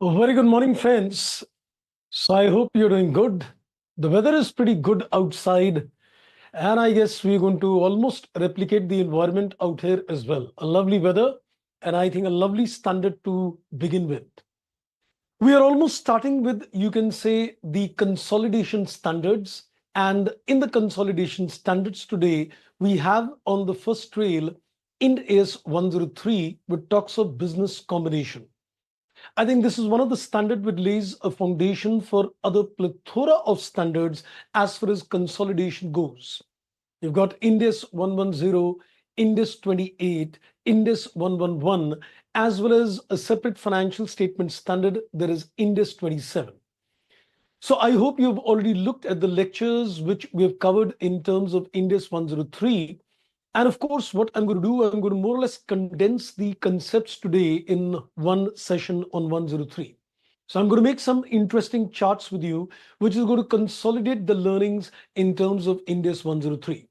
A very good morning, friends. So I hope you're doing good. The weather is pretty good outside, and I guess we're going to almost replicate the environment out here as well. A lovely weather, and I think a lovely standard to begin with. We are almost starting with, you can say, the consolidation standards. And in the consolidation standards today, we have on the first trail Ind AS 103, which talks of business combination. I think this is one of the standard which lays a foundation for other plethora of standards as far as consolidation goes. You've got Ind AS 110, Ind AS 28, Ind AS 111, as well as a separate financial statement standard. There is Ind AS 27. So I hope you've already looked at the lectures which we have covered in terms of Ind AS 103. And of course, what I'm going to do, I'm going to more or less condense the concepts today in one session on 103. So I'm going to make some interesting charts with you, which is going to consolidate the learnings in terms of Ind AS 103.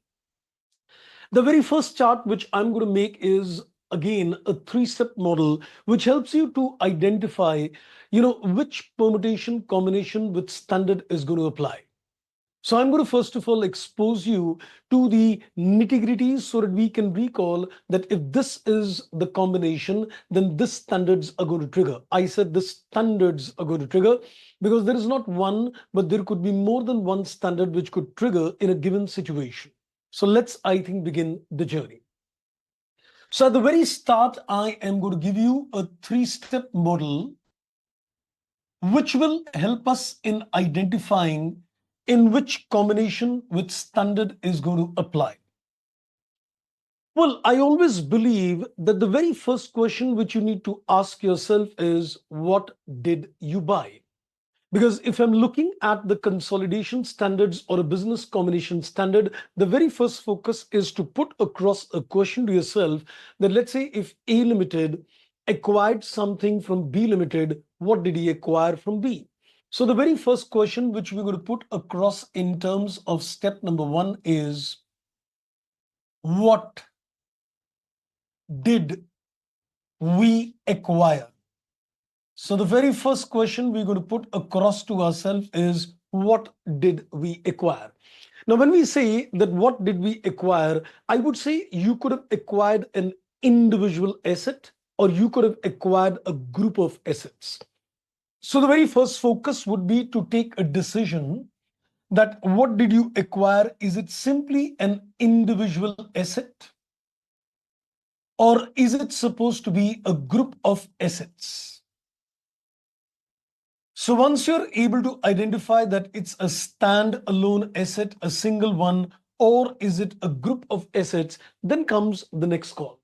The very first chart which I'm going to make is again a three-step model which helps you to identify, which permutation combination with standard is going to apply. So I'm going to first of all expose you to the nitty-gritties so that we can recall that if this is the combination, then this standards are going to trigger. I said the standards are going to trigger because there is not one, but there could be more than one standard which could trigger in a given situation. So let's, I think, begin the journey. So at the very start, I am going to give you a three-step model which will help us in identifying in which combination with standard is going to apply. Well, I always believe that the very first question which you need to ask yourself is, what did you buy? Because if I'm looking at the consolidation standards or a business combination standard, the very first focus is to put across a question to yourself that, let's say, if A Limited acquired something from B Limited, what did he acquire from B? So the very first question which we're going to put across in terms of step number one is, what did we acquire? So the very first question we're going to put across to ourselves is, what did we acquire? Now, when we say that what did we acquire, I would say you could have acquired an individual asset or you could have acquired a group of assets. So the very first focus would be to take a decision that what did you acquire? Is it simply an individual asset? Or is it supposed to be a group of assets? So once you're able to identify that it's a standalone asset, a single one, or is it a group of assets, then comes the next call.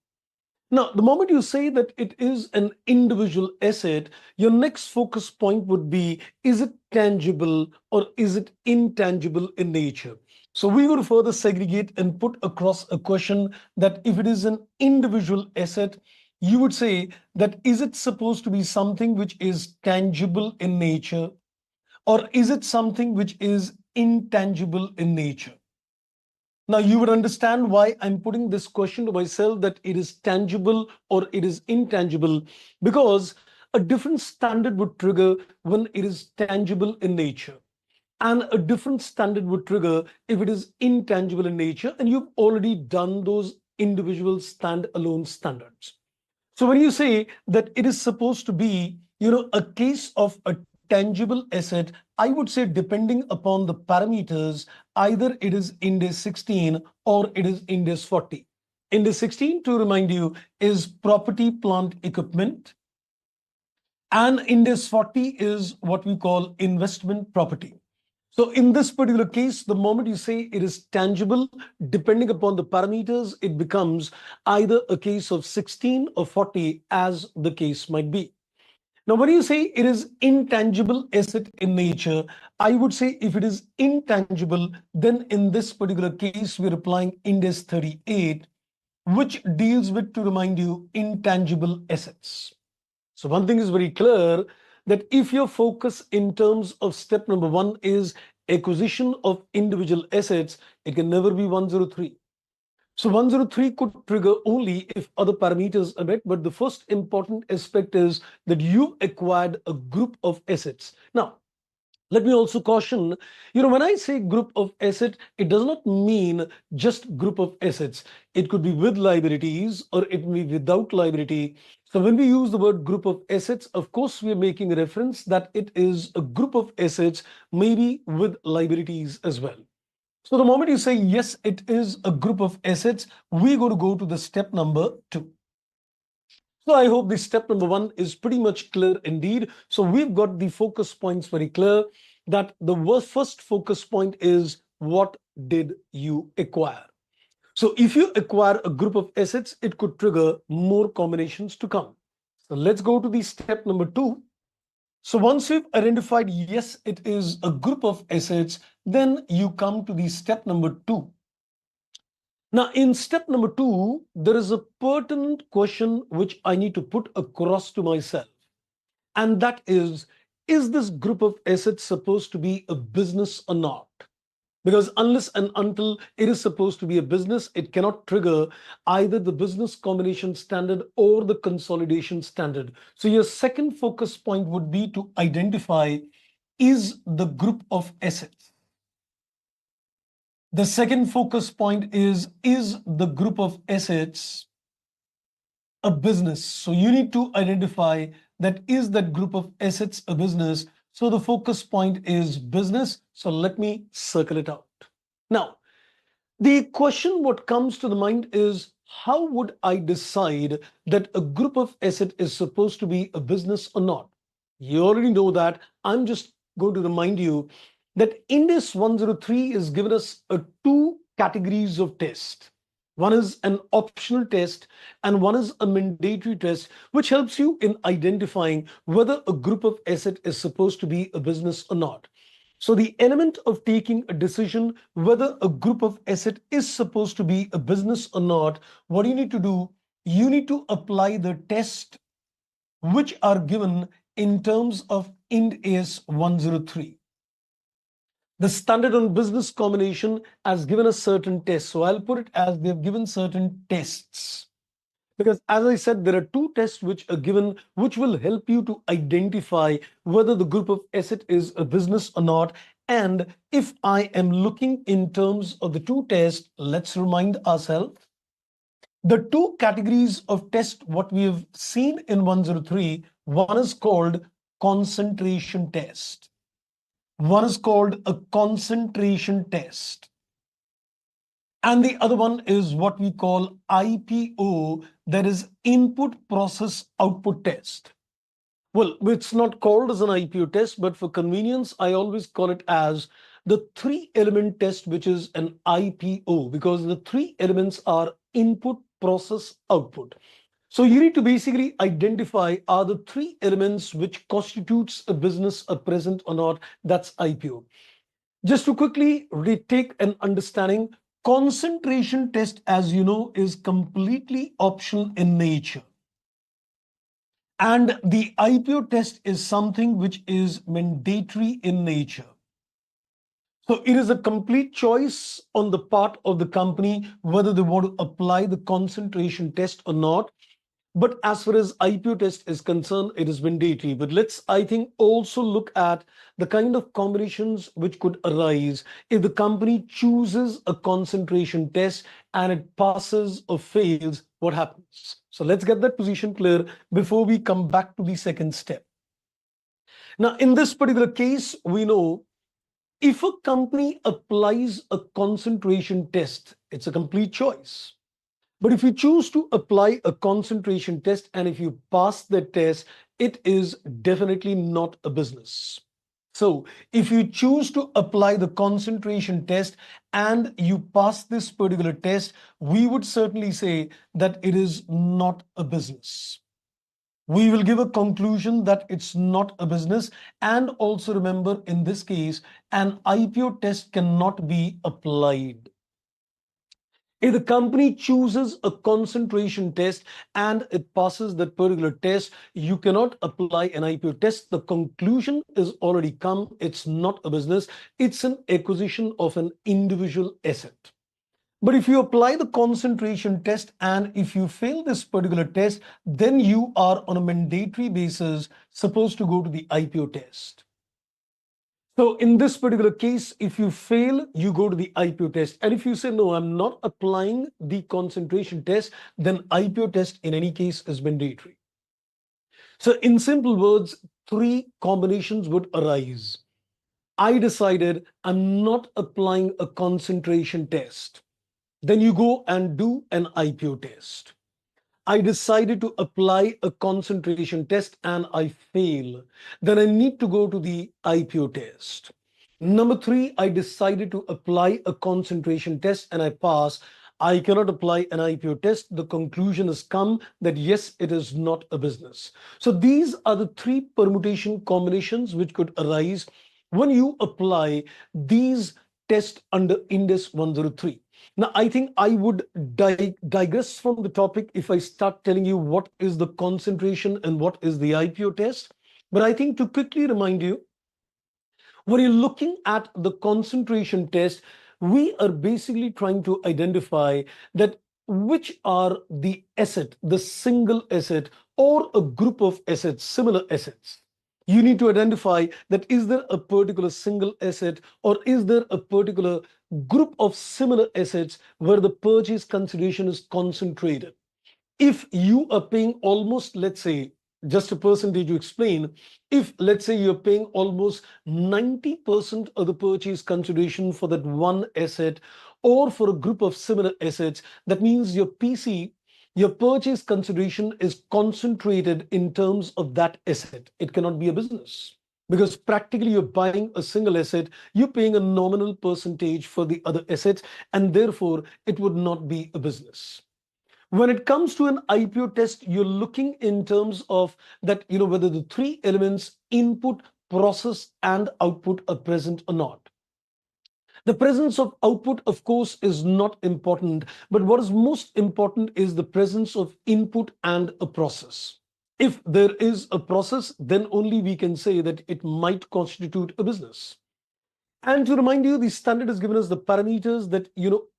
Now, the moment you say that it is an individual asset, your next focus point would be, is it tangible or is it intangible in nature? So we will further segregate and put across a question that if it is an individual asset, you would say that is it supposed to be something which is tangible in nature, or is it something which is intangible in nature? Now, you would understand why I'm putting this question to myself that it is tangible or it is intangible, because a different standard would trigger when it is tangible in nature, and a different standard would trigger if it is intangible in nature, and you've already done those individual standalone standards. So when you say that it is supposed to be, a case of a tangible asset, I would say depending upon the parameters, either it is Ind AS 16 or it is Ind AS 40. Ind AS 16, to remind you, is property, plant, equipment. And Ind AS 40 is what we call investment property. So in this particular case, the moment you say it is tangible, depending upon the parameters, it becomes either a case of 16 or 40, as the case might be. Now, when you say it is intangible asset in nature, I would say if it is intangible, then in this particular case, we're applying Ind AS 38, which deals with, to remind you, intangible assets. So one thing is very clear, that if your focus in terms of step number one is acquisition of individual assets, it can never be 103. So 103 could trigger only if other parameters are met, but the first important aspect is that you acquired a group of assets. Now, let me also caution, when I say group of asset, it does not mean just group of assets. It could be with liabilities or it may be without liability. So when we use the word group of assets, of course, we are making reference that it is a group of assets, maybe with liabilities as well. So the moment you say, yes, it is a group of assets, we're going to go to the step number 2. So I hope this step number 1 is pretty much clear indeed. So we've got the focus points very clear, that the first focus point is, what did you acquire? So if you acquire a group of assets, it could trigger more combinations to come. So let's go to the step number 2. So once you've identified, yes, it is a group of assets, then you come to the step number 2. Now, in step number 2, there is a pertinent question which I need to put across to myself. And that is this group of assets supposed to be a business or not? Because unless and until it is supposed to be a business, it cannot trigger either the business combination standard or the consolidation standard. So your second focus point would be to identify, is the group of assets. The second focus point is the group of assets a business? So you need to identify that, is that group of assets a business? So the focus point is business. So let me circle it out. Now, the question what comes to the mind is, how would I decide that a group of asset is supposed to be a business or not? You already know that. I'm just going to remind you that Ind AS 103 is given us two categories of test. One is an optional test and one is a mandatory test, which helps you in identifying whether a group of asset is supposed to be a business or not. So the element of taking a decision whether a group of asset is supposed to be a business or not, what you need to do, you need to apply the test which are given in terms of Ind AS 103. The standard on business combination has given a certain test. So I'll put it as they've given certain tests. Because as I said, there are two tests which are given, which will help you to identify whether the group of asset is a business or not. And if I am looking in terms of the two tests, let's remind ourselves. The two categories of test what we have seen in 103, one is called concentration test. One is called a concentration test. And the other one is what we call IPO, that is input process output test. Well, it's not called as an IPO test, but for convenience, I always call it as the 3-element test, which is an IPO, because the 3 elements are input, process, output. So you need to basically identify, are the 3 elements which constitutes a business are present or not. That's IPO. Just to quickly retake an understanding, concentration test, as you know, is completely optional in nature. And the IPO test is something which is mandatory in nature. So it is a complete choice on the part of the company whether they want to apply the concentration test or not. But as far as IPO test is concerned, it is mandatory. But let's, I think, also look at the kind of combinations which could arise if the company chooses a concentration test and it passes or fails, what happens? So let's get that position clear before we come back to the second step. Now, in this particular case, we know if a company applies a concentration test, it's a complete choice. But if you choose to apply a concentration test and if you pass the test, it is definitely not a business. So if you choose to apply the concentration test and you pass this particular test, we would certainly say that it is not a business. We will give a conclusion that it's not a business. And also remember, in this case, an IPO test cannot be applied. If the company chooses a concentration test and it passes that particular test, you cannot apply an IPO test. The conclusion is already come. It's not a business. It's an acquisition of an individual asset. But if you apply the concentration test and if you fail this particular test, then you are on a mandatory basis supposed to go to the IPO test. So in this particular case, if you fail, you go to the IPO test. And if you say, no, I'm not applying the concentration test, then IPO test in any case is mandatory. So in simple words, three combinations would arise. I decided I'm not applying a concentration test. Then you go and do an IPO test. I decided to apply a concentration test and I fail. Then I need to go to the IPO test. Number three, I decided to apply a concentration test and I pass. I cannot apply an IPO test. The conclusion has come that yes, it is not a business. So these are the three permutation combinations which could arise when you apply these tests under Ind AS 103. Now, I think I would digress from the topic if I start telling you what is the concentration and what is the IPO test. But I think to quickly remind you, when you're looking at the concentration test, we are basically trying to identify that which are the asset, the single asset, or a group of assets, similar assets. You need to identify that is there a particular single asset or is there a particular group of similar assets where the purchase consideration is concentrated. If you are paying almost, let's say, just a percentage to explain, if let's say you're paying almost 90% of the purchase consideration for that one asset or for a group of similar assets, that means your PC, your purchase consideration is concentrated in terms of that asset. It cannot be a business because practically you're buying a single asset, you're paying a nominal percentage for the other assets, and therefore it would not be a business. When it comes to an IPO test, you're looking in terms of that, whether the three elements input, process, and output are present or not. The presence of output, of course, is not important, but what is most important is the presence of input and a process. If there is a process, then only we can say that it might constitute a business. And to remind you, the standard has given us the parameters that,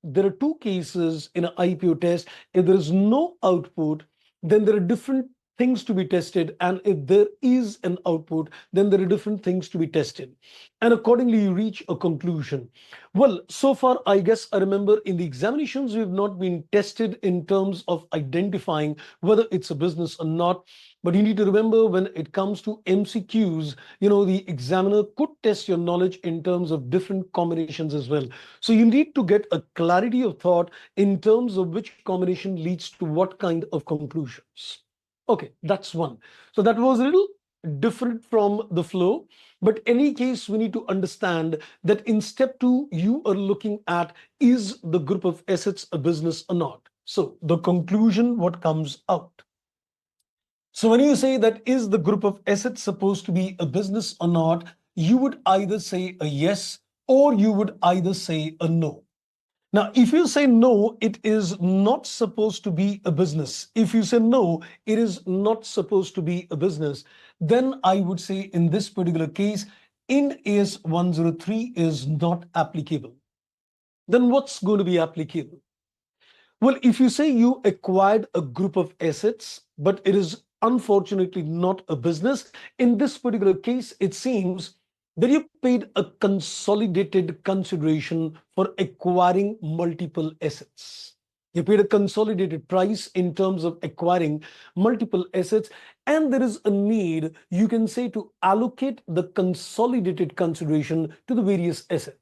there are two cases in an IPO test. If there is no output, then there are different things to be tested. And if there is an output, then there are different things to be tested. And accordingly, you reach a conclusion. Well, so far, I guess I remember in the examinations, we've not been tested in terms of identifying whether it's a business or not. But you need to remember when it comes to MCQs, the examiner could test your knowledge in terms of different combinations as well. So you need to get a clarity of thought in terms of which combination leads to what kind of conclusions. Okay, that's one. So that was a little different from the flow. But in any case, we need to understand that in step two, you are looking at is the group of assets a business or not. So the conclusion, what comes out. So when you say that is the group of assets supposed to be a business or not, you would either say a yes or you would either say a no. Now, if you say no, it is not supposed to be a business. If you say no, it is not supposed to be a business, then I would say in this particular case, Ind AS 103 is not applicable. Then what's going to be applicable? Well, if you say you acquired a group of assets, but it is unfortunately not a business, in this particular case, it seems that you paid a consolidated consideration for acquiring multiple assets. You paid a consolidated price in terms of acquiring multiple assets, and there is a need, you can say, to allocate the consolidated consideration to the various assets.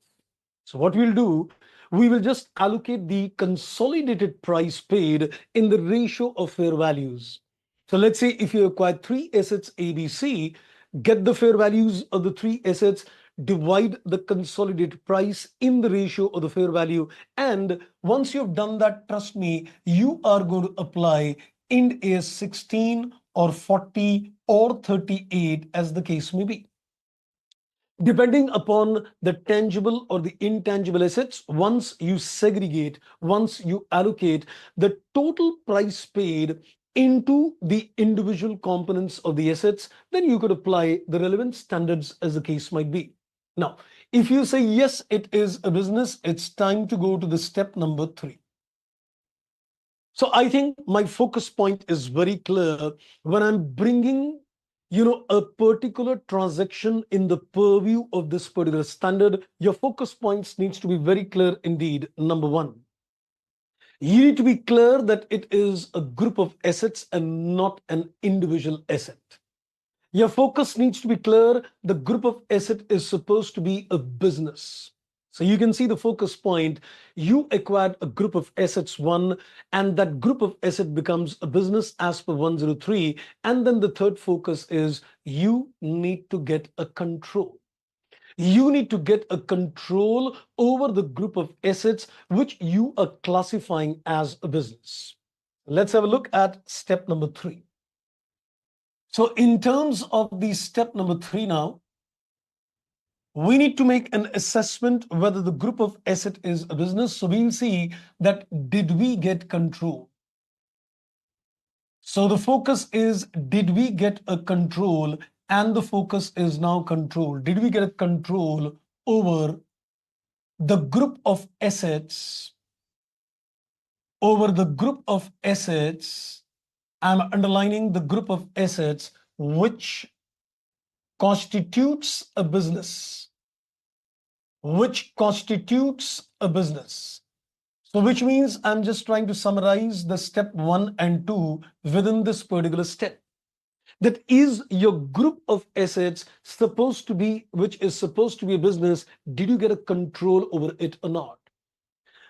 So what we'll do, we will just allocate the consolidated price paid in the ratio of fair values. So let's say if you acquire three assets ABC, get the fair values of the three assets, divide the consolidated price in the ratio of the fair value. And once you've done that, trust me, you are going to apply Ind AS 16 or 40 or 38 as the case may be. Depending upon the tangible or the intangible assets, once you segregate, once you allocate the total price paid into the individual components of the assets, then you could apply the relevant standards as the case might be. Now, if you say yes, it is a business, it's time to go to the step number 3. So I think my focus point is very clear when I'm bringing, a particular transaction in the purview of this particular standard. Your focus points needs to be very clear indeed. Number 1, you need to be clear that it is a group of assets and not an individual asset. Your focus needs to be clear. The group of asset is supposed to be a business. So you can see the focus point. You acquired a group of assets 1, and that group of asset becomes a business as per 103. And then the third focus is you need to get a control. You need to get a control over the group of assets which you are classifying as a business. Let's have a look at step number 3. So in terms of the step number 3 now, we need to make an assessment whether the group of asset is a business. So we'll see that did we get control? So the focus is did we get a control, and the focus is now control. Did we get a control over the group of assets, I'm underlining the group of assets which constitutes a business, So which means I'm just trying to summarize the step 1 and 2 within this particular step. That is your group of assets which is supposed to be a business. Did you get a control over it or not?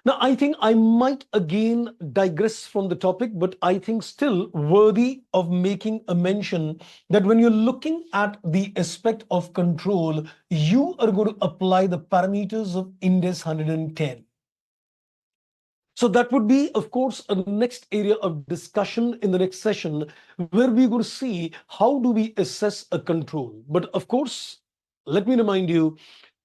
Now, I think I might again digress from the topic, but I think still worthy of making a mention that when you're looking at the aspect of control, you are going to apply the parameters of Ind AS 110. So that would be, of course, a next area of discussion in the next session, where we're going to see how do we assess a control. But of course, let me remind you,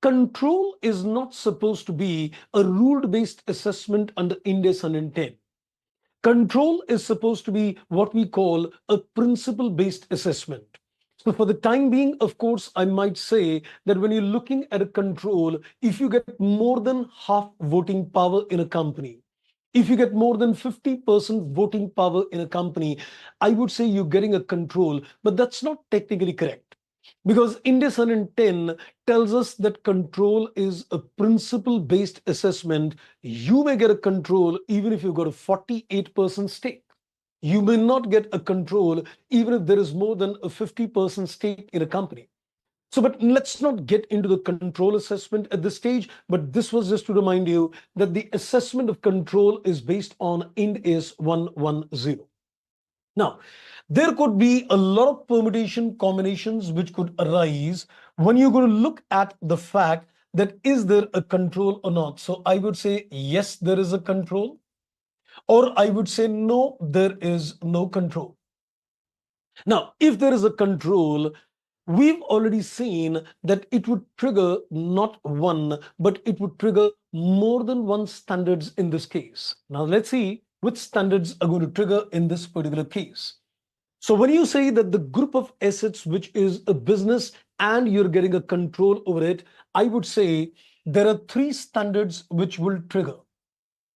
control is not supposed to be a rule-based assessment under Ind AS 110. Control is supposed to be what we call a principle-based assessment. So for the time being, of course, I might say that when you're looking at a control, if you get more than half voting power in a company, if you get more than 50% voting power in a company, I would say you're getting a control, but that's not technically correct. Because Ind AS 110 tells us that control is a principle-based assessment. You may get a control even if you've got a 48% stake. You may not get a control even if there is more than a 50% stake in a company. So, but let's not get into the control assessment at this stage, but this was just to remind you that the assessment of control is based on Ind AS 110. Now, there could be a lot of permutation combinations which could arise when you're going to look at the fact that is there a control or not. So I would say, yes, there is a control, or I would say, no, there is no control. Now, if there is a control, we've already seen that it would trigger not one, but it would trigger more than one standards in this case. Now, let's see which standards are going to trigger in this particular case. So when you say that the group of assets, which is a business and you're getting a control over it, I would say there are 3 standards which will trigger.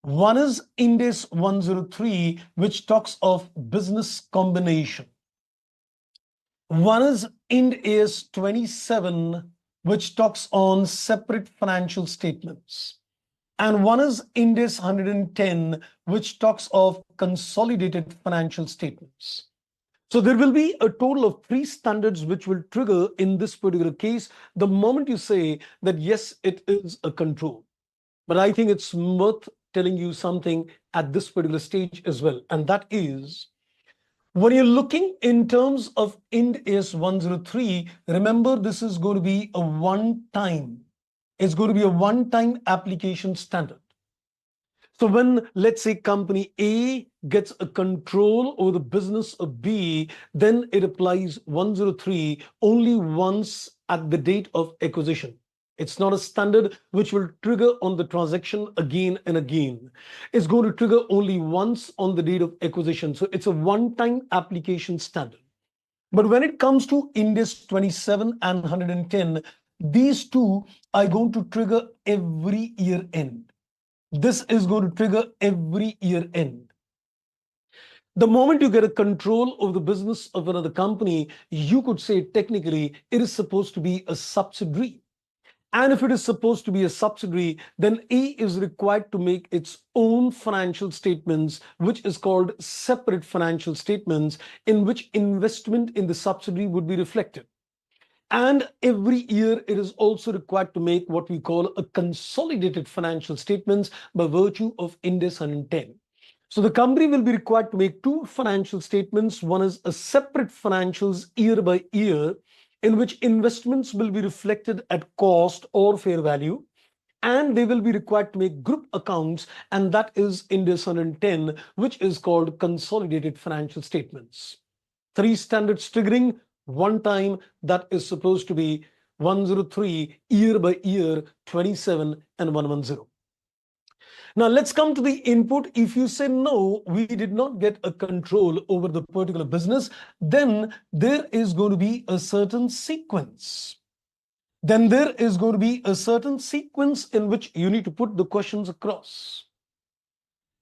One is Ind AS 103, which talks of business combination. One is Ind AS 27, which talks on separate financial statements. And one is Ind AS 110, which talks of consolidated financial statements. So there will be a total of 3 standards which will trigger in this particular case the moment you say that, yes, it is a control. But I think it's worth telling you something at this particular stage as well. And that is, when you're looking in terms of Ind AS 103, remember this is going to be a one-time. It's going to be a one-time application standard. So when, let's say, company A gets a control over the business of B, then it applies 103 only once at the date of acquisition. It's not a standard which will trigger on the transaction again and again. It's going to trigger only once on the date of acquisition. So it's a one-time application standard. But when it comes to Ind AS 27 and 110, these two are going to trigger every year end. This is going to trigger every year end. The moment you get a control over the business of another company, you could say technically it is supposed to be a subsidiary. And if it is supposed to be a subsidiary, then A is required to make its own financial statements, which is called separate financial statements, in which investment in the subsidiary would be reflected. And every year, it is also required to make what we call a consolidated financial statements by virtue of Ind AS 110. So the company will be required to make two financial statements. One is a separate financials year by year, in which investments will be reflected at cost or fair value. And they will be required to make group accounts, and that is Ind AS 110, which is called consolidated financial statements. Three standards triggering, one time, that is supposed to be 103, year by year, 27 and 110. Now let's come to the input. If you say no, we did not get a control over the particular business, then there is going to be a certain sequence. Then there is going to be a certain sequence in which you need to put the questions across.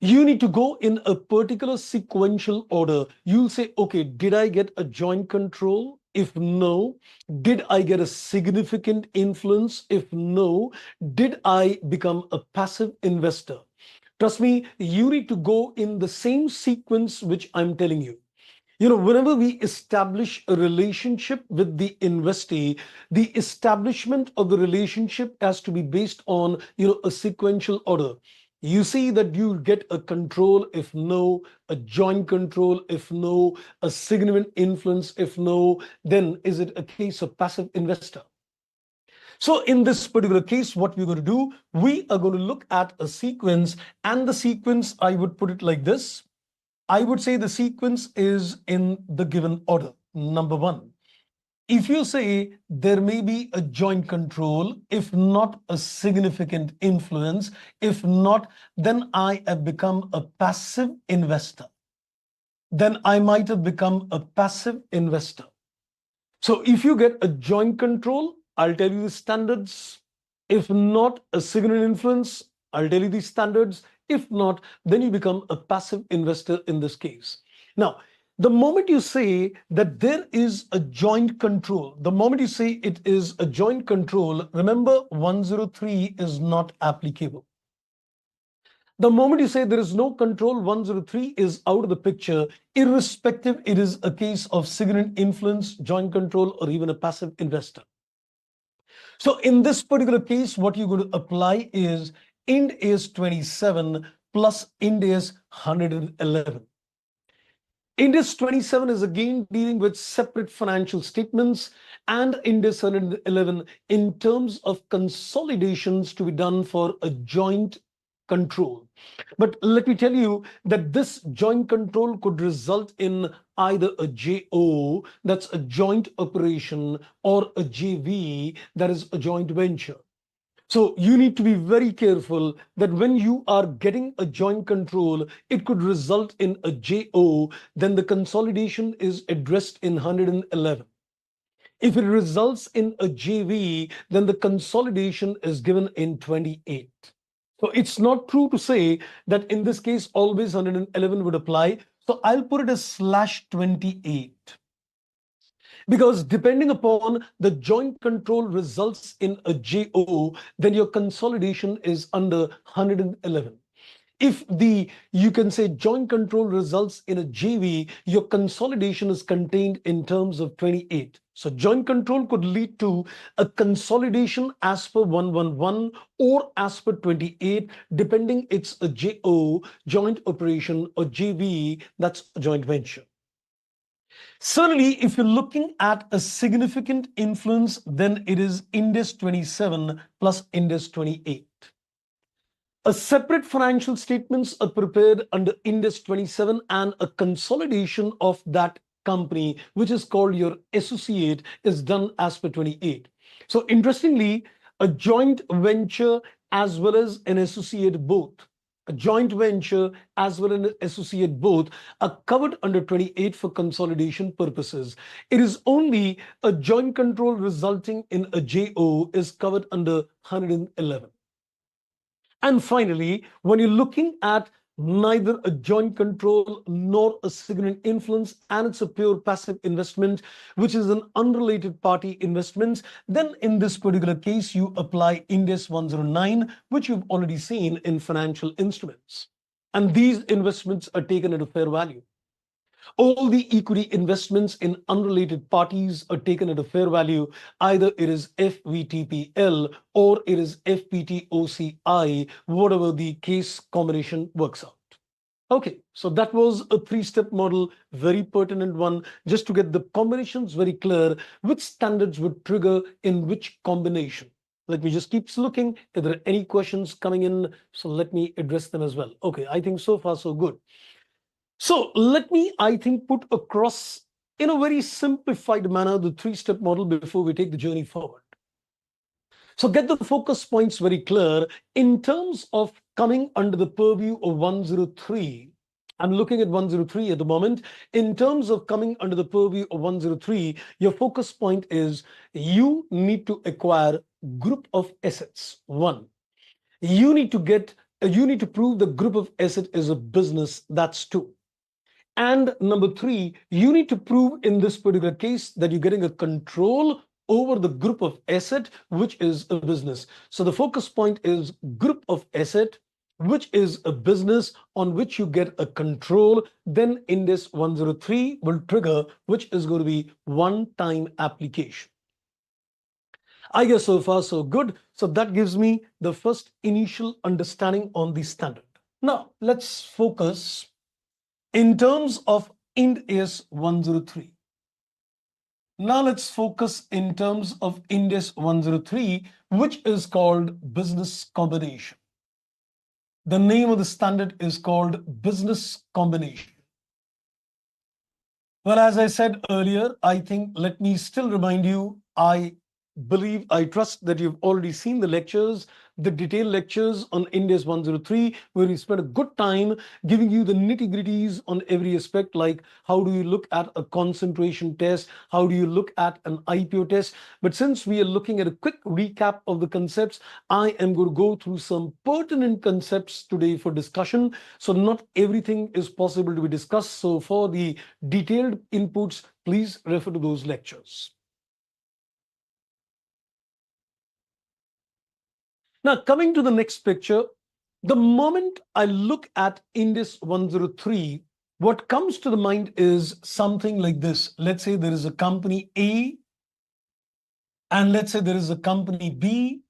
You need to go in a particular sequential order. You'll say, okay, did I get a joint control? If no, did I get a significant influence? If no, did I become a passive investor? Trust me, you need to go in the same sequence which I'm telling you. Whenever we establish a relationship with the investee, the establishment of the relationship has to be based on, a sequential order. You see that you get a control if no, a joint control if no, a significant influence if no, then is it a case of passive investor? So in this particular case, what we're going to do, we are going to look at a sequence, and the sequence, I would put it like this. I would say the sequence is in the given order. Number one, if you say there may be a joint control, if not a significant influence, if not, then I have become a passive investor. Then I might have become a passive investor. So if you get a joint control, I'll tell you the standards. If not a significant influence, I'll tell you the standards. If not, then you become a passive investor in this case. Now, the moment you say that there is a joint control, the moment you say it is a joint control, remember 103 is not applicable. The moment you say there is no control, 103 is out of the picture, irrespective it is a case of significant influence, joint control, or even a passive investor. So in this particular case, what you're going to apply is Ind AS 27 plus Ind AS 111. Ind AS 27 is again dealing with separate financial statements, and Ind AS 111 in terms of consolidations to be done for a joint control. But let me tell you that this joint control could result in either a JO, that's a joint operation, or a JV, that is a joint venture. So you need to be very careful that when you are getting a joint control, it could result in a JO, then the consolidation is addressed in 111. If it results in a JV, then the consolidation is given in 28. So it's not true to say that in this case, always 111 would apply. So I'll put it as /28. Because depending upon the joint control results in a JO, then your consolidation is under 111. If you can say joint control results in a JV, your consolidation is contained in terms of 28. So joint control could lead to a consolidation as per 111 or as per 28, depending it's a JO, joint operation, or JV, that's a joint venture. Certainly, if you're looking at a significant influence, then it is Ind AS 27 plus Ind AS 28. A separate financial statements are prepared under Ind AS 27, and a consolidation of that company, which is called your associate, is done as per 28. So interestingly, a joint venture as well as an associate both a joint venture, as well as an associate both are covered under 28 for consolidation purposes. It is only a joint control resulting in a JO is covered under 111. And finally, when you're looking at neither a joint control nor a significant influence, and it's a pure passive investment, which is an unrelated party investment, then in this particular case, you apply Ind AS 109, which you've already seen in financial instruments. And these investments are taken at a fair value. All the equity investments in unrelated parties are taken at a fair value. Either it is FVTPL or it is FPTOCI, whatever the case combination works out. Okay, so that was a three-step model, very pertinent one, just to get the combinations very clear, which standards would trigger in which combination. Let me just keep looking if there are any questions coming in, so let me address them as well. Okay, I think so far so good. So let me, I think, put across in a very simplified manner the three-step model before we take the journey forward. So get the focus points very clear in terms of coming under the purview of 103. I'm looking at 103 at the moment. In terms of coming under the purview of 103, your focus point is you need to acquire group of assets. One, you need to prove the group of asset is a business. That's two. And number three, you need to prove in this particular case that you're getting a control over the group of asset, which is a business. So the focus point is group of asset, which is a business on which you get a control. Then Ind AS 103 will trigger, which is going to be one-time application. I guess so far so good. So that gives me the first initial understanding on the standard. Now let's focus in terms of Ind AS 103. Now let's focus in terms of Ind AS 103, which is called business combination. The name of the standard is called business combination. Well, as I said earlier, I think let me still remind you, I trust that you've already seen the lectures, the detailed lectures on Ind AS 103, where we spent a good time giving you the nitty-gritties on every aspect, like how do you look at a concentration test, how do you look at an IPO test. But since we are looking at a quick recap of the concepts, I am going to go through some pertinent concepts today for discussion. So not everything is possible to be discussed. So for the detailed inputs, please refer to those lectures. Now, coming to the next picture, the moment I look at Ind AS 103, what comes to the mind is something like this. Let's say there is a company A, and let's say there is a company B,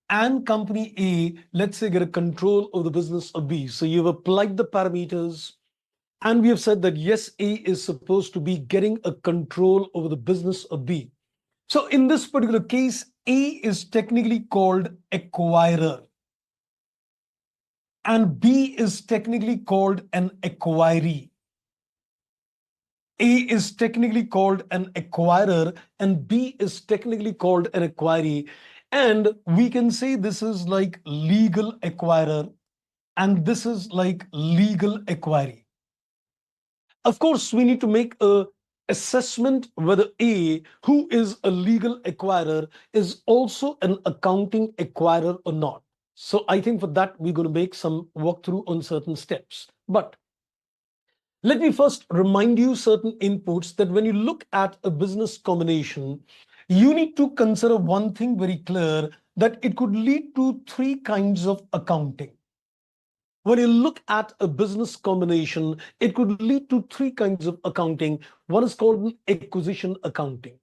and company A, let's say, get a control of the business of B. So you've applied the parameters, and we have said that yes, A is supposed to be getting a control over the business of B. So in this particular case, A is technically called acquirer, and B is technically called an acquiree. A is technically called an acquirer, and B is technically called an acquiree. And we can say this is like legal acquirer, and this is like legal acquiree. Of course, we need to make a assessment whether A, who is a legal acquirer, is also an accounting acquirer or not. So I think for that, we're going to make some walkthrough on certain steps. But let me first remind you certain inputs that when you look at a business combination, you need to consider one thing very clear, that it could lead to three kinds of accounting. When you look at a business combination, it could lead to three kinds of accounting. One is called an acquisition accounting,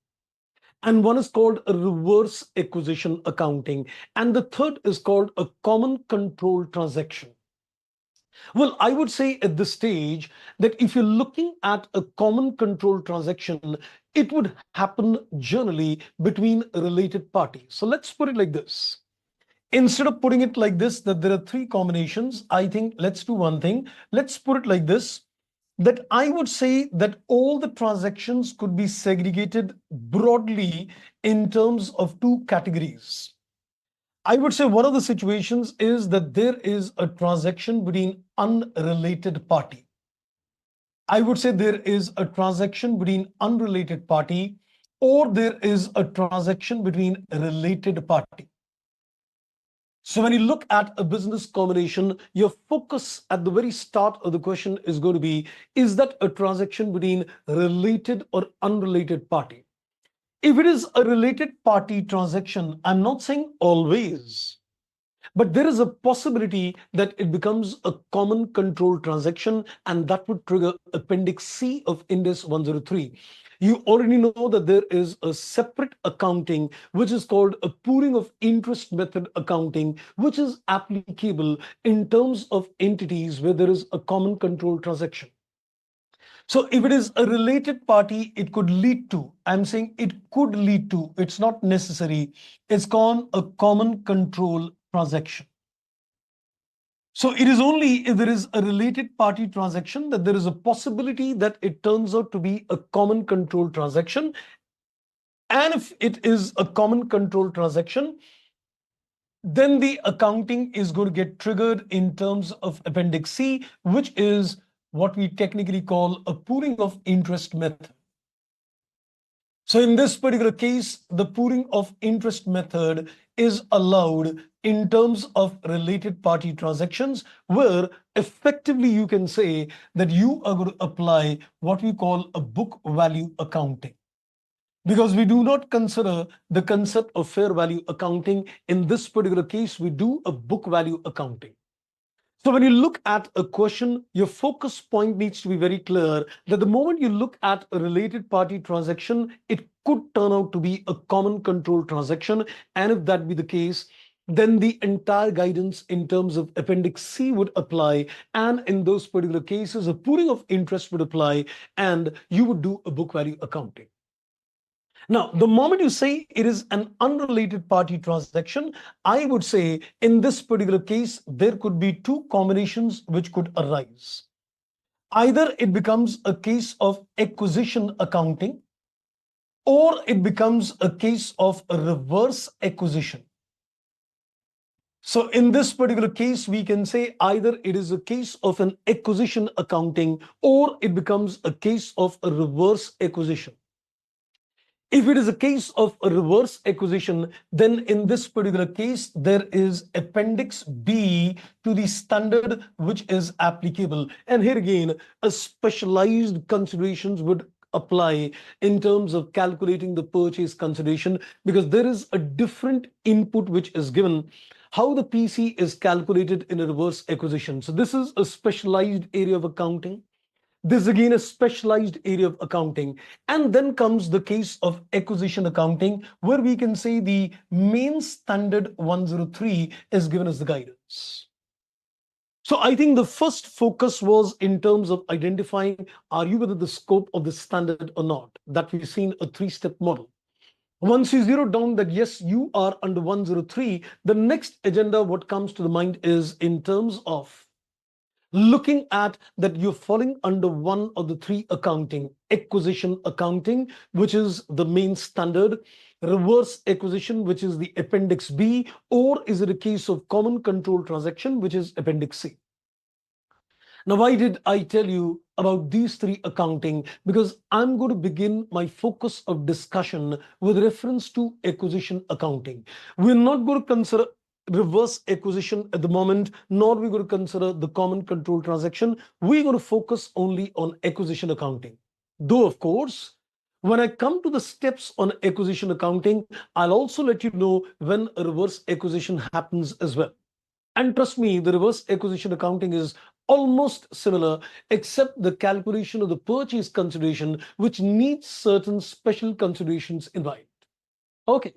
and one is called a reverse acquisition accounting, and the third is called a common control transaction. Well, I would say at this stage that if you're looking at a common control transaction, it would happen generally between related parties. So let's put it like this. Instead of putting it like this, that there are three combinations, I think let's do one thing. Let's put it like this, that I would say that all the transactions could be segregated broadly in terms of two categories. I would say one of the situations is that there is a transaction between unrelated party. I would say there is a transaction between unrelated party, or there is a transaction between related party. So when you look at a business combination, your focus at the very start of the question is going to be, is that a transaction between related or unrelated party? If it is a related party transaction, I'm not saying always, but there is a possibility that it becomes a common control transaction, and that would trigger Appendix C of Ind AS 103. You already know that there is a separate accounting, which is called a pooling of interest method accounting, which is applicable in terms of entities where there is a common control transaction. So if it is a related party, it could lead to, I'm saying it could lead to, it's not necessary, it's called a common control transaction. So it is only if there is a related party transaction that there is a possibility that it turns out to be a common control transaction. And if it is a common control transaction, then the accounting is going to get triggered in terms of Appendix C, which is what we technically call a pooling of interest method. So in this particular case, the pooling of interest method is allowed in terms of related party transactions, where effectively you can say that you are going to apply what we call a book value accounting. Because we do not consider the concept of fair value accounting. In this particular case, we do a book value accounting. So when you look at a question, your focus point needs to be very clear that the moment you look at a related party transaction, it could turn out to be a common control transaction. And if that be the case, then the entire guidance in terms of Appendix C would apply. And in those particular cases, a pooling of interest would apply, and you would do a book value accounting. Now, the moment you say it is an unrelated party transaction, I would say in this particular case, there could be two combinations which could arise. Either it becomes a case of acquisition accounting, or it becomes a case of a reverse acquisition. So in this particular case, we can say either it is a case of an acquisition accounting, or it becomes a case of a reverse acquisition. If it is a case of a reverse acquisition, then in this particular case, there is Appendix B to the standard which is applicable. And here again, a specialized considerations would apply in terms of calculating the purchase consideration, because there is a different input which is given, how the PC is calculated in a reverse acquisition. So this is a specialized area of accounting. This is again a specialized area of accounting. And then comes the case of acquisition accounting, where we can say the main standard 103 is given as the guidance. So I think the first focus was in terms of identifying, are you within the scope of the standard or not? That we've seen a three-step model. Once you zero down that yes, you are under 103, the next agenda, what comes to the mind is in terms of looking at that you're falling under one of the three accounting: acquisition accounting, which is the main standard; reverse acquisition, which is the Appendix B; or is it a case of common control transaction, which is Appendix C. Now, why did I tell you about these three accounting? Because I'm going to begin my focus of discussion with reference to acquisition accounting. We're not going to consider reverse acquisition at the moment, nor we're going to consider the common control transaction. We're going to focus only on acquisition accounting. Though, of course, when I come to the steps on acquisition accounting, I'll also let you know when a reverse acquisition happens as well. And trust me, the reverse acquisition accounting is almost similar, except the calculation of the purchase consideration, which needs certain special considerations involved. Okay,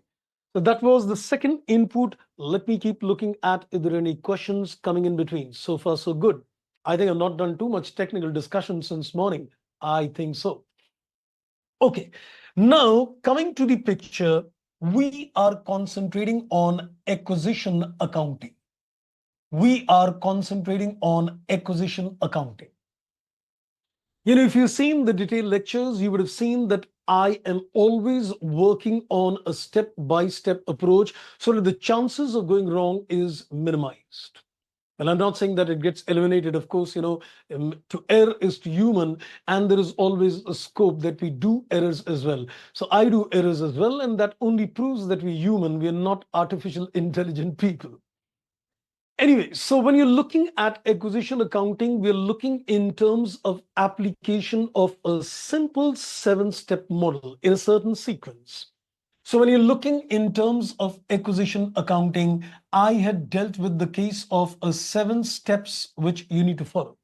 so that was the second input. Let me keep looking at if there are any questions coming in between. So far, so good. I think I've not done too much technical discussion since morning. I think so. Okay, now coming to the picture, we are concentrating on acquisition accounting. We are concentrating on acquisition accounting. If you've seen the detailed lectures, you would have seen that I am always working on a step-by-step approach so that the chances of going wrong is minimized. And I'm not saying that it gets eliminated. Of course, to err is to human, and there is always a scope that we do errors as well. So I do errors as well, and that only proves that we're human. We are not artificial intelligent people. Anyway, so when you're looking at acquisition accounting, we're looking in terms of application of a simple 7-step model in a certain sequence. So when you're looking in terms of acquisition accounting, I had dealt with the case of 7 steps which you need to follow.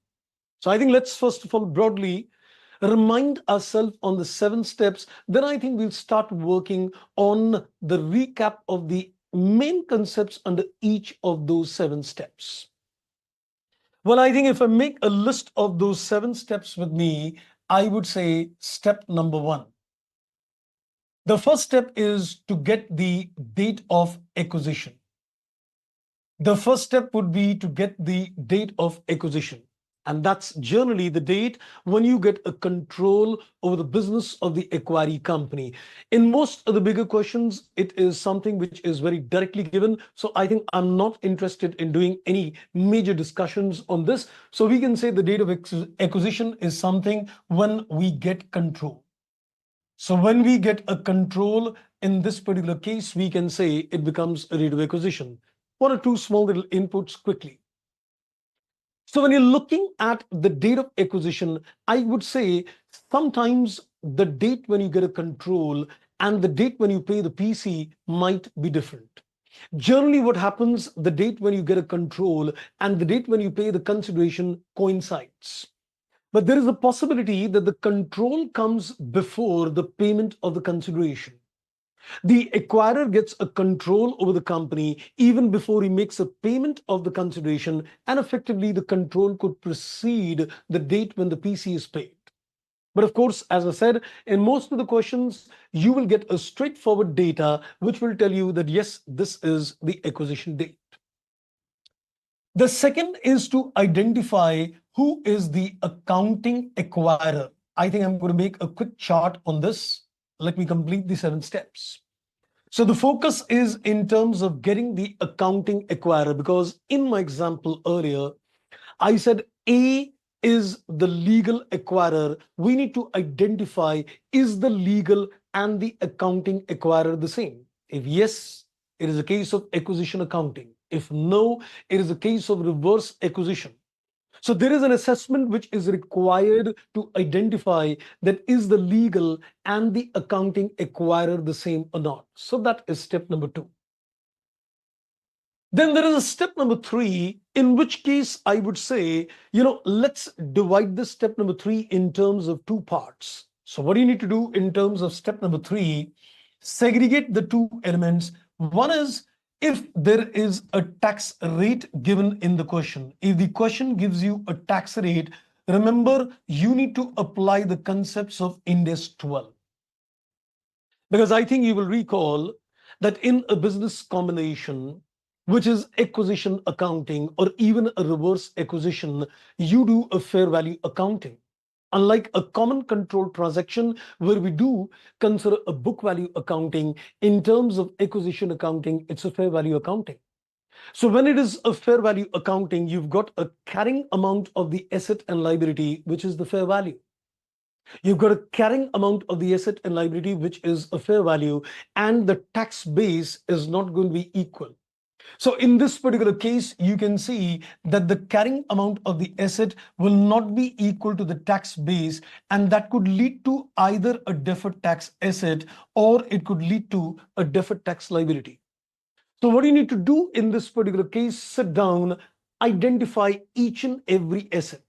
So I think let's first of all broadly remind ourselves on the 7 steps. Then I think we'll start working on the recap of the main concepts under each of those 7 steps. Well, I think if I make a list of those 7 steps with me, I would say step number 1. The first step is to get the date of acquisition. The first step would be to get the date of acquisition. And that's generally the date when you get a control over the business of the acquiring company. In most of the bigger questions, it is something which is very directly given. So I think I'm not interested in doing any major discussions on this. So we can say the date of acquisition is something when we get control. So when we get a control in this particular case, we can say it becomes a date of acquisition. 1 or 2 small little inputs quickly. So when you're looking at the date of acquisition, I would say sometimes the date when you get a control and the date when you pay the PC might be different. Generally, what happens, the date when you get a control and the date when you pay the consideration coincides. But there is a possibility that the control comes before the payment of the consideration. The acquirer gets a control over the company even before he makes a payment of the consideration, and effectively the control could precede the date when the PC is paid. But of course, as I said, in most of the questions, you will get a straightforward data which will tell you that yes, this is the acquisition date. The second is to identify who is the accounting acquirer. I think I'm going to make a quick chart on this. Let me complete the 7 steps. So the focus is in terms of getting the accounting acquirer, because in my example earlier, I said A is the legal acquirer. We need to identify, is the legal and the accounting acquirer the same? If yes, it is a case of acquisition accounting. If no, it is a case of reverse acquisition. So there is an assessment which is required to identify that is the legal and the accounting acquirer the same or not. So that is step number 2. Then there is a step number 3, in which case I would say, let's divide this step number 3 in terms of 2 parts. So what do you need to do in terms of step number 3? Segregate the 2 elements. One is, if there is a tax rate given in the question, if the question gives you a tax rate, remember you need to apply the concepts of Ind AS 12. Because I think you will recall that in a business combination, which is acquisition accounting or even a reverse acquisition, you do a fair value accounting. Unlike a common control transaction where we do consider a book value accounting, in terms of acquisition accounting, it's a fair value accounting. So when it is a fair value accounting, you've got a carrying amount of the asset and liability, which is the fair value. You've got a carrying amount of the asset and liability, which is a fair value, and the tax base is not going to be equal. So in this particular case, you can see that the carrying amount of the asset will not be equal to the tax base, and that could lead to either a deferred tax asset or it could lead to a deferred tax liability. So what you need to do in this particular case, sit down, identify each and every asset.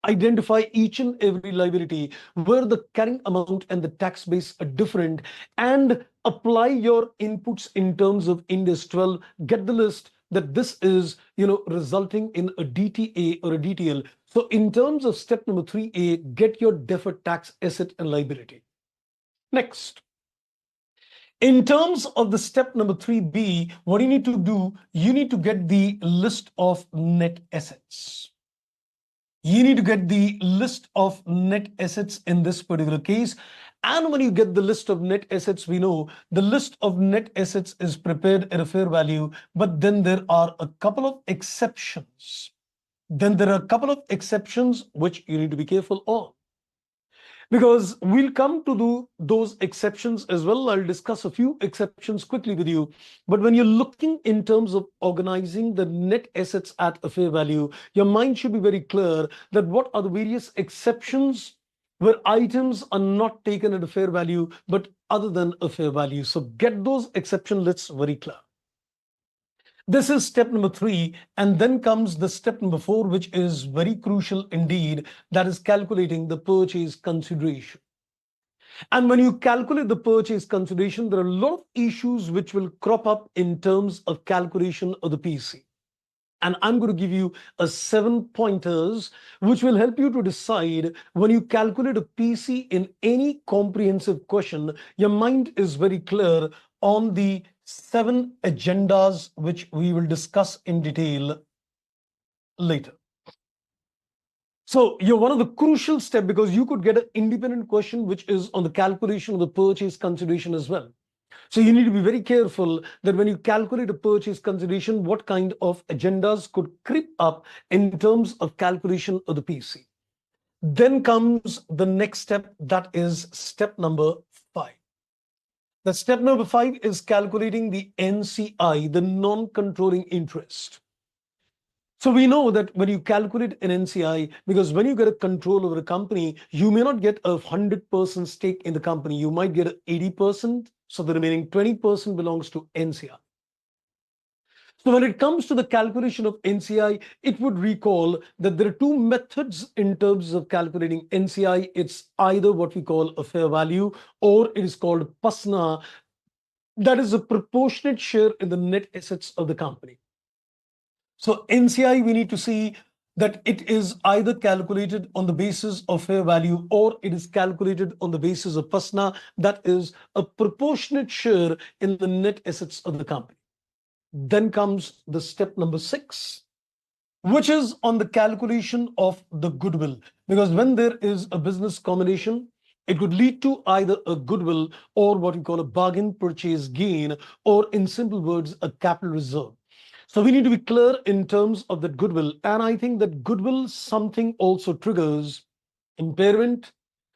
Identify each and every liability where the carrying amount and the tax base are different, and apply your inputs in terms of Ind AS 12. Get the list that this is, resulting in a DTA or a DTL. So in terms of step number 3A, get your deferred tax asset and liability. Next. In terms of the step number 3B, what you need to do, you need to get the list of net assets. You need to get the list of net assets in this particular case. And when you get the list of net assets, we know the list of net assets is prepared at a fair value, but then there are a couple of exceptions. Which you need to be careful on. Because we'll come to those exceptions as well. I'll discuss a few exceptions quickly with you. But when you're looking in terms of organizing the net assets at a fair value, your mind should be very clear that what are the various exceptions where items are not taken at a fair value, but other than a fair value. So get those exception lists very clear. This is step number 3, and then comes the step number 4, which is very crucial indeed, that is calculating the purchase consideration. And when you calculate the purchase consideration, there are a lot of issues which will crop up in terms of calculation of the PC. And I'm going to give you a 7 pointers which will help you to decide when you calculate a PC in any comprehensive question, your mind is very clear on the 7 agendas which we will discuss in detail later. So you're one of the crucial steps, because you could get an independent question which is on the calculation of the purchase consideration as well. So you need to be very careful that when you calculate a purchase consideration, what kind of agendas could creep up in terms of calculation of the PC. Then comes the next step, that is step number 5. The step number 5 is calculating the NCI, the non-controlling interest. So we know that when you calculate an NCI, because when you get a control over a company, you may not get a 100% stake in the company. You might get 80%. So the remaining 20% belongs to NCI. So when it comes to the calculation of NCI, it would recall that there are 2 methods in terms of calculating NCI. It's either what we call a fair value, or it is called PASNA. That is a proportionate share in the net assets of the company. So NCI, we need to see that it is either calculated on the basis of fair value, or it is calculated on the basis of PASNA, that is a proportionate share in the net assets of the company. Then comes the step number 6, which is on the calculation of the goodwill. Because when there is a business combination, it could lead to either a goodwill or what we call a bargain purchase gain, or in simple words, a capital reserve. So we need to be clear in terms of that goodwill. And I think that goodwill something also triggers impairment.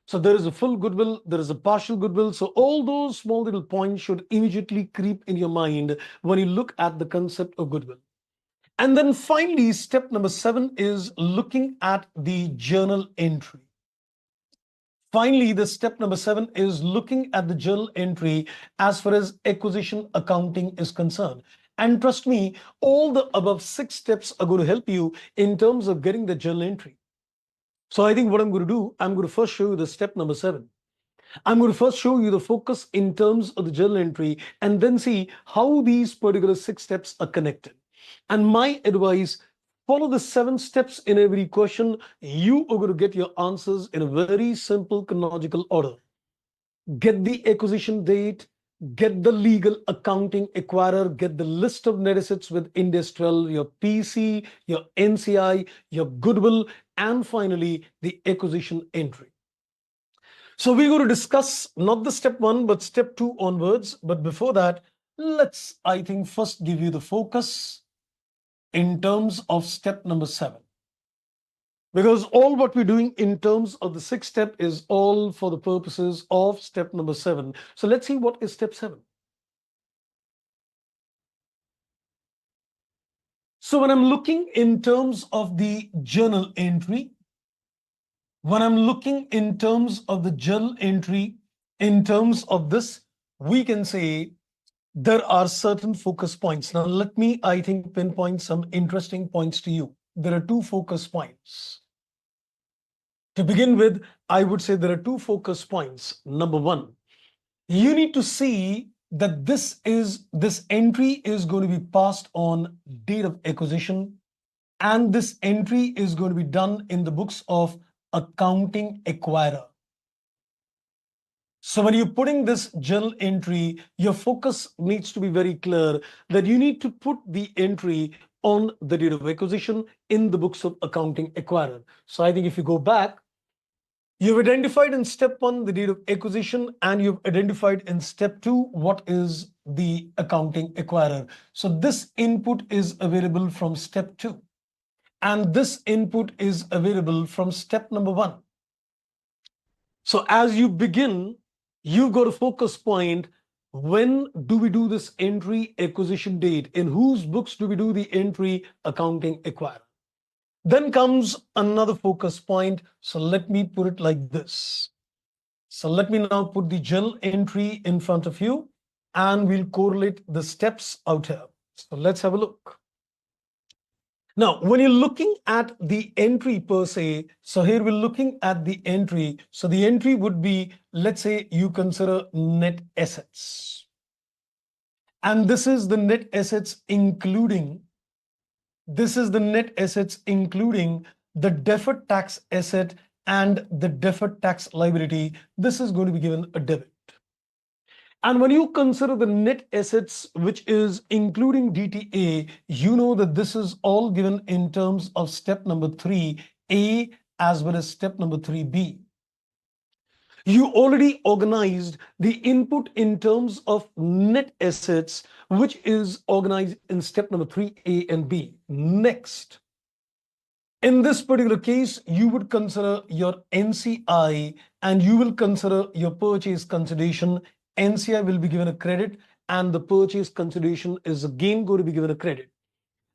So there is a full goodwill, there is a partial goodwill. So all those small little points should immediately creep in your mind when you look at the concept of goodwill. And then finally, step number 7 is looking at the journal entry. Finally, the step number 7 is looking at the journal entry as far as acquisition accounting is concerned. And trust me, all the above 6 steps are going to help you in terms of getting the journal entry. So I think what I'm going to do, I'm going to first show you the step number 7. I'm going to first show you the focus in terms of the journal entry, and then see how these particular 6 steps are connected. And my advice, follow the 7 steps in every question. You are going to get your answers in a very simple chronological order. Get the acquisition date, get the legal accounting acquirer, get the list of net assets with Ind AS 12, your PC, your NCI, your goodwill, and finally the acquisition entry. So we're going to discuss not the step 1, but step 2 onwards. But before that, let's, I think, first give you the focus in terms of step number 7. Because all what we're doing in terms of the 6th step is all for the purposes of step number 7. So let's see what is step 7. So when I'm looking in terms of the journal entry, in terms of this, we can say there are certain focus points. Now, let me, I think, pinpoint some interesting points to you. There are 2 focus points. To begin with, I would say there are 2 focus points. Number 1, you need to see that this entry is going to be passed on date of acquisition, and this entry is going to be done in the books of accounting acquirer. So when you're putting this journal entry, your focus needs to be very clear that you need to put the entry on the date of acquisition in the books of accounting acquirer. So I think if you go back, You've identified in step 1 the date of acquisition, and you've identified in step 2 what is the accounting acquirer. So this input is available from step 2, and this input is available from step number 1. So as you begin, you've got a focus point. When do we do this entry acquisition date? In whose books do we do the entry accounting acquirer? Then comes another focus point. So let me put it like this. So let me now put the journal entry in front of you, and we'll correlate the steps out here. So let's have a look. Now, when you're looking at the entry per se, so here we're looking at the entry. So the entry would be, let's say you consider net assets. And this is the net assets including the deferred tax asset and the deferred tax liability. This is going to be given a debit. And when you consider the net assets, which is including DTA, you know that this is all given in terms of step number 3A as well as step number 3B. You already organized the input in terms of net assets, which is organized in step number 3A and B. Next, in this particular case, you would consider your NCI and you will consider your purchase consideration. NCI will be given a credit and the purchase consideration is again going to be given a credit.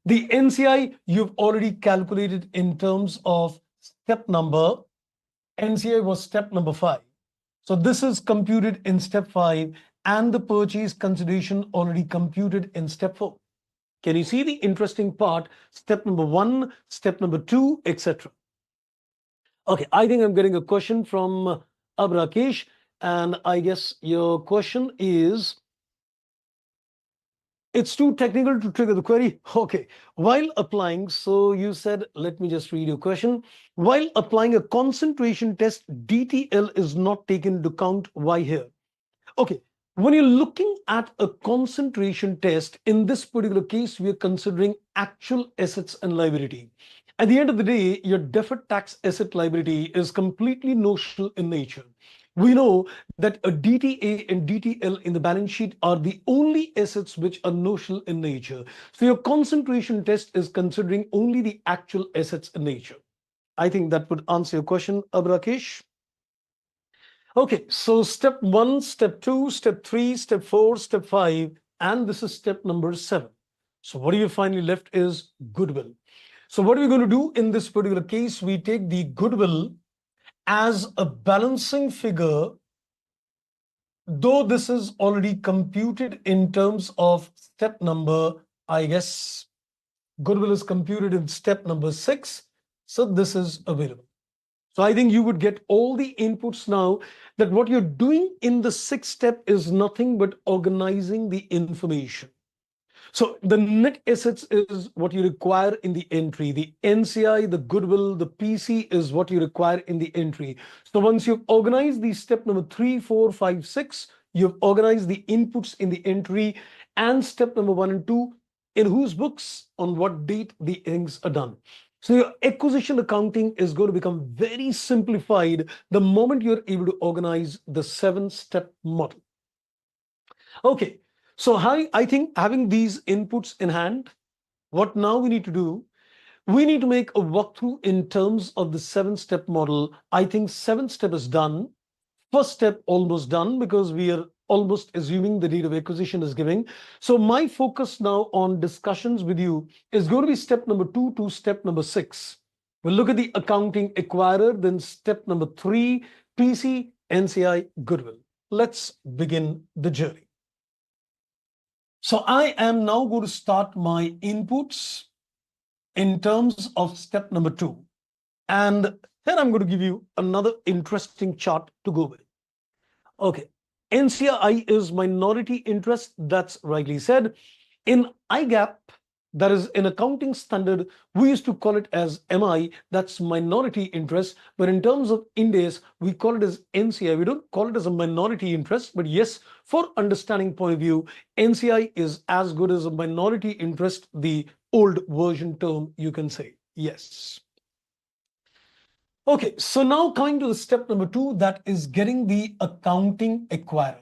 The NCI you've already calculated in terms of step number. NCI was step number 5. So this is computed in step 5 and the purchase consideration already computed in step 4. Can you see the interesting part? Step number 1, step number 2, etc. Okay, I think I'm getting a question from Rakesh, and I guess your question is, it's too technical to trigger the query. Okay, while applying, so you said, let me just read your question. While applying a concentration test, DTL is not taken into account. Why here? Okay, when you're looking at a concentration test, in this particular case, we are considering actual assets and liability. At the end of the day, your deferred tax asset liability is completely notional in nature. We know that a DTA and DTL in the balance sheet are the only assets which are notional in nature. So your concentration test is considering only the actual assets in nature. I think that would answer your question, Rakesh. Okay, so step 1, step 2, step 3, step 4, step 5, and this is step number 7. So what you finally left is goodwill. So what are we going to do in this particular case? We take the goodwill as a balancing figure, though this is already computed in terms of step number, I guess, goodwill is computed in step number 6. So this is available. So I think you would get all the inputs now that what you're doing in the 6th step is nothing but organizing the information. So the net assets is what you require in the entry. The NCI, the goodwill, the PC is what you require in the entry. So once you've organized the step number 3, 4, 5, 6, you've organized the inputs in the entry, and step number 1 and 2, in whose books, on what date the things are done. So your acquisition accounting is going to become very simplified the moment you're able to organize the 7-step model. Okay, so I think having these inputs in hand, what now we need to do, we need to make a walkthrough in terms of the 7-step model. I think 7th step is done. 1st step almost done because we are almost assuming the date of acquisition is giving. So my focus now on discussions with you is going to be step number 2 to step number 6. We'll look at the accounting acquirer, then step number 3, PC, NCI, goodwill. Let's begin the journey. So I am now going to start my inputs in terms of step number 2. And here I'm going to give you another interesting chart to go with. Okay, NCI is minority interest, that's rightly said. In IGAP, that is in accounting standard, we used to call it as MI, that's minority interest. But in terms of Ind AS, we call it as NCI. We don't call it as a minority interest, but yes, for understanding point of view, NCI is as good as a minority interest, the old version term, you can say. Yes. Okay, so now coming to the step number 2, that is getting the accounting acquirer.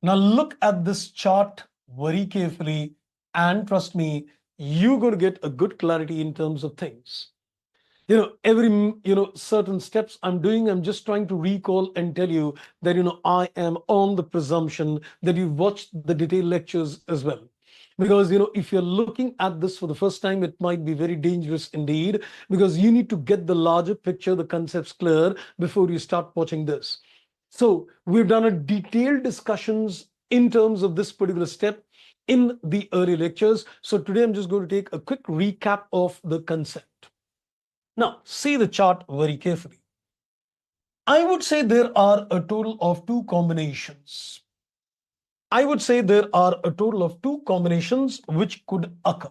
Now look at this chart very carefully and trust me, you're going to get a good clarity in terms of things. Every certain steps I'm just trying to recall and tell you that I am on the presumption that you've watched the detailed lectures as well, because if you're looking at this for the first time, it might be very dangerous indeed, because you need to get the larger picture, the concepts clear before you start watching this. So we've done a detailed discussions in terms of this particular step in the early lectures. So today I'm just going to take a quick recap of the concept. Now, see the chart very carefully. I would say there are a total of two combinations. Which could occur.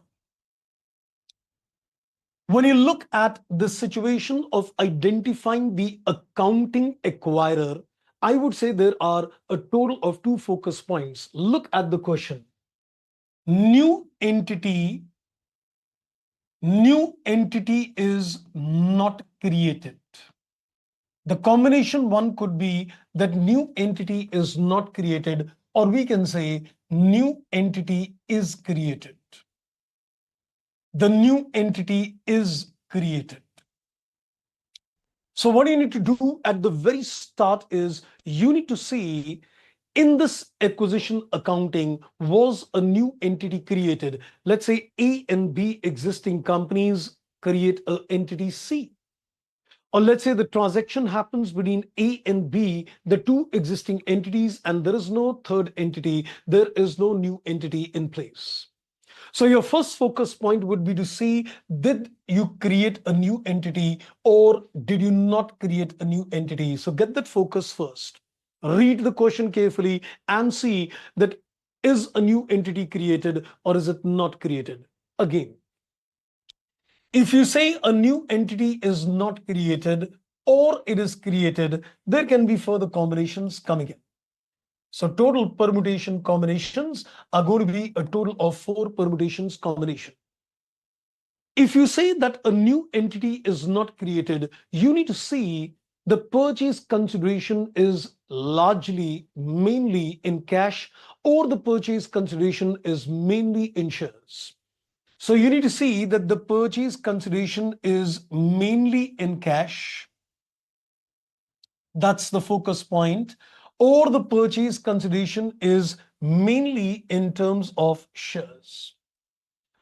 When you look at the situation of identifying the accounting acquirer, I would say there are a total of two focus points. Look at the question. New entity is not created. The combination one could be that new entity is not created, or we can say new entity is created. The new entity is created. So what you need to do at the very start is you need to see in this acquisition accounting, was a new entity created? Let's say A and B existing companies create an entity C. Or let's say the transaction happens between A and B, the two existing entities, and there is no third entity, there is no new entity in place. So your first focus point would be to see, did you create a new entity or did you not create a new entity? So get that focus first. Read the question carefully and see that is a new entity created or is it not created? Again, if you say a new entity is not created or it is created, there can be further combinations coming in. So total permutation combinations are going to be a total of 4 permutations combination. If you say that a new entity is not created, you need to see the purchase consideration is largely, mainly in cash, or the purchase consideration is mainly in shares. So you need to see that the purchase consideration is mainly in cash. That's the focus point. Or the purchase consideration is mainly in terms of shares.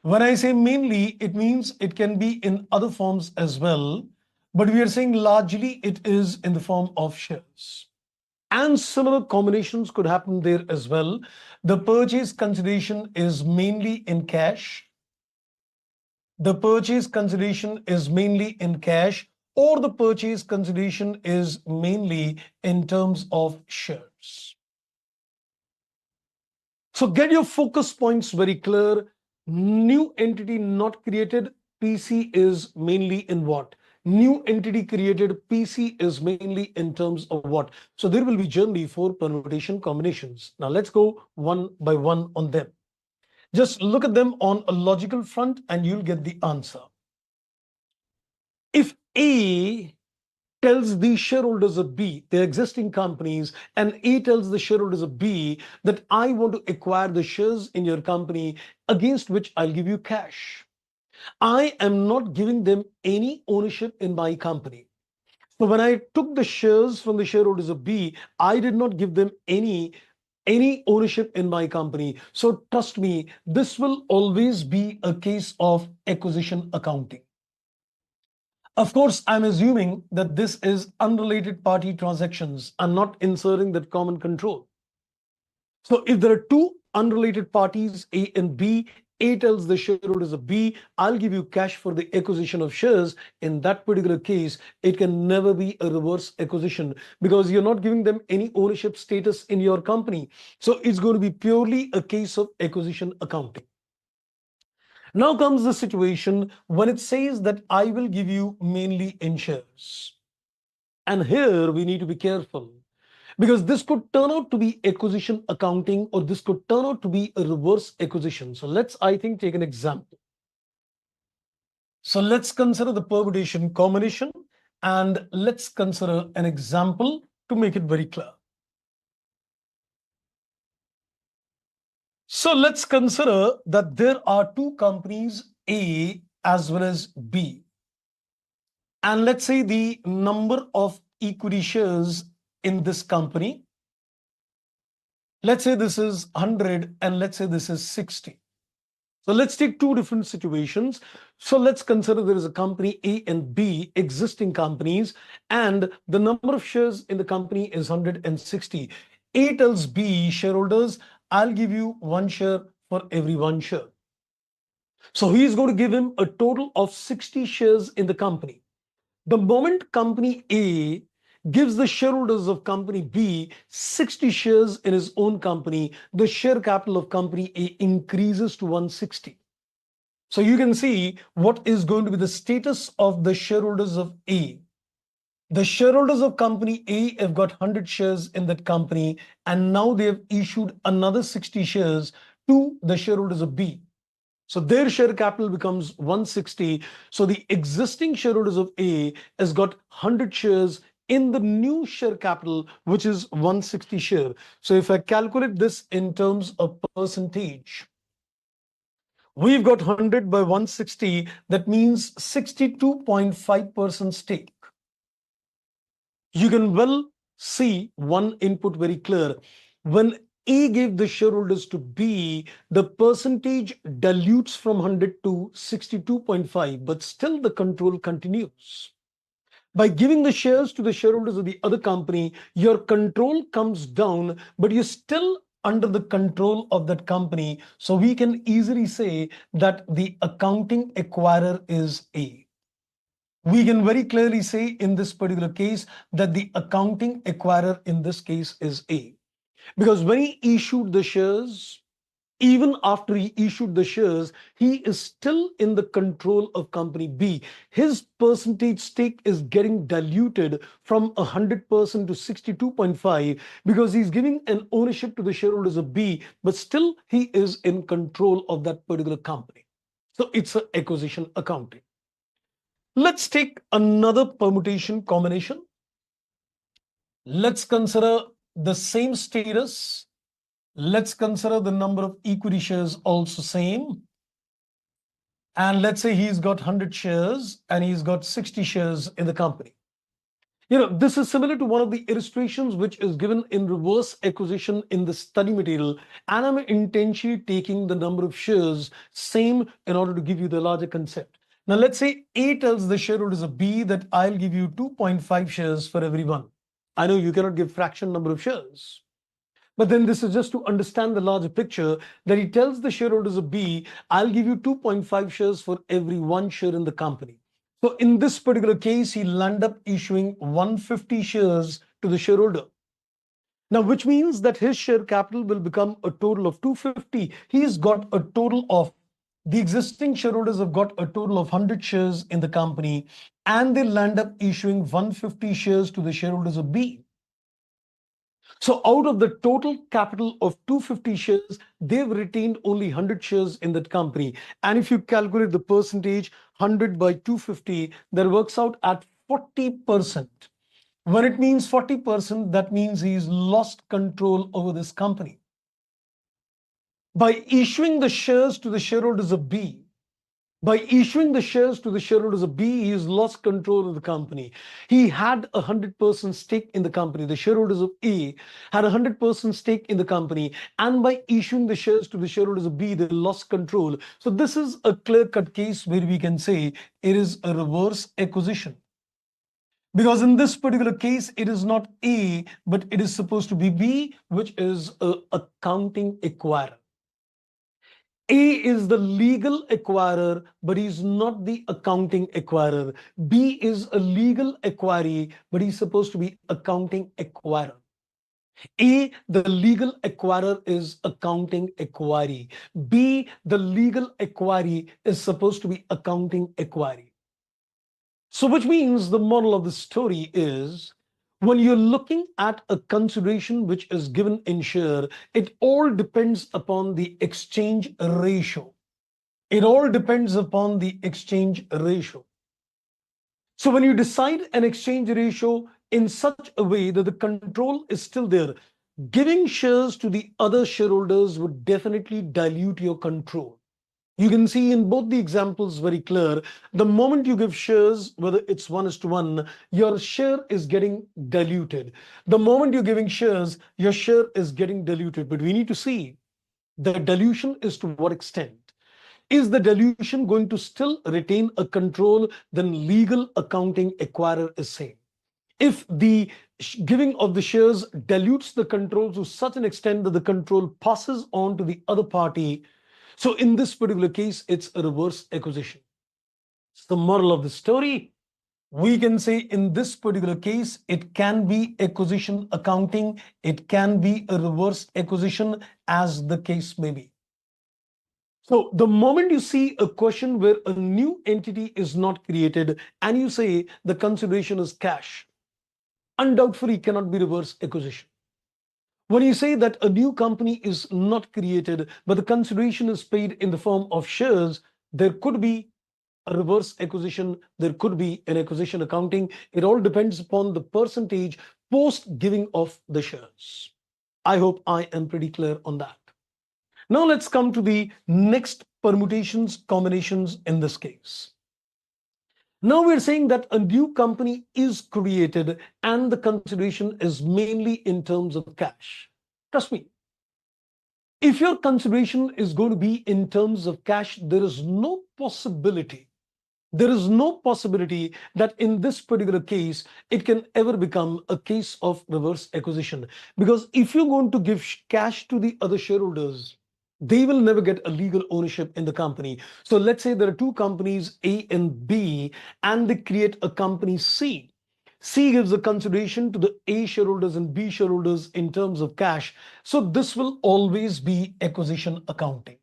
When I say mainly, it means it can be in other forms as well, but we are saying largely it is in the form of shares. And similar combinations could happen there as well. The purchase consideration is mainly in cash. The purchase consideration is mainly in cash, or the purchase consideration is mainly in terms of shares. So get your focus points very clear. New entity not created, PC is mainly in what? New entity created, PC is mainly in terms of what? So there will be generally 4 permutation combinations. Now let's go one by one on them. Just look at them on a logical front and you'll get the answer. If A tells the shareholders of B, the existing companies, and A tells the shareholders of B that I want to acquire the shares in your company against which I'll give you cash. I am not giving them any ownership in my company. So when I took the shares from the shareholders of B, I did not give them any ownership in my company. So trust me, this will always be a case of acquisition accounting. Of course, I'm assuming that this is unrelated party transactions. I'm not inserting that common control. So if there are two unrelated parties, A and B, A tells the shareholders of B, I'll give you cash for the acquisition of shares. In that particular case, it can never be a reverse acquisition because you're not giving them any ownership status in your company. So it's going to be purely a case of acquisition accounting. Now comes the situation when it says that I will give you mainly in shares. And here we need to be careful because this could turn out to be acquisition accounting or this could turn out to be a reverse acquisition. So let's, I think, take an example. So let's consider the permutation combination And let's consider an example to make it very clear. So let's consider that there are two companies, A as well as B. And let's say the number of equity shares in this company, let's say this is 100 and let's say this is 60. So let's take two different situations. So let's consider there is a company A and B, existing companies, and the number of shares in the company is 160. A tells B shareholders, I'll give you one share for every one share. So he is going to give him a total of 60 shares in the company. The moment company A gives the shareholders of company B 60 shares in his own company, the share capital of company A increases to 160. So you can see what is going to be the status of the shareholders of A. The shareholders of company A have got 100 shares in that company, and now they have issued another 60 shares to the shareholders of B. So their share capital becomes 160. So the existing shareholders of A has got 100 shares in the new share capital, which is 160 share. So if I calculate this in terms of percentage, we've got 100 by 160. That means 62.5% stake. You can well see one input very clear. When A gave the shareholders to B, the percentage dilutes from 100 to 62.5, but still the control continues. By giving the shares to the shareholders of the other company, your control comes down, but you're still under the control of that company. So we can easily say that the accounting acquirer is A. We can very clearly say in this particular case that the accounting acquirer in this case is A. Because when he issued the shares, even after he issued the shares, he is still in the control of company B. His percentage stake is getting diluted from 100% to 62.5 because he's giving an ownership to the shareholders of B, but still he is in control of that particular company. So it's an acquisition accounting. Let's take another permutation combination. Let's consider the same status. Let's consider the number of equity shares also same. And let's say he's got 100 shares and he's got 60 shares in the company. This is similar to one of the illustrations which is given in reverse acquisition in the study material. And I'm intentionally taking the number of shares same in order to give you the larger concept. Now, let's say A tells the shareholders of B that I'll give you 2.5 shares for every one. I know you cannot give fraction number of shares. But then this is just to understand the larger picture that he tells the shareholders of B, I'll give you 2.5 shares for every one share in the company. So in this particular case, he'll end up issuing 150 shares to the shareholder. Now, which means that his share capital will become a total of 250. He's got a total of, the existing shareholders have got a total of 100 shares in the company, and they'll end up issuing 150 shares to the shareholders of B. So out of the total capital of 250 shares, they've retained only 100 shares in that company. And if you calculate the percentage, 100 by 250, that works out at 40%. When it means 40%, that means he's lost control over this company. By issuing the shares to the shareholders of B, he has lost control of the company. He had 100% stake in the company. The shareholders of A had 100% stake in the company. And by issuing the shares to the shareholders of B, they lost control. So this is a clear-cut case where we can say it is a reverse acquisition. Because in this particular case, it is not A, but it is supposed to be B, which is an accounting acquirer. A is the legal acquirer, but he's not the accounting acquirer. B is a legal acquiree, but he's supposed to be accounting acquirer. A, the legal acquirer, is accounting acquiree. B, the legal acquiree, is supposed to be accounting acquiree. So which means the moral of the story is, when you're looking at a consideration which is given in share, it all depends upon the exchange ratio. It all depends upon the exchange ratio. So when you decide an exchange ratio in such a way that the control is still there, giving shares to the other shareholders would definitely dilute your control. You can see in both the examples very clear. The moment you give shares, whether it's 1:1, your share is getting diluted. The moment you're giving shares, your share is getting diluted. But we need to see the dilution is to what extent. Is the dilution going to still retain a control? Then legal accounting acquirer is saying. If the giving of the shares dilutes the control to such an extent that the control passes on to the other party, so in this particular case, it's a reverse acquisition. It's the moral of the story. We can say in this particular case, it can be acquisition accounting, it can be a reverse acquisition, as the case may be. So the moment you see a question where a new entity is not created and you say the consideration is cash, undoubtedly cannot be reverse acquisition. When you say that a new company is not created, but the consideration is paid in the form of shares, there could be a reverse acquisition, there could be an acquisition accounting. It all depends upon the percentage post giving of the shares. I hope I am pretty clear on that. Now let's come to the next permutations, combinations in this case. Now we're saying that a new company is created and the consideration is mainly in terms of cash. Trust me, if your consideration is going to be in terms of cash, there is no possibility that in this particular case, it can ever become a case of reverse acquisition. Because if you're going to give cash to the other shareholders, they will never get a legal ownership in the company. So let's say there are two companies, A and B, and they create a company C. C gives a consideration to the A shareholders and B shareholders in terms of cash. So this will always be acquisition accounting.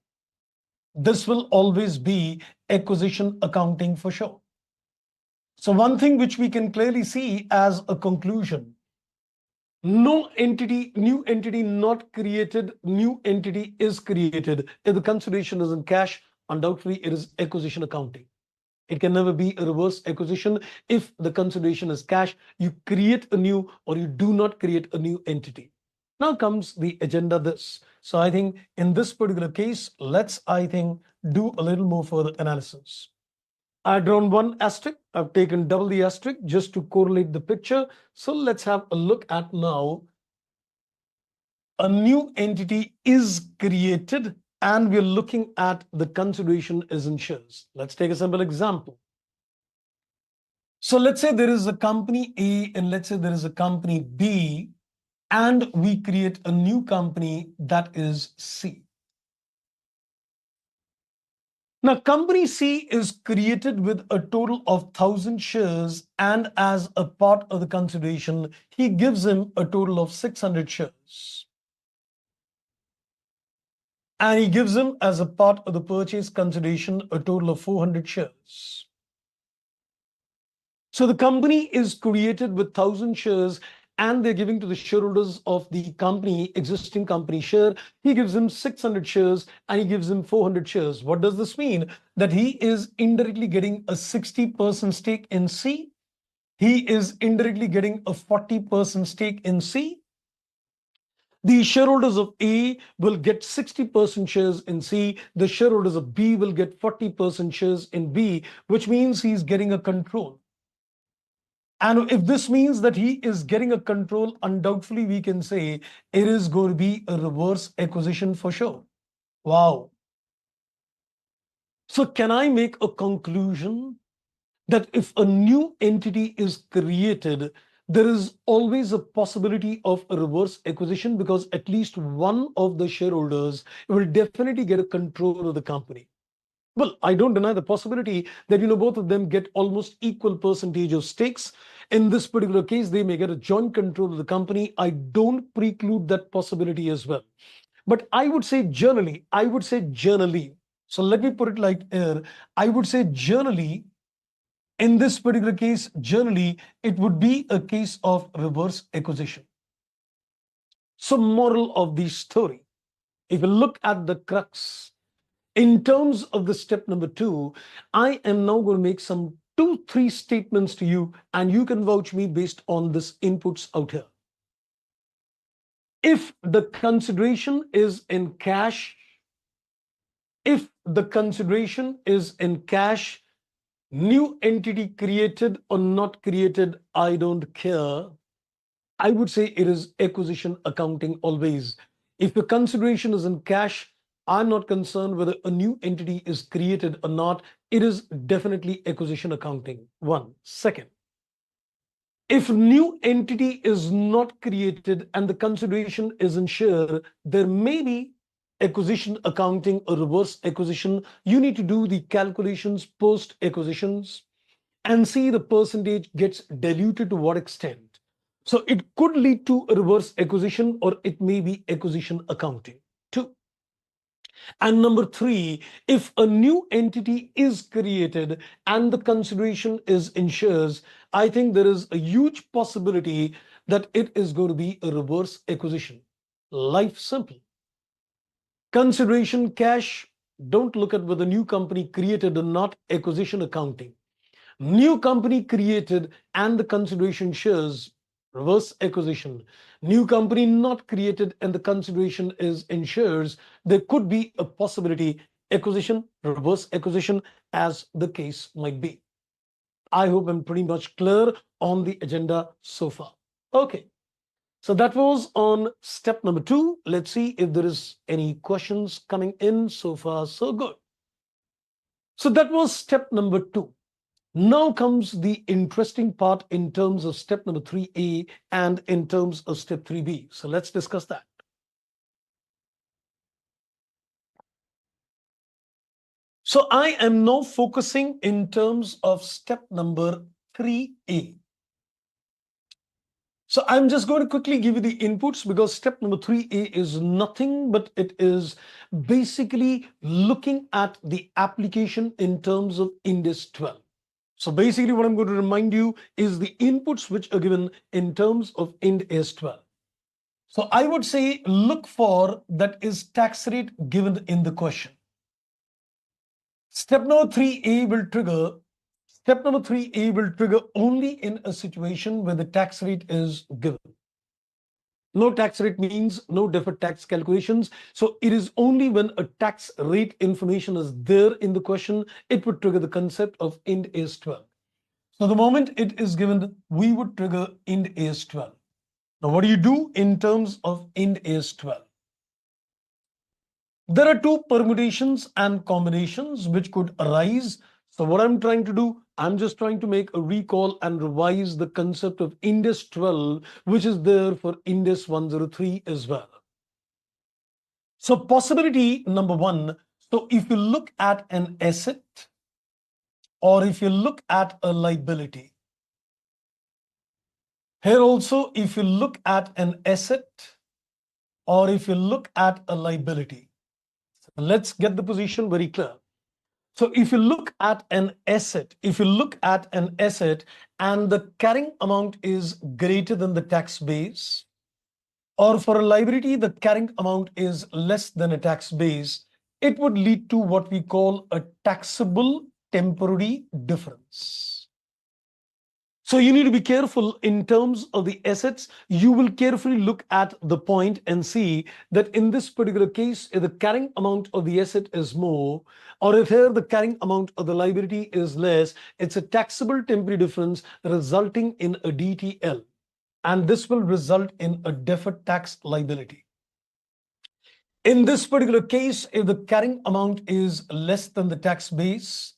This will always be acquisition accounting for sure. So one thing which we can clearly see as a conclusion, no entity, new entity not created, new entity is created. If the consideration is in cash, undoubtedly it is acquisition accounting. It can never be a reverse acquisition. If the consideration is cash, you create a new or you do not create a new entity. Now comes the agenda this. So I think in this particular case, let's, do a little more further analysis. I've drawn one asterisk. I've taken double the asterisk just to correlate the picture. So let's have a look at now. A new entity is created and we're looking at the consideration is in shares. Let's take a simple example. So let's say there is a company A and let's say there is a company B, and we create a new company that is C. Now, company C is created with a total of 1,000 shares, and as a part of the consideration, he gives him a total of 600 shares. And he gives him, as a part of the purchase consideration, a total of 400 shares. So the company is created with 1,000 shares and they're giving to the shareholders of the company, existing company share. He gives them 600 shares and he gives them 400 shares. What does this mean? That he is indirectly getting a 60% stake in C. He is indirectly getting a 40% stake in C. The shareholders of A will get 60% shares in C. The shareholders of B will get 40% shares in B, which means he's getting a control. And if this means that he is getting a control, undoubtedly we can say it is going to be a reverse acquisition for sure. Wow. So can I make a conclusion that if a new entity is created, there is always a possibility of a reverse acquisition because at least one of the shareholders will definitely get a control of the company. Well, I don't deny the possibility that, both of them get almost equal percentage of stakes. In this particular case, they may get a joint control of the company. I don't preclude that possibility as well. But I would say generally, so let me put it like here, I would say generally, in this particular case, generally, it would be a case of reverse acquisition. So moral of the story, if you look at the crux, in terms of the step number 2, I am now going to make some 3 statements to you, and you can vouch me based on this inputs out here. If the consideration is in cash, if the consideration is in cash, new entity created or not created, I don't care. I would say it is acquisition accounting always. If the consideration is in cash, I'm not concerned whether a new entity is created or not. It is definitely acquisition accounting. One. Second, if new entity is not created and the consideration is in share, there may be acquisition accounting or reverse acquisition. You need to do the calculations post acquisitions and see the percentage gets diluted to what extent. So it could lead to a reverse acquisition or it may be acquisition accounting. Two. And number 3, if a new entity is created and the consideration is in shares, I think there is a huge possibility that it is going to be a reverse acquisition. Life simple. Consideration cash, don't look at whether new company created or not, acquisition accounting. New company created and the consideration shares, reverse acquisition. New company not created and the consideration is in shares, there could be a possibility acquisition, reverse acquisition, as the case might be. I hope I'm pretty much clear on the agenda so far. Okay, so that was on step number 2. Let's see if there is any questions coming in. So far, so good. So that was step number 2. Now comes the interesting part in terms of step number 3A and in terms of step 3B. So let's discuss that. So I am now focusing in terms of step number 3A. So I'm just going to quickly give you the inputs because step number 3A is nothing but it is basically looking at the application in terms of Ind AS 12. So basically what I'm going to remind you is the inputs which are given in terms of Ind AS 12. So I would say look for that is tax rate given in the question. Step number 3A will trigger only in a situation where the tax rate is given. No tax rate means no deferred tax calculations. So it is only when a tax rate information is there in the question, it would trigger the concept of Ind AS 12. So the moment it is given, we would trigger Ind AS 12. Now, what do you do in terms of Ind AS 12? There are 2 permutations and combinations which could arise. So what I'm trying to do, I'm just trying to make a recall and revise the concept of Ind AS 12, which is there for Ind AS 103 as well. So possibility number 1, so if you look at an asset or if you look at a liability, here also, if you look at an asset or if you look at a liability, let's get the position very clear. So if you look at an asset, and the carrying amount is greater than the tax base, or for a liability, the carrying amount is less than a tax base, it would lead to what we call a taxable temporary difference. So you need to be careful in terms of the assets. You will carefully look at the point and see that in this particular case, if the carrying amount of the asset is more, or if here the carrying amount of the liability is less, it's a taxable temporary difference resulting in a DTL. And this will result in a deferred tax liability. In this particular case, if the carrying amount is less than the tax base,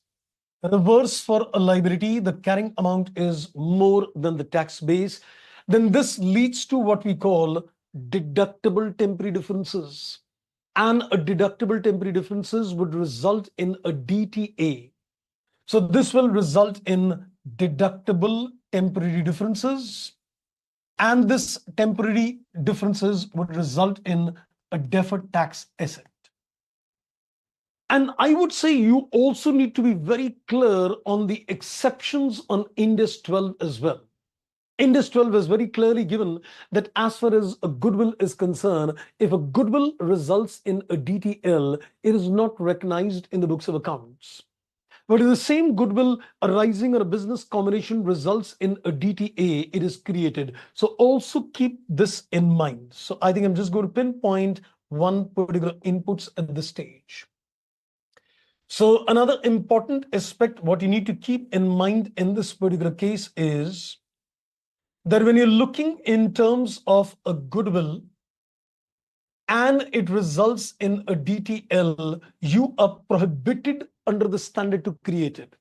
reverse for a liability, the carrying amount is more than the tax base, then this leads to what we call deductible temporary differences. And a deductible temporary differences would result in a DTA. So this will result in deductible temporary differences. And this temporary differences would result in a deferred tax asset. And I would say you also need to be very clear on the exceptions on Ind AS 12 as well. Ind AS 12 is very clearly given that as far as a goodwill is concerned, if a goodwill results in a DTL, it is not recognized in the books of accounts. But if the same goodwill arising on a business combination results in a DTA, it is created. So also keep this in mind. So I think I'm just going to pinpoint one particular inputs at this stage. So another important aspect, what you need to keep in mind in this particular case is that when you're looking in terms of a goodwill and it results in a DTL, you are prohibited under the standard to create it.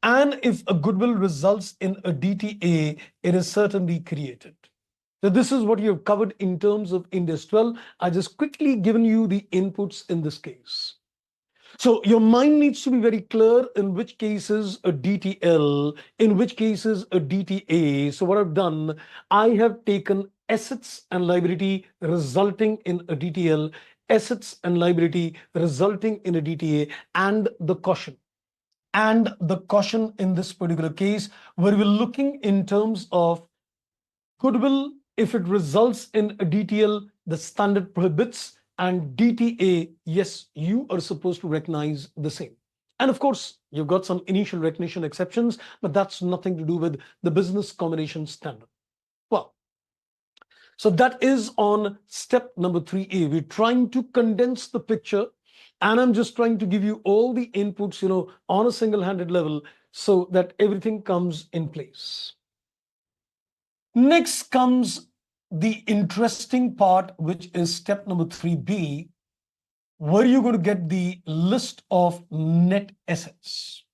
And if a goodwill results in a DTA, it is certainly created. So this is what you have covered in terms of Ind AS 12. I just quickly given you the inputs in this case. So your mind needs to be very clear in which cases a DTL, in which cases a DTA. So what I've done, I have taken assets and liability resulting in a DTL, assets and liability resulting in a DTA, and the caution. And the caution in this particular case, where we're looking in terms of goodwill, if it results in a DTL, the standard prohibits, and DTA, yes, you are supposed to recognize the same. And of course, you've got some initial recognition exceptions, but that's nothing to do with the business combination standard. Well, so that is on step number 3A. We're trying to condense the picture, and I'm just trying to give you all the inputs, on a single-handed level so that everything comes in place. Next comes the interesting part, which is step number 3B, where you're going to get the list of net assets.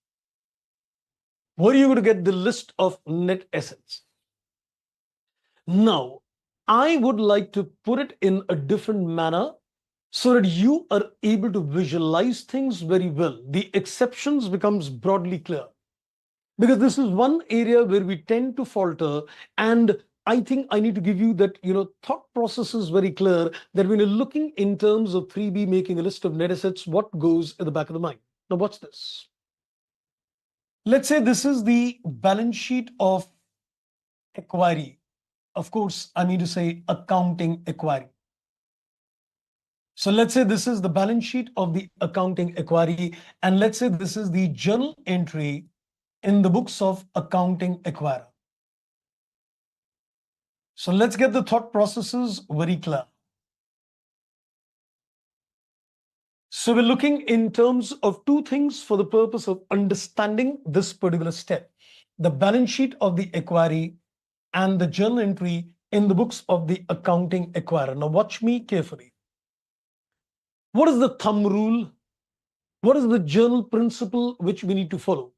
Where are you going to get the list of net assets? Now, I would like to put it in a different manner so that you are able to visualize things very well. The exceptions becomes broadly clear. Because this is one area where we tend to falter, and I think I need to give you that, thought process is very clear that when you're looking in terms of 3B making a list of net assets, what goes at the back of the mind? Now watch this. Let's say this is the balance sheet of acquiry. Of course, I mean to say accounting acquiry. So let's say this is the balance sheet of the accounting acquiry, and let's say this is the journal entry in the books of accounting acquirer. So let's get the thought processes very clear. So we're looking in terms of two things for the purpose of understanding this particular step: the balance sheet of the acquiry and the journal entry in the books of the accounting acquirer. Now watch me carefully. What is the thumb rule? What is the journal principle which we need to follow?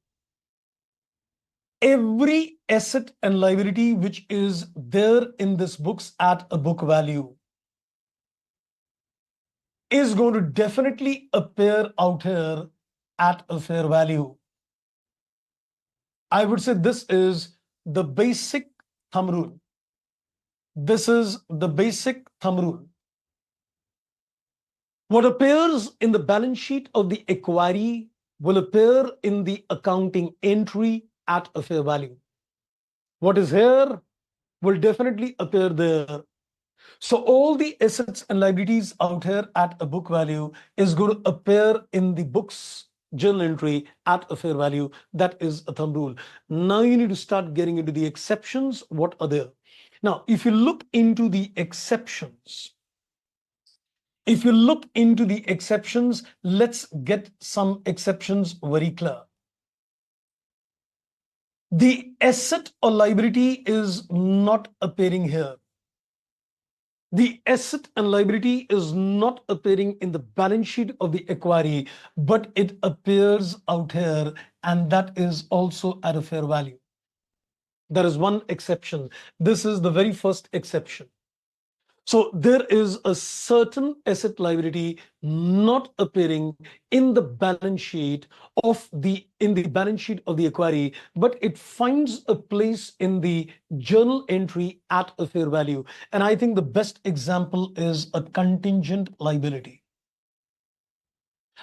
Every asset and liability which is there in this books at a book value is going to definitely appear out here at a fair value. I would say this is the basic thumb rule. This is the basic thumb rule. What appears in the balance sheet of the acquiry will appear in the accounting entry at a fair value. What is here will definitely appear there. So all the assets and liabilities out here at a book value is going to appear in the books journal entry at a fair value. That is a thumb rule. Now you need to start getting into the exceptions. What are there? Now, if you look into the exceptions, let's get some exceptions very clear. The asset or liability is not appearing here. The asset and liability is not appearing in the balance sheet of the acquiry, but it appears out here, and that is also at a fair value. There is one exception. This is the very first exception. So there is a certain asset liability not appearing in the balance sheet of the acquiry, but it finds a place in the journal entry at a fair value. And I think the best example is a contingent liability.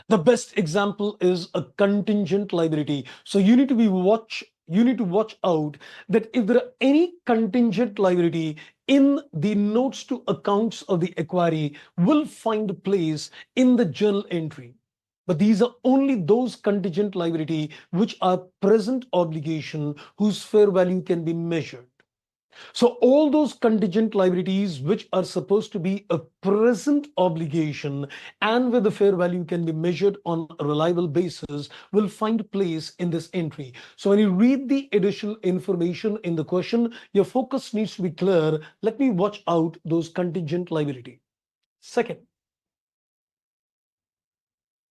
The best example is a contingent liability. So you need to watch out that if there are any contingent liability in the notes to accounts of the acquiry will find a place in the journal entry. But these are only those contingent liability which are present obligation whose fair value can be measured. So all those contingent liabilities which are supposed to be a present obligation and where the fair value can be measured on a reliable basis will find place in this entry. So when you read the additional information in the question, your focus needs to be clear. Let me watch out those contingent liability. Second,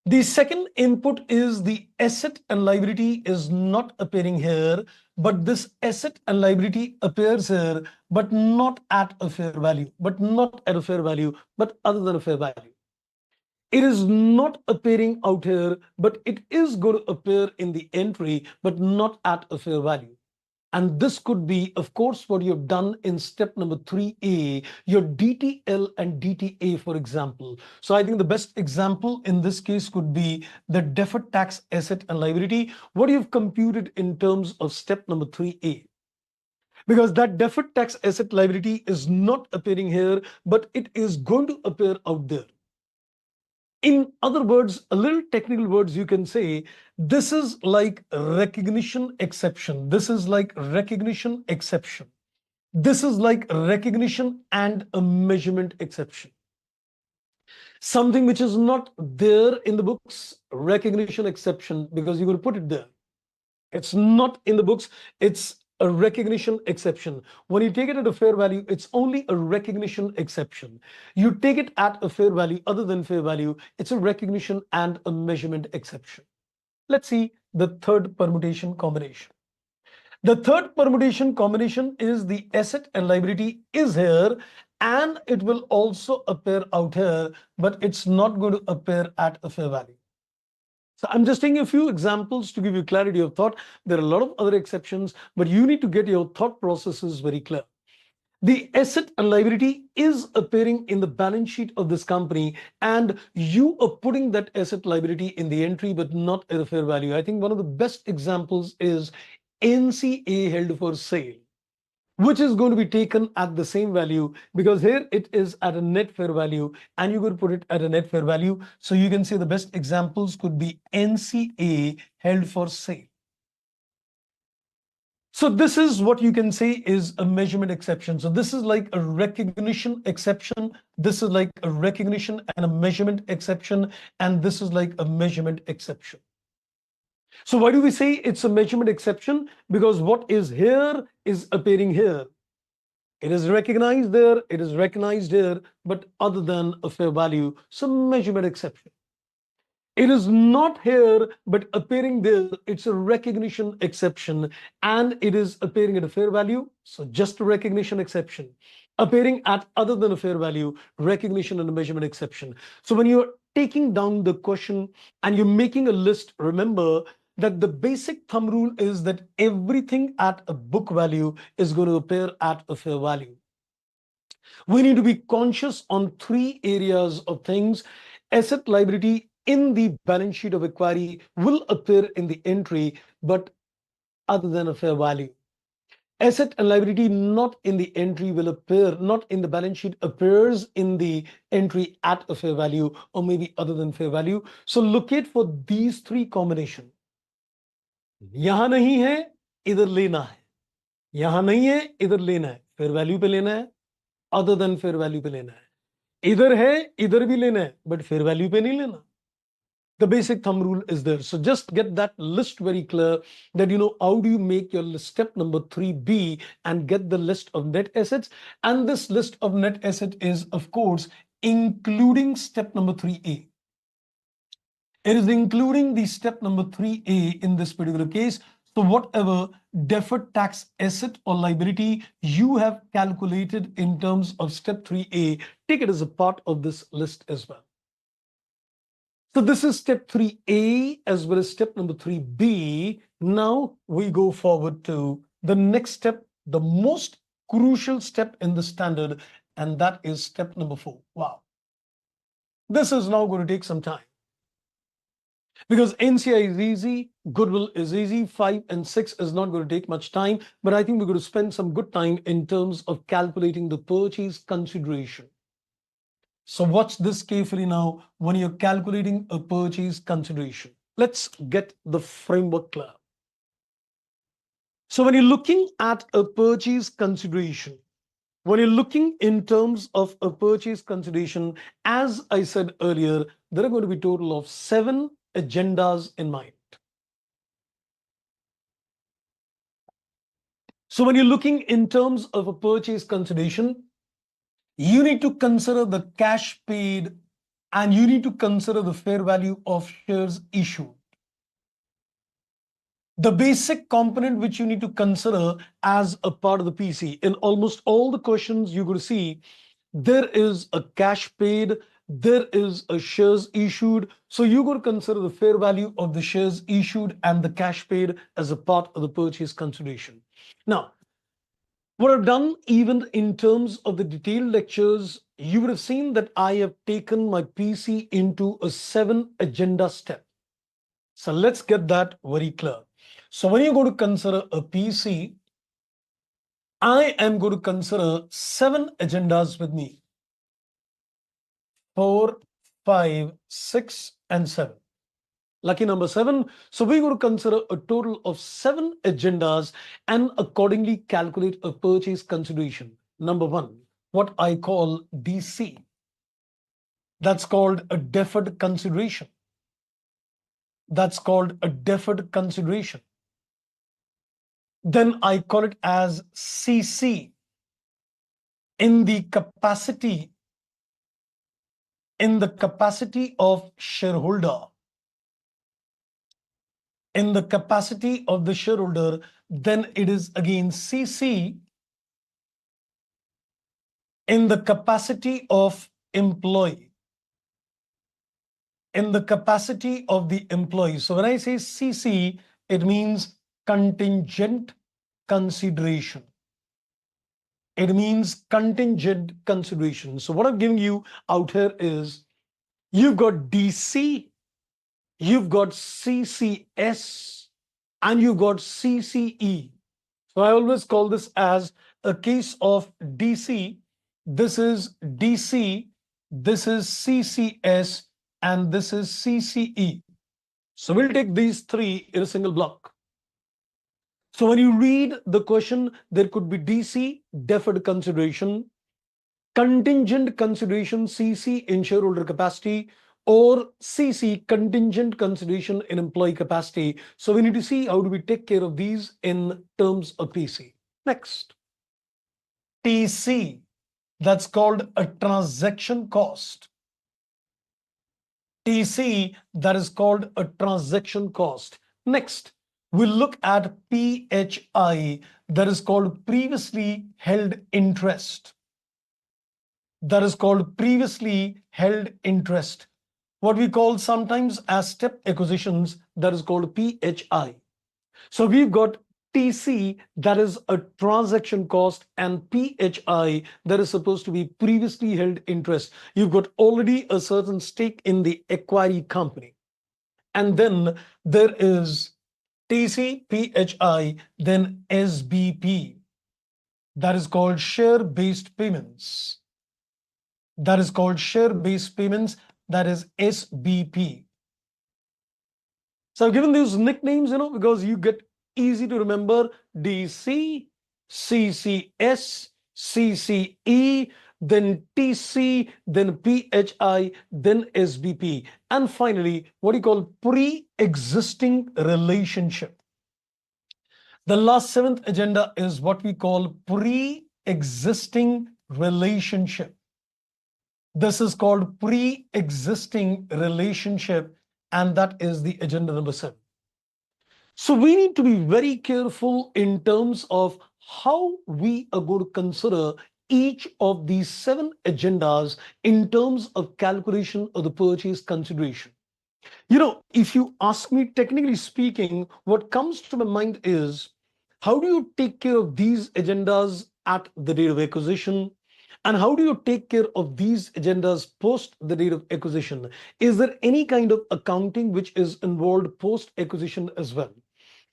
the second input is the asset and liability is not appearing here, but this asset and liability appears here, but not at a fair value, but other than a fair value. It is not appearing out here, but it is going to appear in the entry, but not at a fair value. And this could be, of course, what you've done in step number 3A, your DTL and DTA, for example. So I think the best example in this case could be the deferred tax asset and liability, what you've computed in terms of step number 3A. Because that deferred tax asset liability is not appearing here, but it is going to appear out there. In other words, a little technical words, you can say this is like recognition exception. This is like recognition exception. This is like recognition and a measurement exception. Something which is not there in the books, recognition exception, because you're going to put it there. It's not in the books. It's a recognition exception. When you take it at a fair value, it's only a recognition exception. You take it at a fair value other than fair value, it's a recognition and a measurement exception. Let's see the third permutation combination. The third permutation combination is the asset and liability is here and it will also appear out here, but it's not going to appear at a fair value. So I'm just taking a few examples to give you clarity of thought. There are a lot of other exceptions, but you need to get your thought processes very clear. The asset and liability is appearing in the balance sheet of this company, and you are putting that asset liability in the entry, but not at a fair value. I think one of the best examples is NCA held for sale, which is going to be taken at the same value because here it is at a net fair value and you're going to put it at a net fair value. So you can say the best examples could be NCA held for sale. So this is what you can say is a measurement exception. So this is like a recognition exception. This is like a recognition and a measurement exception. And this is like a measurement exception. So why do we say it's a measurement exception? Because what is here is appearing here. It is recognized there, it is recognized here, but other than a fair value, some measurement exception. It is not here, but appearing there, it's a recognition exception, and it is appearing at a fair value, so just a recognition exception. Appearing at other than a fair value, recognition and a measurement exception. So when you're taking down the question and you're making a list, remember that the basic thumb rule is that everything at a book value is going to appear at a fair value. We need to be conscious on three areas of things. Asset liability in the balance sheet of acquiry will appear in the entry, but other than a fair value. Asset and liability not in the entry will appear, not in the balance sheet, appears in the entry at a fair value or maybe other than fair value. So locate for these three combination. यहां नहीं है, इधर लेना है. यहां नहीं है, इधर लेना है. fair value पे लेना है, other than fair value पे लेना है. इधर है, इधर भी लेना है, but fair value पे नहीं लेना. The basic thumb rule is there. So just get that list very clear that you know how do you make your list. Step number 3B and get the list of net assets. And this list of net asset is, of course, including step number 3A. It is including the step number 3A in this particular case. So whatever deferred tax asset or liability you have calculated in terms of step 3A, take it as a part of this list as well. So this is step 3A as well as step number 3B. Now we go forward to the next step, the most crucial step in the standard, and that is step number 4. Wow. This is now going to take some time. Because NCI is easy, goodwill is easy, 5 and 6 is not going to take much time, but I think we're going to spend some good time in terms of calculating the purchase consideration. So watch this carefully now when you're calculating a purchase consideration. Let's get the framework clear. So when you're looking at a purchase consideration, when you're looking in terms of a purchase consideration, as I said earlier, there are going to be a total of 7 agendas in mind. So when you're looking in terms of a purchase consideration, you need to consider the cash paid and you need to consider the fair value of shares issued. The basic component which you need to consider as a part of the PC. In almost all the questions you're going to see, there is a cash paid, there is a shares issued. So you're going to consider the fair value of the shares issued and the cash paid as a part of the purchase consideration. Now, what I've done, even in terms of the detailed lectures, you would have seen that I have taken my PC into a 7 agenda step. So let's get that very clear. So when you're going to consider a PC, I am going to consider 7 agendas with me. 4, 5, 6, and 7. Lucky number 7. So we're going to consider a total of 7 agendas and accordingly calculate a purchase consideration. Number 1, what I call DC. That's called a deferred consideration. That's called a deferred consideration. Then I call it as CC in the capacity of shareholder. In the capacity of the shareholder, then it is again CC in the capacity of employee. In the capacity of the employee. So when I say CC, it means contingent consideration. It means contingent consideration. So what I'm giving you out here is you've got DC, you've got CCS, and you've got CCE. So I always call this as a case of DC. This is DC, this is CCS, and this is CCE. So we'll take these 3 in a single block. So when you read the question, there could be DC, deferred consideration, contingent consideration, CC in shareholder capacity, or CC, contingent consideration in employee capacity. So we need to see how do we take care of these in terms of PC. Next, TC, that's called a transaction cost. TC, that is called a transaction cost. Next, we'll look at PHI, that is called previously held interest. That is called previously held interest. What we call sometimes as step acquisitions, that is called PHI. So we've got TC, that is a transaction cost, and PHI, that is supposed to be previously held interest. You've got already a certain stake in the acquiring company. And then there is TC, PHI, then SBP. That is called share-based payments. That is called share-based payments, that is SBP. So I've given these nicknames, because you get easy to remember: DC, CCS, CCE, then TC, then PHI, then SBP. And finally, what you call pre-existing relationship. The last 7th agenda is what we call pre-existing relationship. This is called pre-existing relationship, and that is the agenda number 7. So we need to be very careful in terms of how we are going to consider each of these 7 agendas in terms of calculation of the purchase consideration. If you ask me, technically speaking, what comes to my mind is, how do you take care of these agendas at the date of acquisition? And how do you take care of these agendas post the date of acquisition? Is there any kind of accounting which is involved post acquisition as well?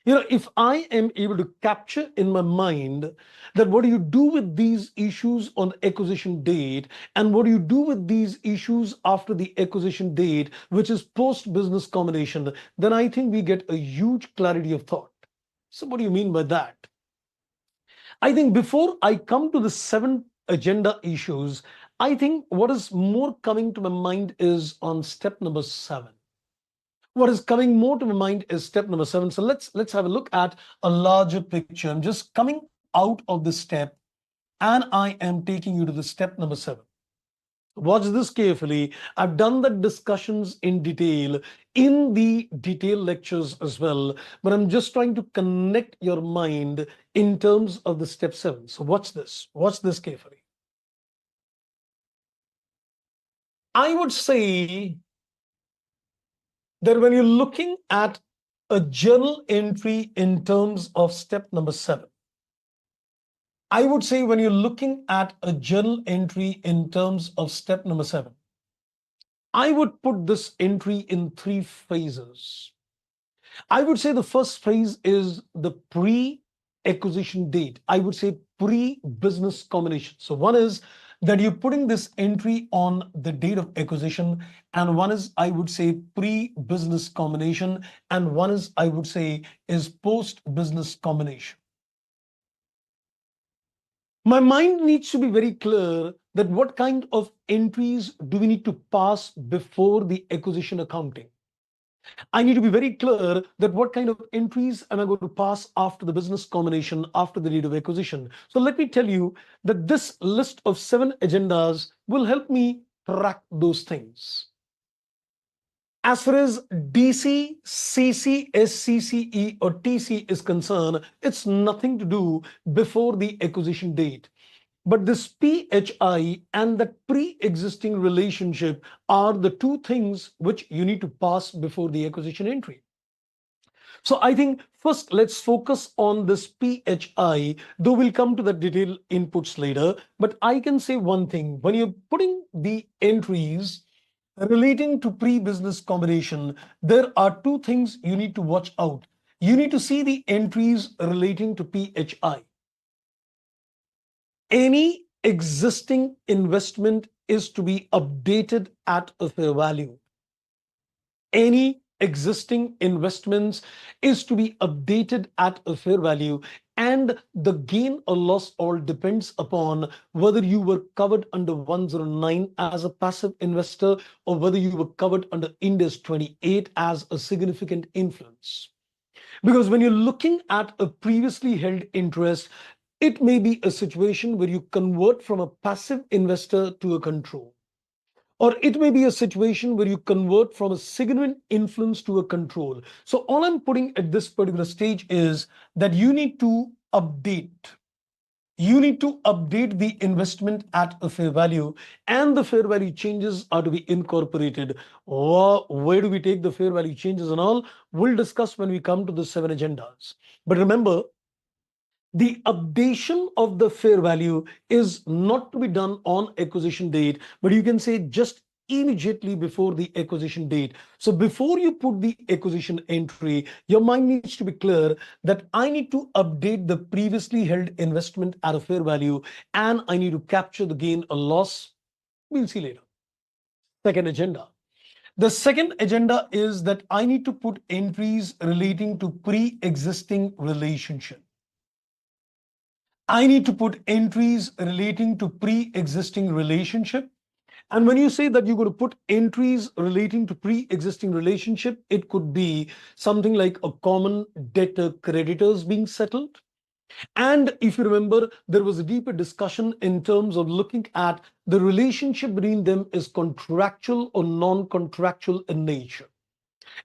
If I am able to capture in my mind that what do you do with these issues on acquisition date and what do you do with these issues after the acquisition date, which is post business combination, then I think we get a huge clarity of thought. So what do you mean by that? I think before I come to the 7 agenda issues, I think what is more coming to my mind is on step number 7. What is coming more to my mind is step number 7. So let's have a look at a larger picture. I'm just coming out of this step and I am taking you to the step number 7. Watch this carefully. I've done the discussions in detail in the detailed lectures as well, but I'm just trying to connect your mind in terms of the step 7. So watch this. Watch this carefully. I would say that when you're looking at a journal entry in terms of step number 7, I would say when you're looking at a journal entry in terms of step number 7, I would put this entry in 3 phases. I would say the first phase is the pre-acquisition date. I would say pre-business combination. So one is that you're putting this entry on the date of acquisition, and one is, I would say, pre-business combination, and one is, I would say, is post-business combination. My mind needs to be very clear that what kind of entries do we need to pass before the acquisition accounting. I need to be very clear that what kind of entries am I going to pass after the business combination, after the date of acquisition. So let me tell you that this list of 7 agendas will help me track those things. As far as DC, CC, SCCE, or TC is concerned, it's nothing to do before the acquisition date. But this PHI and the pre-existing relationship are the 2 things which you need to pass before the acquisition entry. So I think first let's focus on this PHI, though we'll come to the detailed inputs later. But I can say one thing: when you're putting the entries relating to pre-business combination, there are 2 things you need to watch out. You need to see the entries relating to PHI. Any existing investment is to be updated at a fair value. Any existing investments is to be updated at a fair value, and the gain or loss all depends upon whether you were covered under 109 as a passive investor or whether you were covered under Ind AS 28 as a significant influence. Because when you're looking at a previously held interest, it may be a situation where you convert from a passive investor to a control. Or it may be a situation where you convert from a significant influence to a control. So all I'm putting at this particular stage is that you need to update. You need to update the investment at a fair value, and the fair value changes are to be incorporated. Where do we take the fair value changes and all? We'll discuss when we come to the 7 agendas. But remember, the updation of the fair value is not to be done on acquisition date, but you can say just immediately before the acquisition date. So before you put the acquisition entry, your mind needs to be clear that I need to update the previously held investment at a fair value, and I need to capture the gain or loss. We'll see later. Second agenda. The second agenda is that I need to put entries relating to pre-existing relationship. I need to put entries relating to pre-existing relationship. And when you say that you're going to put entries relating to pre-existing relationship, it could be something like a common debtor creditors being settled. And if you remember, there was a deeper discussion in terms of looking at the relationship between them is contractual or non-contractual in nature.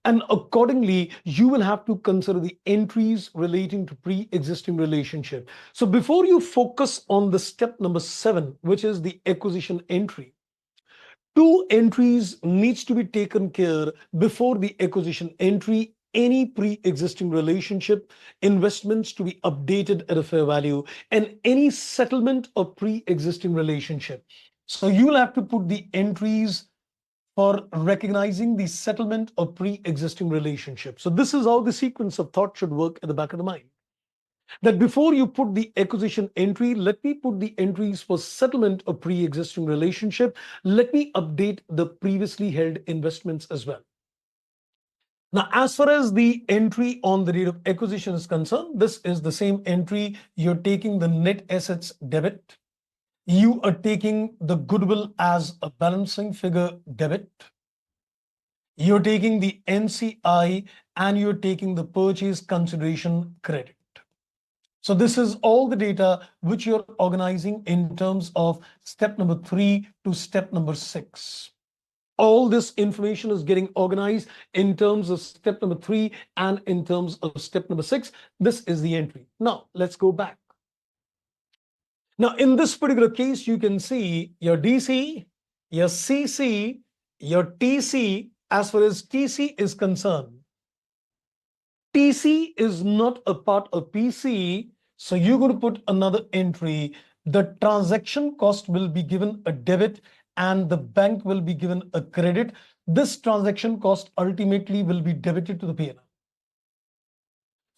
And accordingly, you will have to consider the entries relating to pre-existing relationship. So before you focus on the step number 7, which is the acquisition entry, 2 entries needs to be taken care before the acquisition entry. Any pre-existing relationship, investments to be updated at a fair value, and any settlement of pre-existing relationship. So you'll have to put the entries for recognizing the settlement of pre-existing relationships. So this is how the sequence of thought should work at the back of the mind. That before you put the acquisition entry, let me put the entries for settlement of pre-existing relationship. Let me update the previously held investments as well. Now, as far as the entry on the date of acquisition is concerned, this is the same entry. You're taking the net assets debit. You are taking the goodwill as a balancing figure debit. You're taking the NCI and you're taking the purchase consideration credit. So this is all the data which you're organizing in terms of step number 3 to step number 6. All this information is getting organized in terms of step number 3 and in terms of step number 6. This is the entry. Now, let's go back. Now, in this particular case, you can see your DC, your CC, your TC. As far as TC is concerned, TC is not a part of PC, so you're going to put another entry. The transaction cost will be given a debit and the bank will be given a credit. This transaction cost ultimately will be debited to the P&L.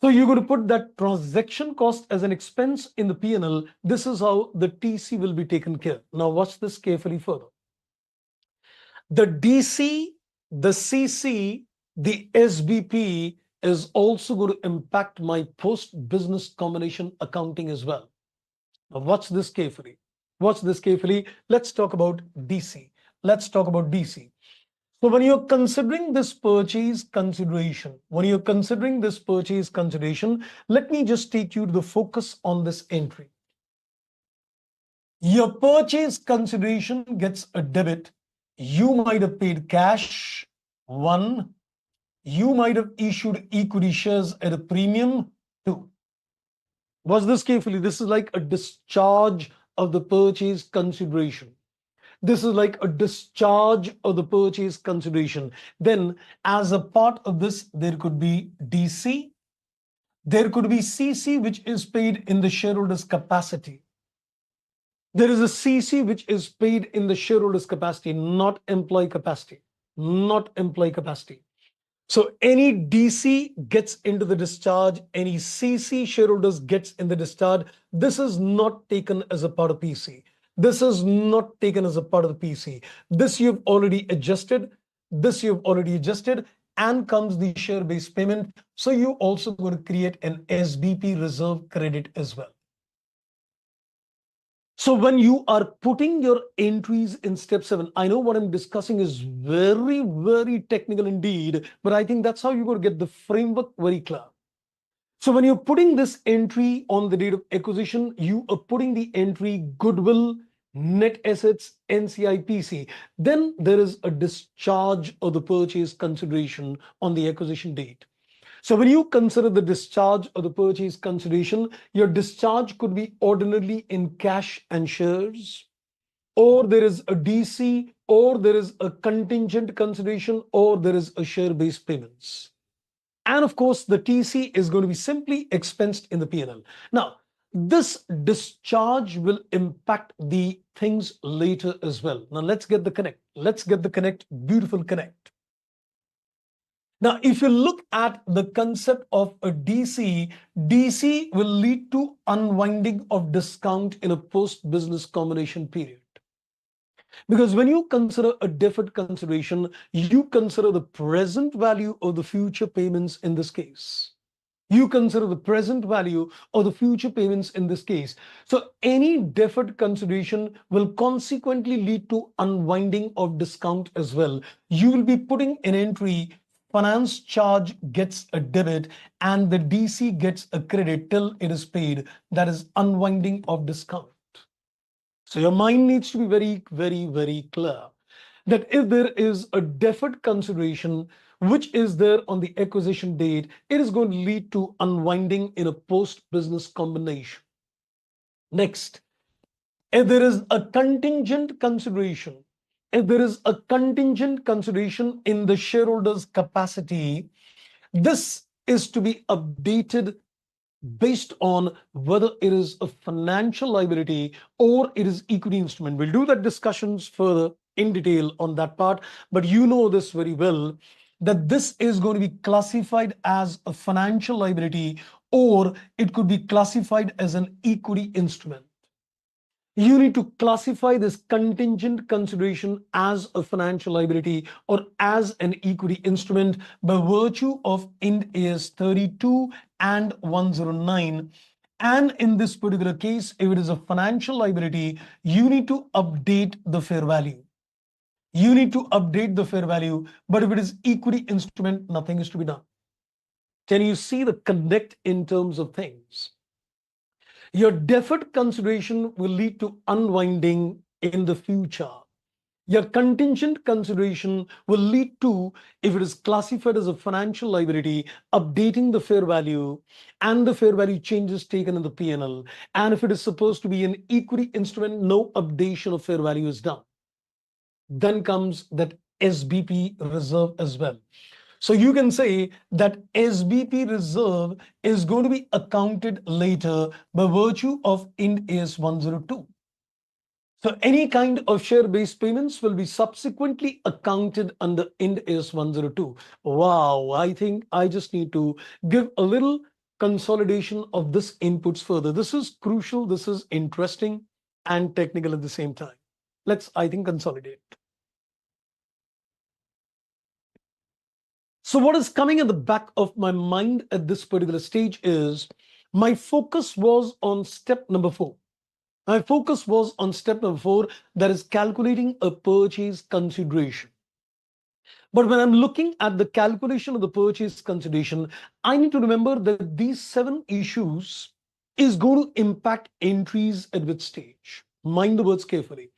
So you're going to put that transaction cost as an expense in the P&L. This is how the TC will be taken care. Now watch this carefully further. The DC, the CC, the SBP is also going to impact my post-business combination accounting as well. Now watch this carefully. Watch this carefully. Let's talk about DC. Let's talk about DC. So when you're considering this purchase consideration, let me just take you to the focus on this entry. Your purchase consideration gets a debit. You might have paid cash, 1. You might have issued equity shares at a premium, 2. Watch this carefully. This is like a discharge of the purchase consideration. This is like a discharge of the purchase consideration. Then as a part of this, there could be DC. There could be CC, which is paid in the shareholder's capacity. There is a CC which is paid in the shareholder's capacity, not employee capacity. Not employee capacity. So any DC gets into the discharge, any CC shareholders gets in the discharge. This is not taken as a part of PC. This is not taken as a part of the PC. This you've already adjusted. This you've already adjusted, and comes the share-based payment. So you also going to create an SBP reserve credit as well. So when you are putting your entries in step 7, I know what I'm discussing is very, very technical indeed, but I think that's how you're going to get the framework very clear. So when you're putting this entry on the date of acquisition, you are putting the entry goodwill, net assets, NCI, PC. Then there is a discharge of the purchase consideration on the acquisition date. So when you consider the discharge of the purchase consideration, your discharge could be ordinarily in cash and shares, or there is a DC, or there is a contingent consideration, or there is a share-based payments. And of course, the TC is going to be simply expensed in the P&L. Now, this discharge will impact the things later as well. Now, let's get the connect. Let's get the connect, beautiful connect. Now, if you look at the concept of a DC, DC will lead to unwinding of discount in a post-business combination period. Because when you consider a deferred consideration, you consider the present value of the future payments in this case. You consider the present value of the future payments in this case. So any deferred consideration will consequently lead to unwinding of discount as well. You will be putting an entry, finance charge gets a debit and the DC gets a credit till it is paid. That is unwinding of discount. So your mind needs to be very, very, very clear that if there is a deferred consideration which is there on the acquisition date, it is going to lead to unwinding in a post-business combination. Next, if there is a contingent consideration, in the shareholder's capacity, this is to be updated based on whether it is a financial liability or it is equity instrument. We'll do that discussions further in detail on that part, but you know this very well, that this is going to be classified as a financial liability, or it could be classified as an equity instrument. You need to classify this contingent consideration as a financial liability or as an equity instrument by virtue of Ind AS 32 and 109. And in this particular case, if it is a financial liability, you need to update the fair value. You need to update the fair value, but if it is equity instrument, nothing is to be done. Can you see the connect in terms of things? Your deferred consideration will lead to unwinding in the future. Your contingent consideration will lead to, if it is classified as a financial liability, updating the fair value and the fair value changes taken in the P&L. And if it is supposed to be an equity instrument, no updation of fair value is done. Then comes that SBP reserve as well. So you can say that SBP reserve is going to be accounted later by virtue of Ind AS 102. So any kind of share-based payments will be subsequently accounted under Ind AS 102. Wow, I think I just need to give a little consolidation of this inputs further. This is crucial, this is interesting and technical at the same time. Let's, I think, consolidate. So what is coming at the back of my mind at this particular stage is my focus was on step number 4. My focus was on step number 4, that is calculating a purchase consideration. But when I'm looking at the calculation of the purchase consideration, I need to remember that these 7 issues is going to impact entries at which stage. Mind the words carefully.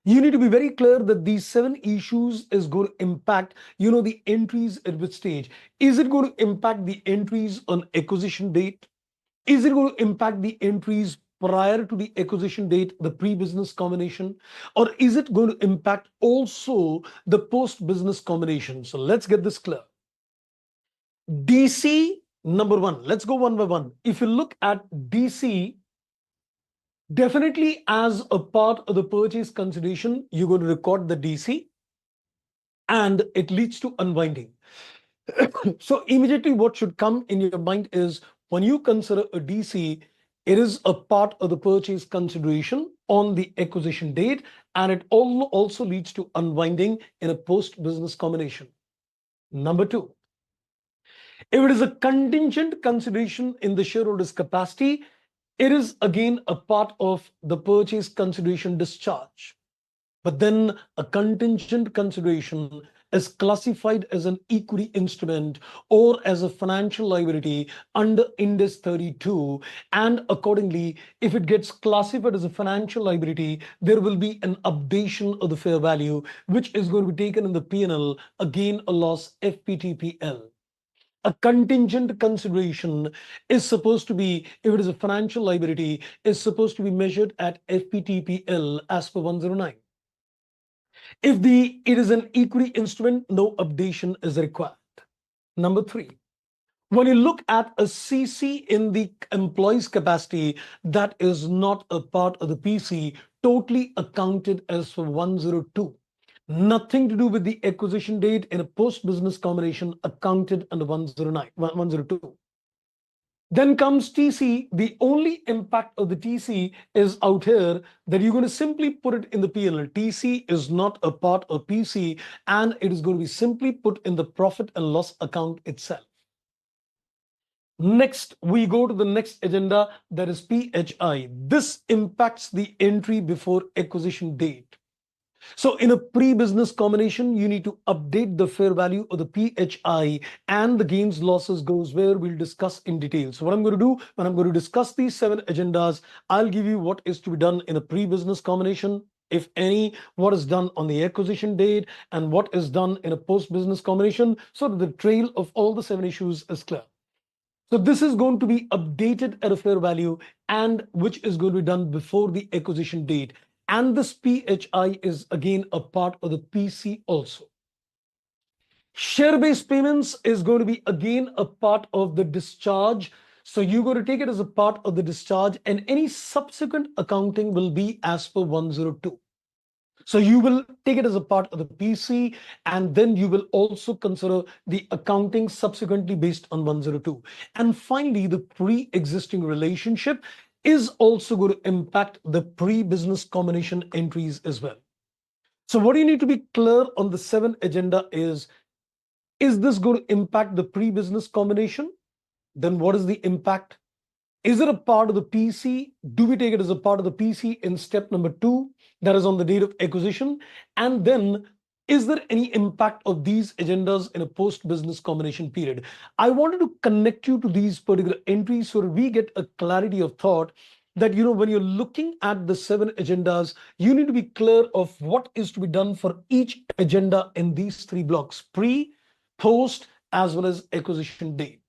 You need to be very clear that these 7 issues is going to impact, the entries at which stage. Is it going to impact the entries on acquisition date? Is it going to impact the entries prior to the acquisition date, the pre-business combination? Or is it going to impact also the post-business combination? So let's get this clear. DC number 1, let's go one by one. If you look at DC, definitely as a part of the purchase consideration, you're going to record the DC and it leads to unwinding. So immediately what should come in your mind is when you consider a DC, it is a part of the purchase consideration on the acquisition date, and it also leads to unwinding in a post-business combination. Number 2, if it is a contingent consideration in the shareholder's capacity, it is again a part of the purchase consideration discharge. But then a contingent consideration is classified as an equity instrument or as a financial liability under Ind AS 32. And accordingly, if it gets classified as a financial liability, there will be an updation of the fair value, which is going to be taken in the P&L, a gain or loss FPTPL. A contingent consideration is supposed to be, if it is a financial liability, is supposed to be measured at FPTPL as per 109. If it is an equity instrument, no updation is required. Number 3, when you look at a CC in the employee's capacity, that is not a part of the PC, totally accounted as for 102. Nothing to do with the acquisition date in a post-business combination, accounted under 109, 102. Then comes TC. The only impact of the TC is out here that you're going to simply put it in the P&L. TC is not a part of PC, and it is going to be simply put in the profit and loss account itself. Next, we go to the next agenda, that is PHI. This impacts the entry before acquisition date. So in a pre-business combination, you need to update the fair value of the PHI, and the gains losses goes where we'll discuss in detail. So what I'm going to do, when I'm going to discuss these 7 agendas, I'll give you what is to be done in a pre-business combination, if any, what is done on the acquisition date, and what is done in a post-business combination, so that the trail of all the 7 issues is clear. So this is going to be updated at a fair value, and which is going to be done before the acquisition date. And this PHI is again a part of the PC also. Share-based payments is going to be again a part of the discharge. So you're going to take it as a part of the discharge, and any subsequent accounting will be as per 102. So you will take it as a part of the PC, and then you will also consider the accounting subsequently based on 102. And finally, the pre-existing relationship is also going to impact the pre-business combination entries as well. So what you need to be clear on the 7 agenda is this going to impact the pre-business combination? Then what is the impact? Is it a part of the PC? Do we take it as a part of the PC in step number 2, that is on the date of acquisition? And then, is there any impact of these agendas in a post-business combination period? I wanted to connect you to these particular entries so that we get a clarity of thought that, when you're looking at the 7 agendas, you need to be clear of what is to be done for each agenda in these 3 blocks: pre, post, as well as acquisition date.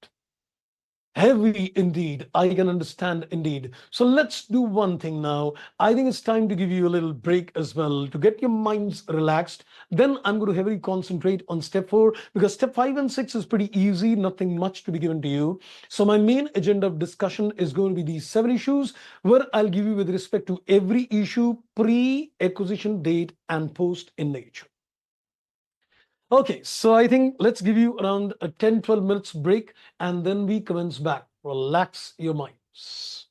Heavy indeed. I can understand indeed. So let's do one thing now. I think it's time to give you a little break as well to get your minds relaxed. Then I'm going to heavily concentrate on step 4 because step 5 and 6 is pretty easy, nothing much to be given to you. So my main agenda of discussion is going to be these 7 issues where I'll give you with respect to every issue pre-acquisition date and post in nature. Okay, so I think let's give you around a 10-12 minutes break and then we commence back. Relax your minds.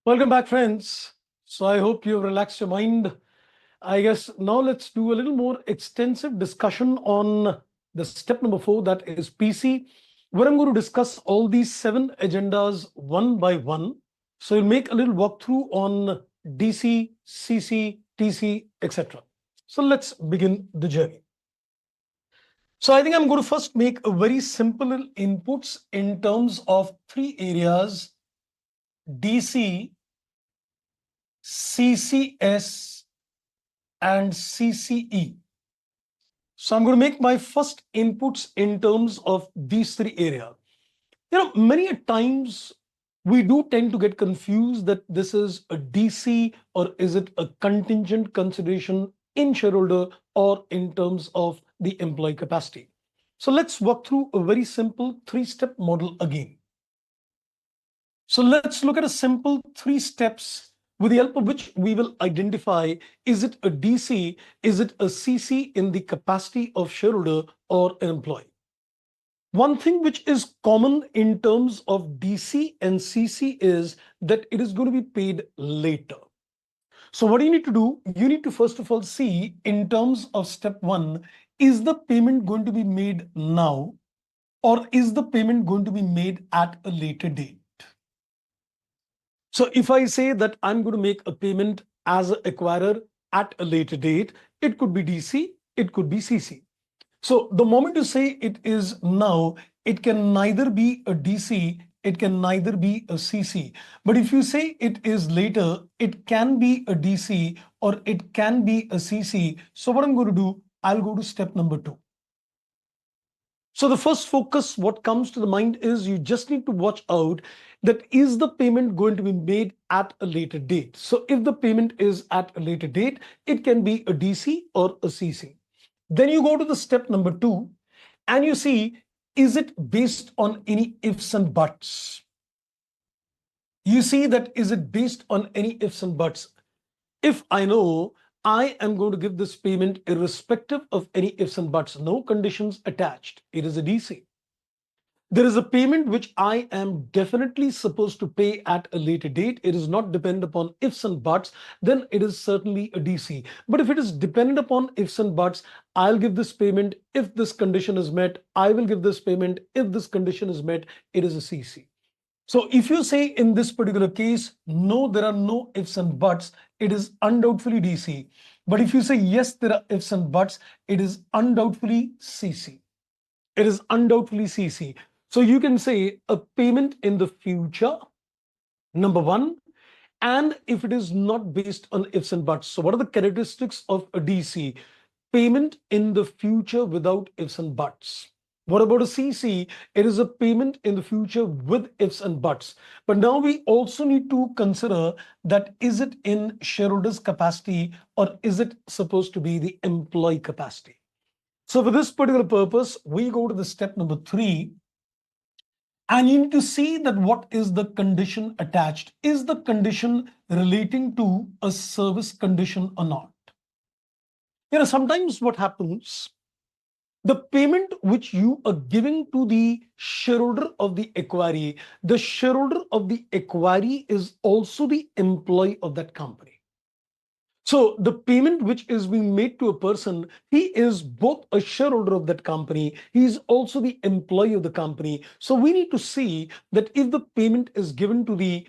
Welcome back, friends. So I hope you've relaxed your mind. I guess now let's do a little more extensive discussion on the step number 4, that is PC, where I'm going to discuss all these 7 agendas one by one. So we'll make a little walkthrough on DC, CC, TC, etc. So let's begin the journey. So I think I'm going to first make a very simple inputs in terms of 3 areas: DC, CCS, and CCE. So I'm going to make my first inputs in terms of these 3 areas. Many a times we do tend to get confused that this is a DC or is it a contingent consideration in shareholder or in terms of the employee capacity. So let's walk through a very simple 3-step model again. So let's look at a simple 3 steps with the help of which we will identify, is it a DC, is it a CC in the capacity of shareholder or an employee. One thing which is common in terms of DC and CC is that it is going to be paid later. So what you need to do, you need to first of all see in terms of step 1, is the payment going to be made now or is the payment going to be made at a later date? So if I say that I'm going to make a payment as an acquirer at a later date, it could be DC, it could be CC. So the moment you say it is now, it can neither be a DC, it can neither be a CC. But if you say it is later, it can be a DC or it can be a CC. So what I'm going to do, I'll go to step number 2. So the first focus, what comes to the mind is you just need to watch out that is the payment going to be made at a later date. So if the payment is at a later date, it can be a DC or a CC. Then you go to the step number 2 and you see, is it based on any ifs and buts? You see that is it based on any ifs and buts? If I know I am going to give this payment irrespective of any ifs and buts, no conditions attached, it is a DC. There is a payment which I am definitely supposed to pay at a later date. It is not dependent upon ifs and buts, then it is certainly a DC. But if it is dependent upon ifs and buts, I'll give this payment if this condition is met. I will give this payment if this condition is met. It is a CC. So if you say in this particular case, no, there are no ifs and buts, it is undoubtedly DC. But if you say yes, there are ifs and buts, it is undoubtedly CC. It is undoubtedly CC. So you can say a payment in the future, number 1, and if it is not based on ifs and buts. So what are the characteristics of a DC? Payment in the future without ifs and buts. What about a CC? It is a payment in the future with ifs and buts. But now we also need to consider that is it in shareholders' capacity or is it supposed to be the employee capacity? So for this particular purpose, we go to the step number 3. And you need to see that what is the condition attached. Is the condition relating to a service condition or not? Sometimes what happens, the payment which you are giving to the shareholder of the equity, the shareholder of the equity is also the employee of that company. So the payment which is being made to a person, he is both a shareholder of that company, he is also the employee of the company. So we need to see that if the payment is given to the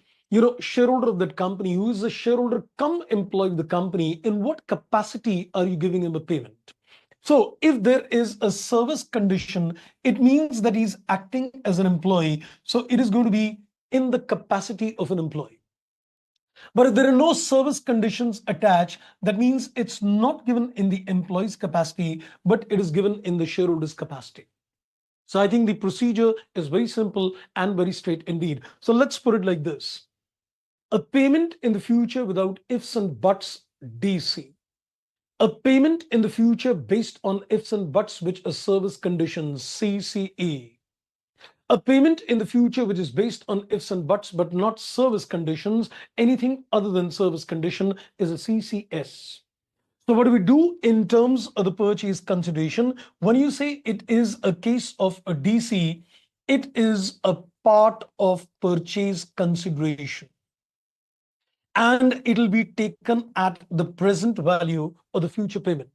shareholder of that company, who is a shareholder come employee of the company, in what capacity are you giving him a payment? So if there is a service condition, it means that he's acting as an employee. So it is going to be in the capacity of an employee. But if there are no service conditions attached, that means it's not given in the employee's capacity, but it is given in the shareholder's capacity. So I think the procedure is very simple and very straight indeed. So let's put it like this. A payment in the future without ifs and buts, DC. A payment in the future based on ifs and buts, which are service conditions, CCE. A payment in the future which is based on ifs and buts but not service conditions, anything other than service condition, is a CCS. So what do we do in terms of the purchase consideration? When you say it is a case of a DC, it is a part of purchase consideration. and it'll be taken at the present value of the future payment.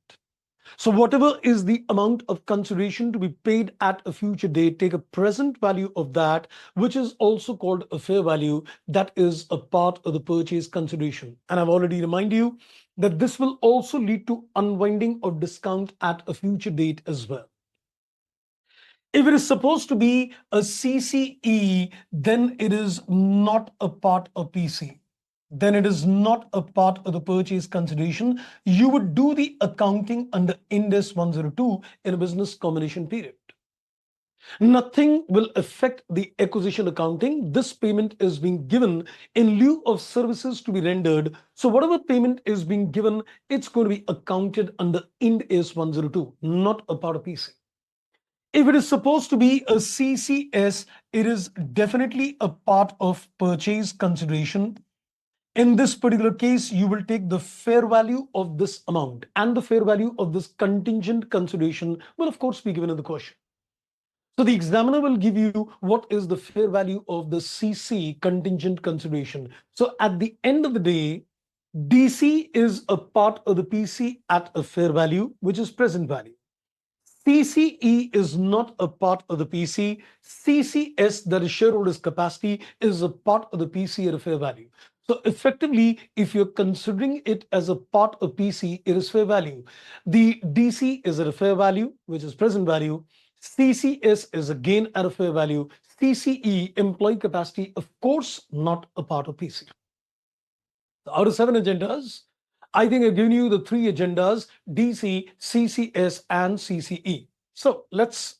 So whatever is the amount of consideration to be paid at a future date, take a present value of that, which is also called a fair value. That is a part of the purchase consideration. And I've already reminded you that this will also lead to unwinding or discount at a future date as well. If it is supposed to be a CCE, then it is not a part of PC. Then it is not a part of the purchase consideration. You would do the accounting under Ind AS 102 in a business combination period. Nothing will affect the acquisition accounting. This payment is being given in lieu of services to be rendered. So whatever payment is being given, it's going to be accounted under Ind AS 102, not a part of PC. If it is supposed to be a CCS, it is definitely a part of purchase consideration. In this particular case, you will take the fair value of this amount, and the fair value of this contingent consideration will of course be given in the question. So the examiner will give you what is the fair value of the CC, contingent consideration. So at the end of the day, DC is a part of the PC at a fair value, which is present value. CCE is not a part of the PC. CCS, that is shareholders' capacity, is a part of the PC at a fair value. So effectively, if you're considering it as a part of PC, it is fair value. The DC is at a fair value, which is present value. CCS is again at a fair value. CCE, employee capacity, of course, not a part of PC. So out of 7 agendas, I think I've given you the 3 agendas: DC, CCS, and CCE. So let's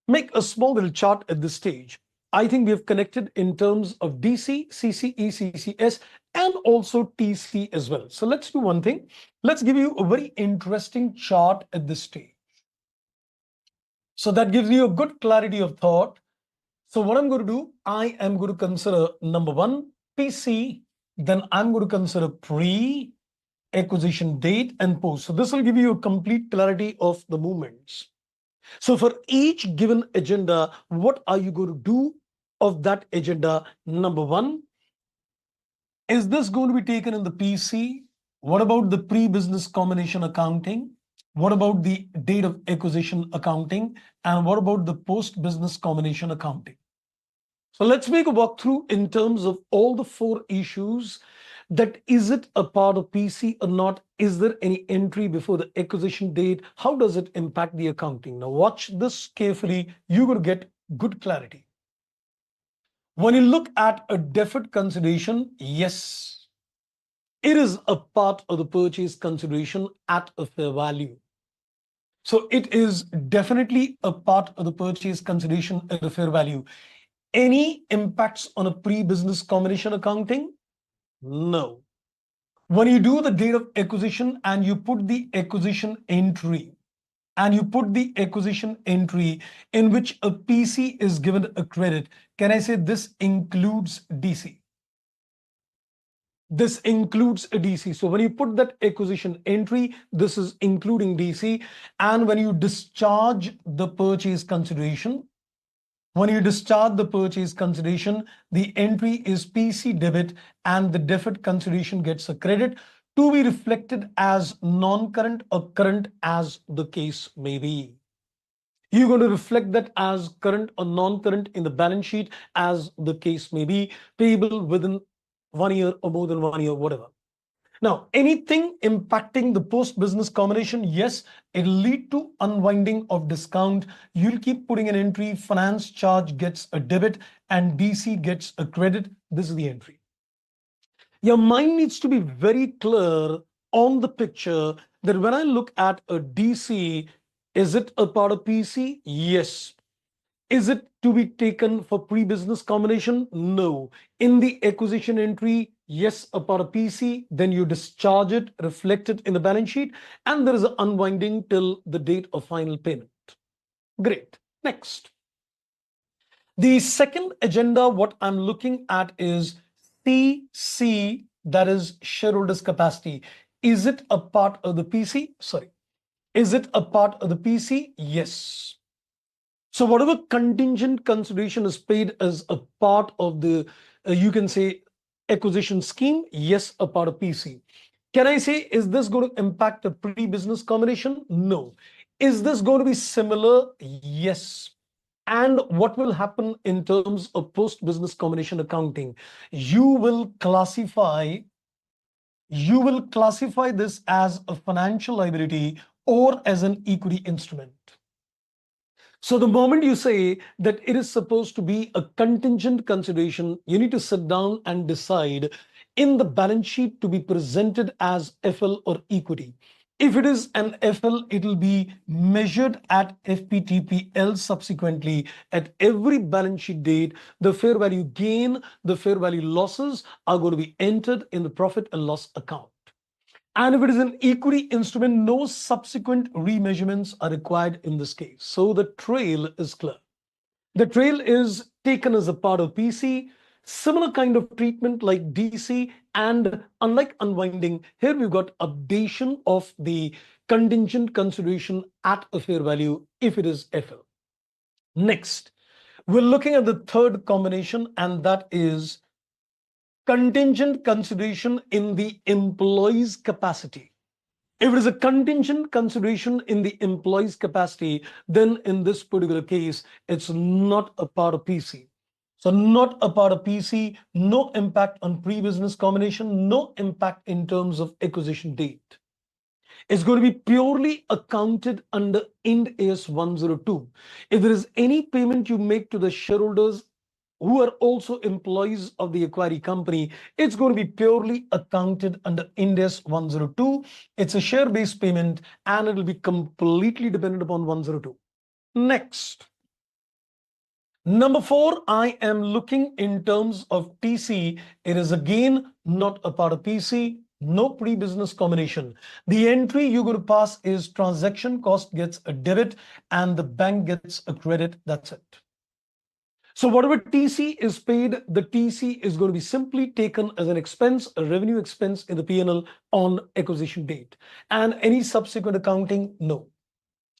make a small little chart at this stage. I think we have connected in terms of DC, CCE, CCS, and also TC as well. So let's do one thing. Let's give you a very interesting chart at this stage. So that gives you a good clarity of thought. So what I'm going to do, I am going to consider number 1, PC, then I'm going to consider pre, acquisition date, and post. So this will give you a complete clarity of the movements. So for each given agenda, what are you going to do of that agenda? Number 1, is this going to be taken in the PC? What about the pre-business combination accounting? What about the date of acquisition accounting? And what about the post-business combination accounting? So let's make a walkthrough in terms of all the 4 issues. That is it a part of PC or not? Is there any entry before the acquisition date? How does it impact the accounting? Now watch this carefully. You're going to get good clarity. When you look at a deferred consideration, yes, it is a part of the purchase consideration at a fair value. So it is definitely a part of the purchase consideration at a fair value. Any impacts on a pre-business combination accounting? No. When you do the date of acquisition and you put the acquisition entry, in which a PC is given a credit, can I say this includes DC? This includes a DC. So when you put that acquisition entry, this is including DC. And when you discharge the purchase consideration, the entry is PC debit and the deferred consideration gets a credit to be reflected as non-current or current as the case may be. You're going to reflect that as current or non-current in the balance sheet as the case may be, payable within 1 year or more than 1 year, whatever. Now, anything impacting the post-business combination, yes, it'll lead to unwinding of discount. You'll keep putting an entry, finance charge gets a debit and DC gets a credit. This is the entry. Your mind needs to be very clear on the picture that when I look at a DC, is it a part of PC? Yes. Is it to be taken for pre-business combination? No. In the acquisition entry, yes, a part of PC, then you discharge it, reflect it in the balance sheet, and there is an unwinding till the date of final payment. Great. Next. The second agenda, what I'm looking at is CC, that is shareholders capacity. Is it a part of the PC? Sorry. Is it a part of the PC? Yes. So whatever contingent consideration is paid as a part of the, you can say, acquisition scheme? Yes, a part of PC. Can I say, is this going to impact the pre-business combination? No. Is this going to be similar? Yes. And what will happen in terms of post-business combination accounting? You will classify this as a financial liability or as an equity instrument. So the moment you say that it is supposed to be a contingent consideration, you need to sit down and decide in the balance sheet to be presented as FL or equity. If it is an FL, it will be measured at FPTPL subsequently at every balance sheet date. The fair value gain, the fair value losses are going to be entered in the profit and loss account. And if it is an equity instrument, no subsequent remeasurements are required in this case. So the trail is clear. The trail is taken as a part of PC, similar kind of treatment like DC, and unlike unwinding, here we've got updation of the contingent consideration at a fair value if it is FL. Next, we're looking at the third combination, and that is contingent consideration in the employee's capacity. If it is a contingent consideration in the employee's capacity, then in this particular case, it's not a part of PC. So not a part of PC, no impact on pre-business combination, no impact in terms of acquisition date. It's going to be purely accounted under Ind AS 102. If there is any payment you make to the shareholders who are also employees of the acquiring company, it's going to be purely accounted under Ind AS 102. It's a share-based payment and it will be completely dependent upon 102. Next. Number 4, I am looking in terms of TC. It is again not a part of PC, no pre-business combination. The entry you're going to pass is transaction cost gets a debit and the bank gets a credit. That's it. So whatever TC is paid, the TC is going to be simply taken as an expense, a revenue expense in the P&L on acquisition date. And any subsequent accounting, no.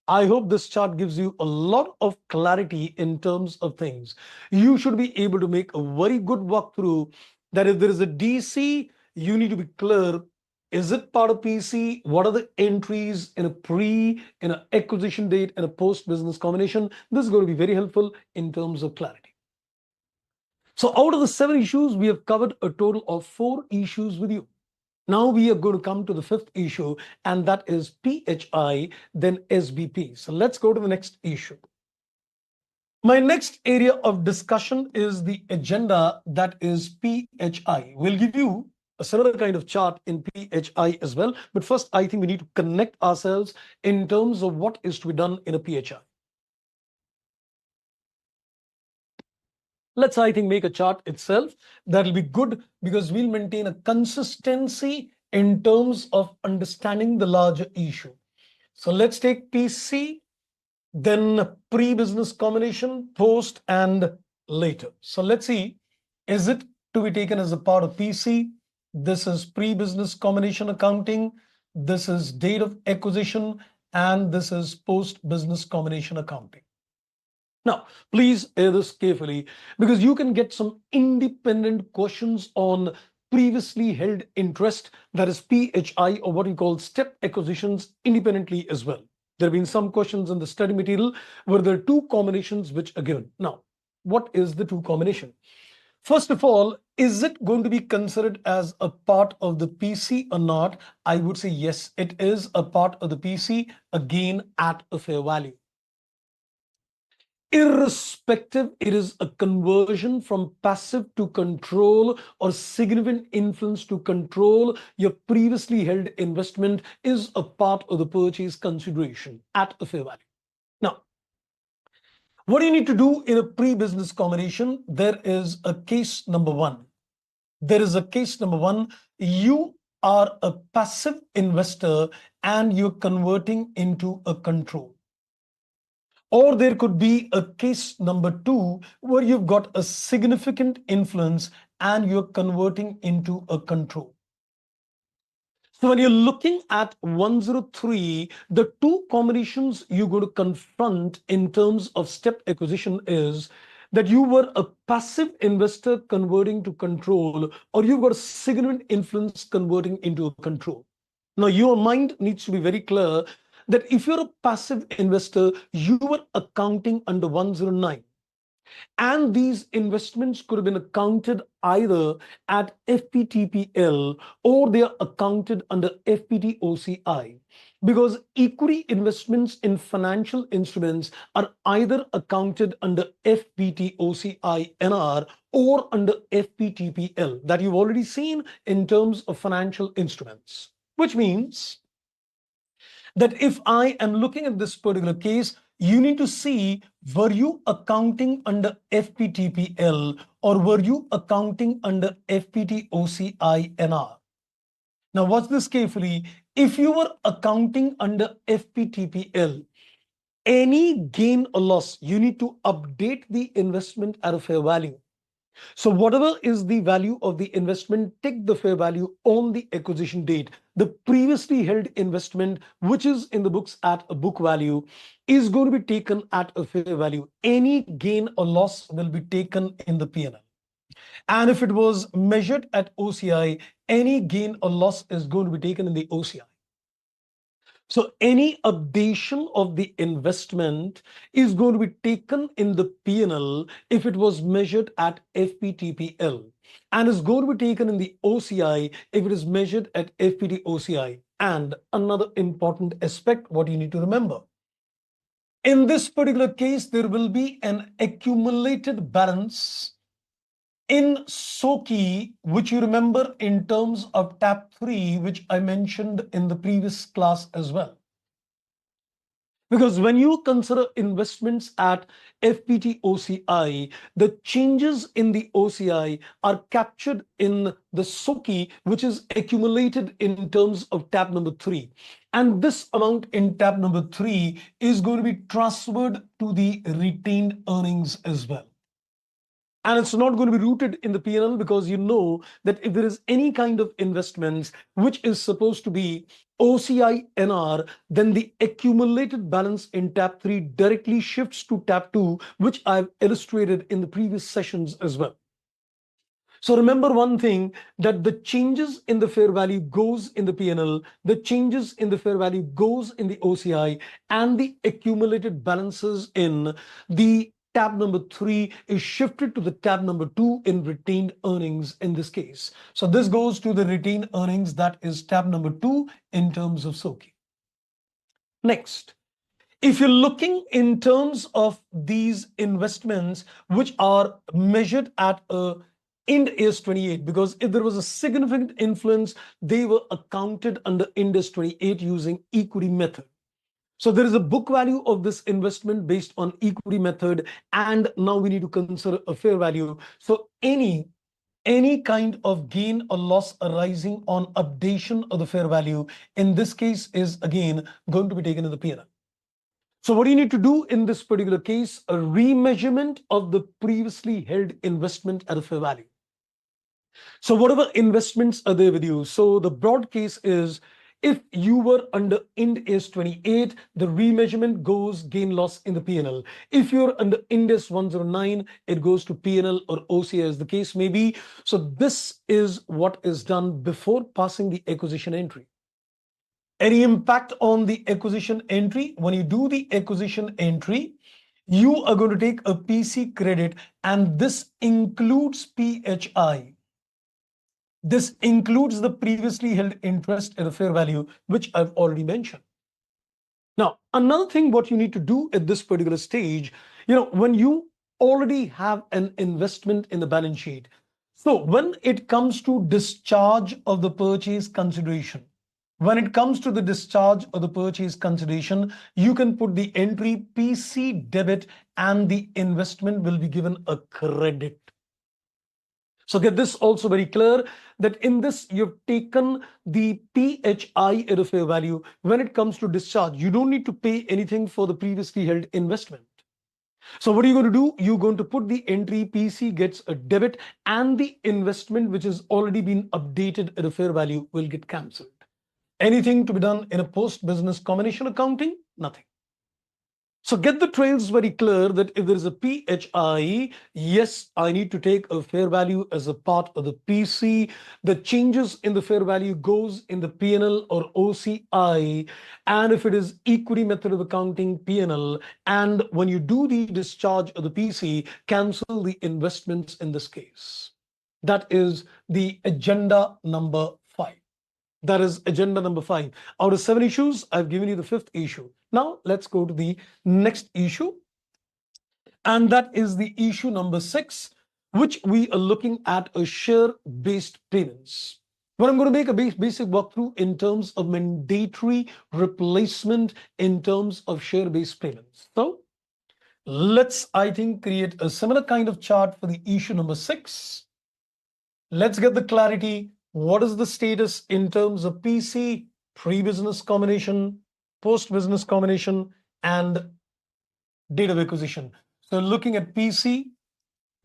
I hope this chart gives you a lot of clarity in terms of things. You should be able to make a very good walkthrough that if there is a DC, you need to be clear. Is it part of PC? What are the entries in a pre, in an acquisition date, and a post-business combination? This is going to be very helpful in terms of clarity. So out of the 7 issues, we have covered a total of 4 issues with you. Now we are going to come to the 5th issue, and that is PHI, then SBP. So let's go to the next issue. My next area of discussion is the agenda, that is PHI. We'll give you a similar kind of chart in PHI as well. But first, I think we need to connect ourselves in terms of what is to be done in a PHI. Let's, I think, make a chart itself. That'll be good because we'll maintain a consistency in terms of understanding the larger issue. So let's take PC, then pre-business combination, post, and later. So let's see, is it to be taken as a part of PC? This is pre-business combination accounting. This is date of acquisition, and this is post-business combination accounting. Now, please hear this carefully because you can get some independent questions on previously held interest, that is PHI, or what we call step acquisitions, independently as well. There have been some questions in the study material where there are 2 combinations which are given. Now, what is the 2 combination? First of all, is it going to be considered as a part of the PC or not? I would say yes, it is a part of the PC, again at a fair value. Irrespective, it is a conversion from passive to control or significant influence to control. Your previously held investment is a part of the purchase consideration at a fair value. Now, what do you need to do in a pre-business combination? There is a case number 1. There is a case number 1. You are a passive investor and you're converting into a control. Or there could be a case number 2 where you've got a significant influence and you're converting into a control. So when you're looking at 103, the 2 combinations you're going to confront in terms of step acquisition is that you were a passive investor converting to control, or you've got a significant influence converting into a control. Now, your mind needs to be very clear that if you're a passive investor, you were accounting under 109. And these investments could have been accounted either at FPTPL or they are accounted under FPTOCI. Because equity investments in financial instruments are either accounted under FPTOCI NR or under FPTPL that you've already seen in terms of financial instruments. Which means that if I am looking at this particular case, you need to see, were you accounting under FPTPL or were you accounting under FPTOCI-NR? Now watch this carefully. If you were accounting under FPTPL, any gain or loss, you need to update the investment at a fair value. So whatever is the value of the investment, take the fair value on the acquisition date. The previously held investment, which is in the books at a book value, is going to be taken at a fair value. Any gain or loss will be taken in the P&L. And if it was measured at OCI, any gain or loss is going to be taken in the OCI. So any updation of the investment is going to be taken in the P&L if it was measured at FPTPL and is going to be taken in the OCI if it is measured at FPT-OCI. And another important aspect, what you need to remember. In this particular case, there will be an accumulated balance in SOCI, which you remember in terms of tab 3, which I mentioned in the previous class as well. Because when you consider investments at FPT-OCI, the changes in the OCI are captured in the SOCI, which is accumulated in terms of tab number 3. And this amount in tab number 3 is going to be transferred to the retained earnings as well. And it's not going to be rooted in the P&L because you know that if there is any kind of investments which is supposed to be OCI NR, then the accumulated balance in tab 3 directly shifts to tab 2, which I've illustrated in the previous sessions as well. So remember one thing, that the changes in the fair value goes in the P&L, the changes in the fair value goes in the OCI, and the accumulated balances in the tab number 3 is shifted to the tab number 2 in retained earnings in this case. So this goes to the retained earnings, that is tab number 2 in terms of SOCI. Next, if you're looking in terms of these investments which are measured at a Ind AS 28, because if there was a significant influence, they were accounted under Ind AS 28 using equity method. So there is a book value of this investment based on equity method, and now we need to consider a fair value. So any kind of gain or loss arising on updation of the fair value in this case is again going to be taken in the P&L. So what do you need to do in this particular case? A remeasurement of the previously held investment at a fair value. So whatever investments are there with you, so the broad case is, if you were under Ind AS 28, the remeasurement goes gain loss in the P&L. If you're under Ind AS 109, it goes to P&L or OCI as the case may be. So this is what is done before passing the acquisition entry. Any impact on the acquisition entry? When you do the acquisition entry, you are going to take a PC credit, and this includes PHI. This includes the previously held interest at a fair value, which I've already mentioned. Now, another thing what you need to do at this particular stage, when you already have an investment in the balance sheet, so when it comes to discharge of the purchase consideration, you can put the entry PC debit and the investment will be given a credit. So get this also very clear, that in this you've taken the PHI at a fair value. When it comes to discharge, you don't need to pay anything for the previously held investment. So what are you going to do? You're going to put the entry PC gets a debit, and the investment which has already been updated at a fair value will get cancelled. Anything to be done in a post-business combination accounting? Nothing. So get the trails very clear that if there is a PHI, yes, I need to take a fair value as a part of the PC. The changes in the fair value goes in the P&L or OCI. And if it is equity method of accounting, P&L, and when you do the discharge of the PC, cancel the investments in this case. That is the agenda number 5. That is agenda number 5. Out of 7 issues, I've given you the 5th issue. Now let's go to the next issue. And that is the issue number 6, which we are looking at a share-based payments. But I'm going to make a basic walkthrough in terms of mandatory replacement in terms of share-based payments. So let's, I think, create a similar kind of chart for the issue number 6. Let's get the clarity. What is the status in terms of PC, pre-business combination, post-business combination, and date of acquisition? So looking at PC,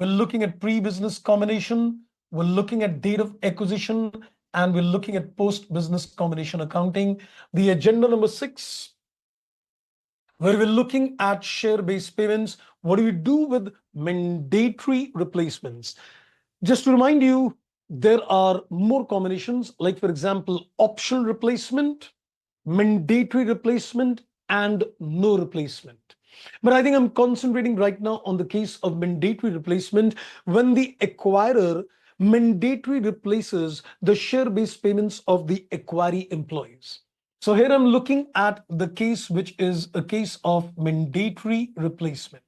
we're looking at pre-business combination, we're looking at date of acquisition, and we're looking at post-business combination accounting. The agenda number 6, where we're looking at share-based payments. What do we do with mandatory replacements? Just to remind you, there are more combinations, like for example, optional replacement, mandatory replacement, and no replacement. But I think I'm concentrating right now on the case of mandatory replacement, when the acquirer mandatory replaces the share-based payments of the acquiree employees. So here I'm looking at the case which is a case of mandatory replacement.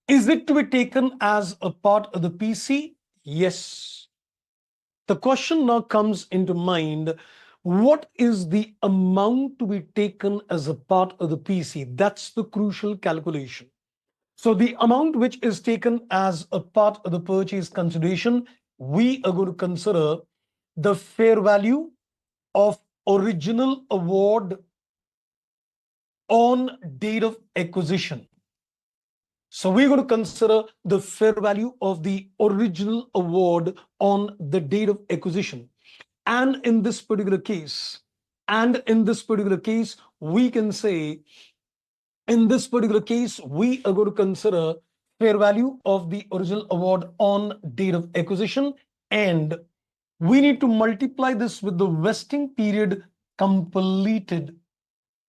Is it to be taken as a part of the PC? Yes. The question now comes into mind, what is the amount to be taken as a part of the PC? That's the crucial calculation. So the amount which is taken as a part of the purchase consideration, we are going to consider the fair value of original award on date of acquisition. So we're going to consider the fair value of the original award on the date of acquisition. And in this particular case, we can say, in this particular case, we are going to consider fair value of the original award on date of acquisition. And we need to multiply this with the vesting period completed.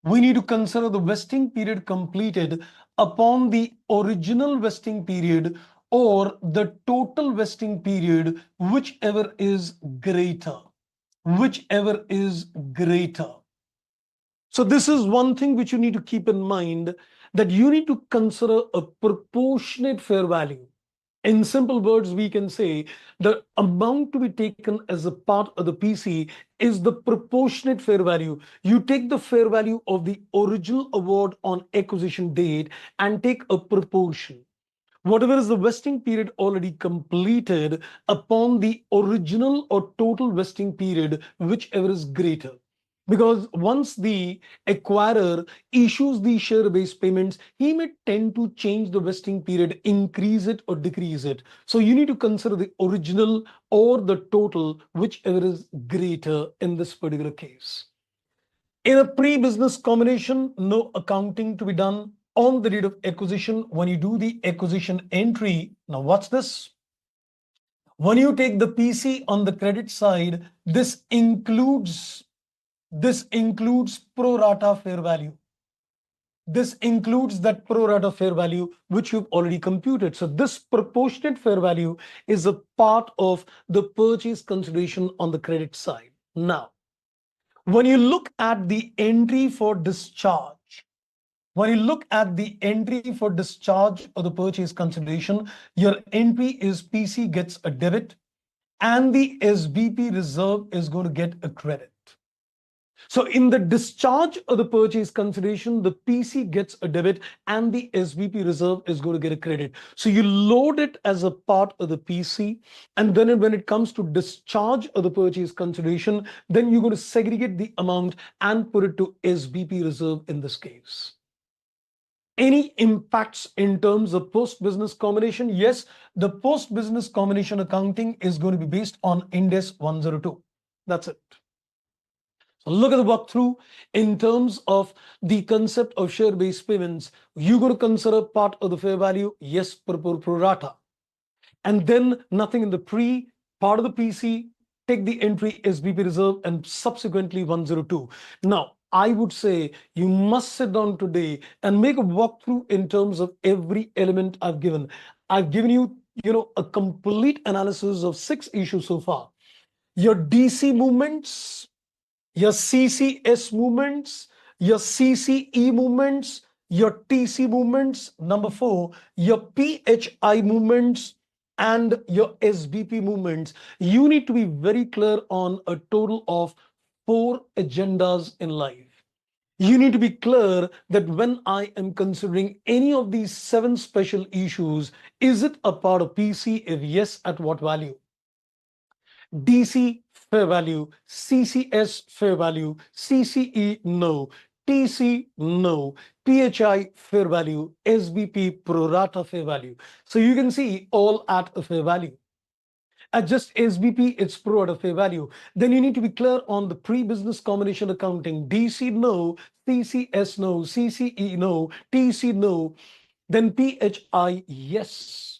We need to consider the vesting period completed upon the original vesting period or the total vesting period, whichever is greater. Whichever is greater. So this is one thing which you need to keep in mind, that you need to consider a proportionate fair value. In simple words, we can say the amount to be taken as a part of the PC is the proportionate fair value. You take the fair value of the original award on acquisition date and take a proportion. Whatever is the vesting period already completed upon the original or total vesting period, whichever is greater. Because once the acquirer issues the share-based payments, he may tend to change the vesting period, increase it or decrease it. So you need to consider the original or the total, whichever is greater in this particular case. In a pre-business combination, no accounting to be done on the date of acquisition. When you do the acquisition entry, now what's this? When you take the PC on the credit side, this includes pro rata fair value. This includes that pro rata fair value which you've already computed. So this proportionate fair value is a part of the purchase consideration on the credit side. Now, when you look at the entry for discharge, of the purchase consideration, your entry is PC gets a debit and the SBP reserve is going to get a credit. So in the discharge of the purchase consideration, the PC gets a debit and the SBP reserve is going to get a credit. So you load it as a part of the PC, and then when it comes to discharge of the purchase consideration, then you're going to segregate the amount and put it to SBP reserve in this case. Any impacts in terms of post-business combination? Yes, the post-business combination accounting is going to be based on Ind AS 102. That's it. Look at the walkthrough in terms of the concept of share-based payments. You're going to consider part of the fair value, yes, pro rata. And then nothing in the part of the PC, take the entry SBP reserve and subsequently 102. Now, I would say you must sit down today and make a walkthrough in terms of every element I've given. I've given you, a complete analysis of 6 issues so far. Your DC movements, your CCS movements, your CCE movements, your TC movements, number 4, your PHI movements, and your SBP movements. You need to be very clear on a total of 4 agendas in life. You need to be clear that when I am considering any of these 7 special issues, is it a part of PC? If yes, at what value? DC fair value, CCS fair value, CCE no, TC no, PHI fair value, SBP pro rata fair value. So you can see all at a fair value. At just SBP, it's pro rata fair value. Then you need to be clear on the pre-business combination accounting. DC no, CCS no, CCE no, TC no, then PHI yes.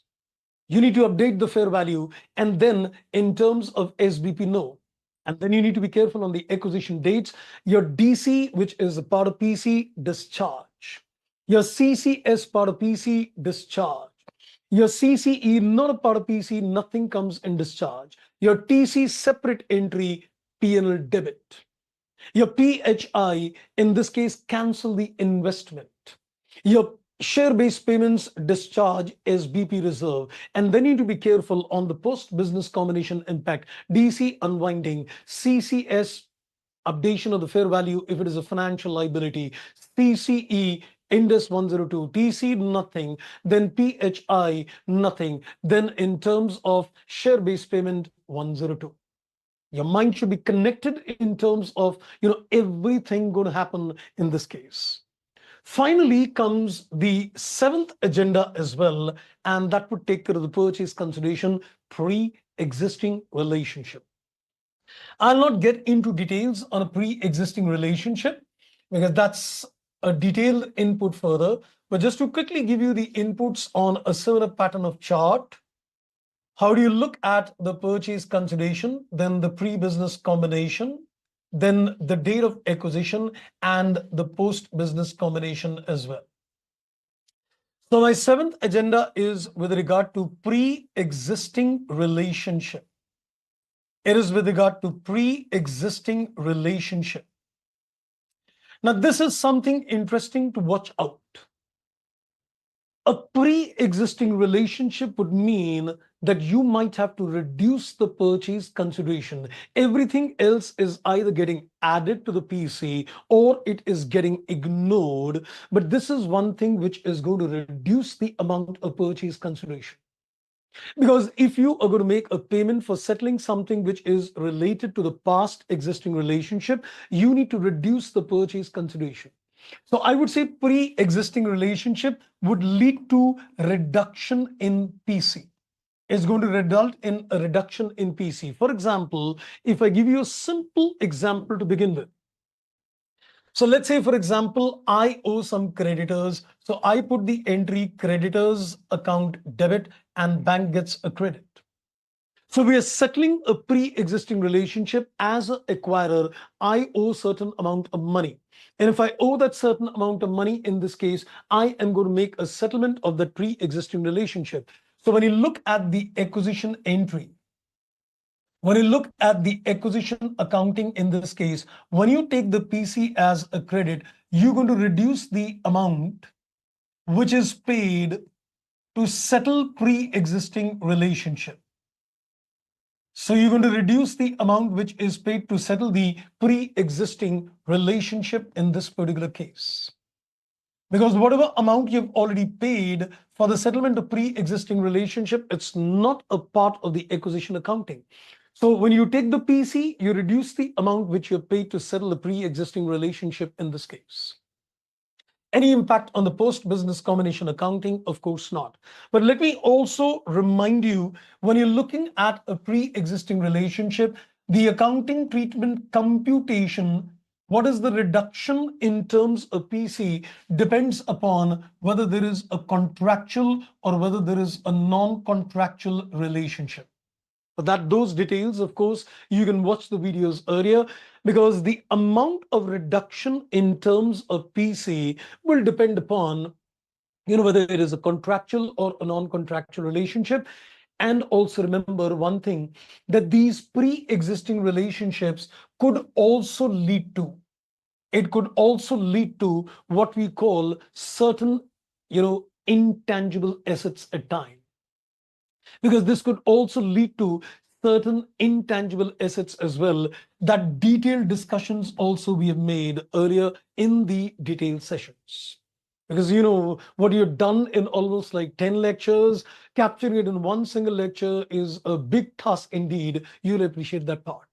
You need to update the fair value, and then in terms of SBP, no. And then you need to be careful on the acquisition dates. Your DC, which is a part of PC, discharge. Your CCS part of PC, discharge. Your CCE, not a part of PC, nothing comes in discharge. Your TC, separate entry, P&L debit. Your PHI, in this case, cancel the investment. Your share-based payments, discharge SBP reserve. And then you need to be careful on the post-business combination impact, DC unwinding, CCS updation of the fair value if it is a financial liability, CCE Ind AS 102, TC nothing, then PHI nothing, then in terms of share-based payment 102. Your mind should be connected in terms of everything going to happen in this case. Finally comes the 7th agenda as well, and that would take care of the purchase consideration pre-existing relationship. I'll not get into details on a pre-existing relationship because that's a detailed input further, but just to quickly give you the inputs on a similar pattern of chart. How do you look at the purchase consideration, then the pre-business combination, then the date of acquisition, and the post-business combination as well? So my 7th agenda is with regard to pre-existing relationship. It is with regard to pre-existing relationship. Now, this is something interesting to watch out. A pre-existing relationship would mean that you might have to reduce the purchase consideration. Everything else is either getting added to the PC or it is getting ignored. But this is one thing which is going to reduce the amount of purchase consideration. Because if you are going to make a payment for settling something which is related to the past existing relationship, you need to reduce the purchase consideration. So I would say pre-existing relationship would lead to reduction in PC. It's going to result in a reduction in PC. For example, if I give you a simple example to begin with. So let's say, for example, I owe some creditors. So I put the entry creditors account debit and bank gets a credit. So we are settling a pre-existing relationship. As an acquirer, I owe certain amount of money. And if I owe that certain amount of money, in this case, I am going to make a settlement of that pre-existing relationship. So when you look at the acquisition entry, when you look at the acquisition accounting in this case, when you take the PC as a credit, you're going to reduce the amount which is paid to settle pre-existing relationship. So you're going to reduce the amount which is paid to settle the pre-existing relationship in this particular case. Because whatever amount you've already paid for the settlement of pre-existing relationship, it's not a part of the acquisition accounting. So when you take the PC, you reduce the amount which you're paid to settle the pre-existing relationship in this case. Any impact on the post-business combination accounting? Of course not. But let me also remind you, when you're looking at a pre-existing relationship, the accounting treatment computation what is the reduction in terms of PC depends upon whether there is a contractual or whether there is a non-contractual relationship. But those details, of course, you can watch the videos earlier, because the amount of reduction in terms of PC will depend upon whether it is a contractual or a non-contractual relationship. And also remember one thing, that these pre-existing relationships could also lead to, what we call certain, intangible assets at time. Because this could also lead to certain intangible assets as well, that detailed discussions also we have made earlier in the detailed sessions. Because what you've done in almost like 10 lectures, capturing it in one single lecture is a big task indeed. You'll appreciate that part.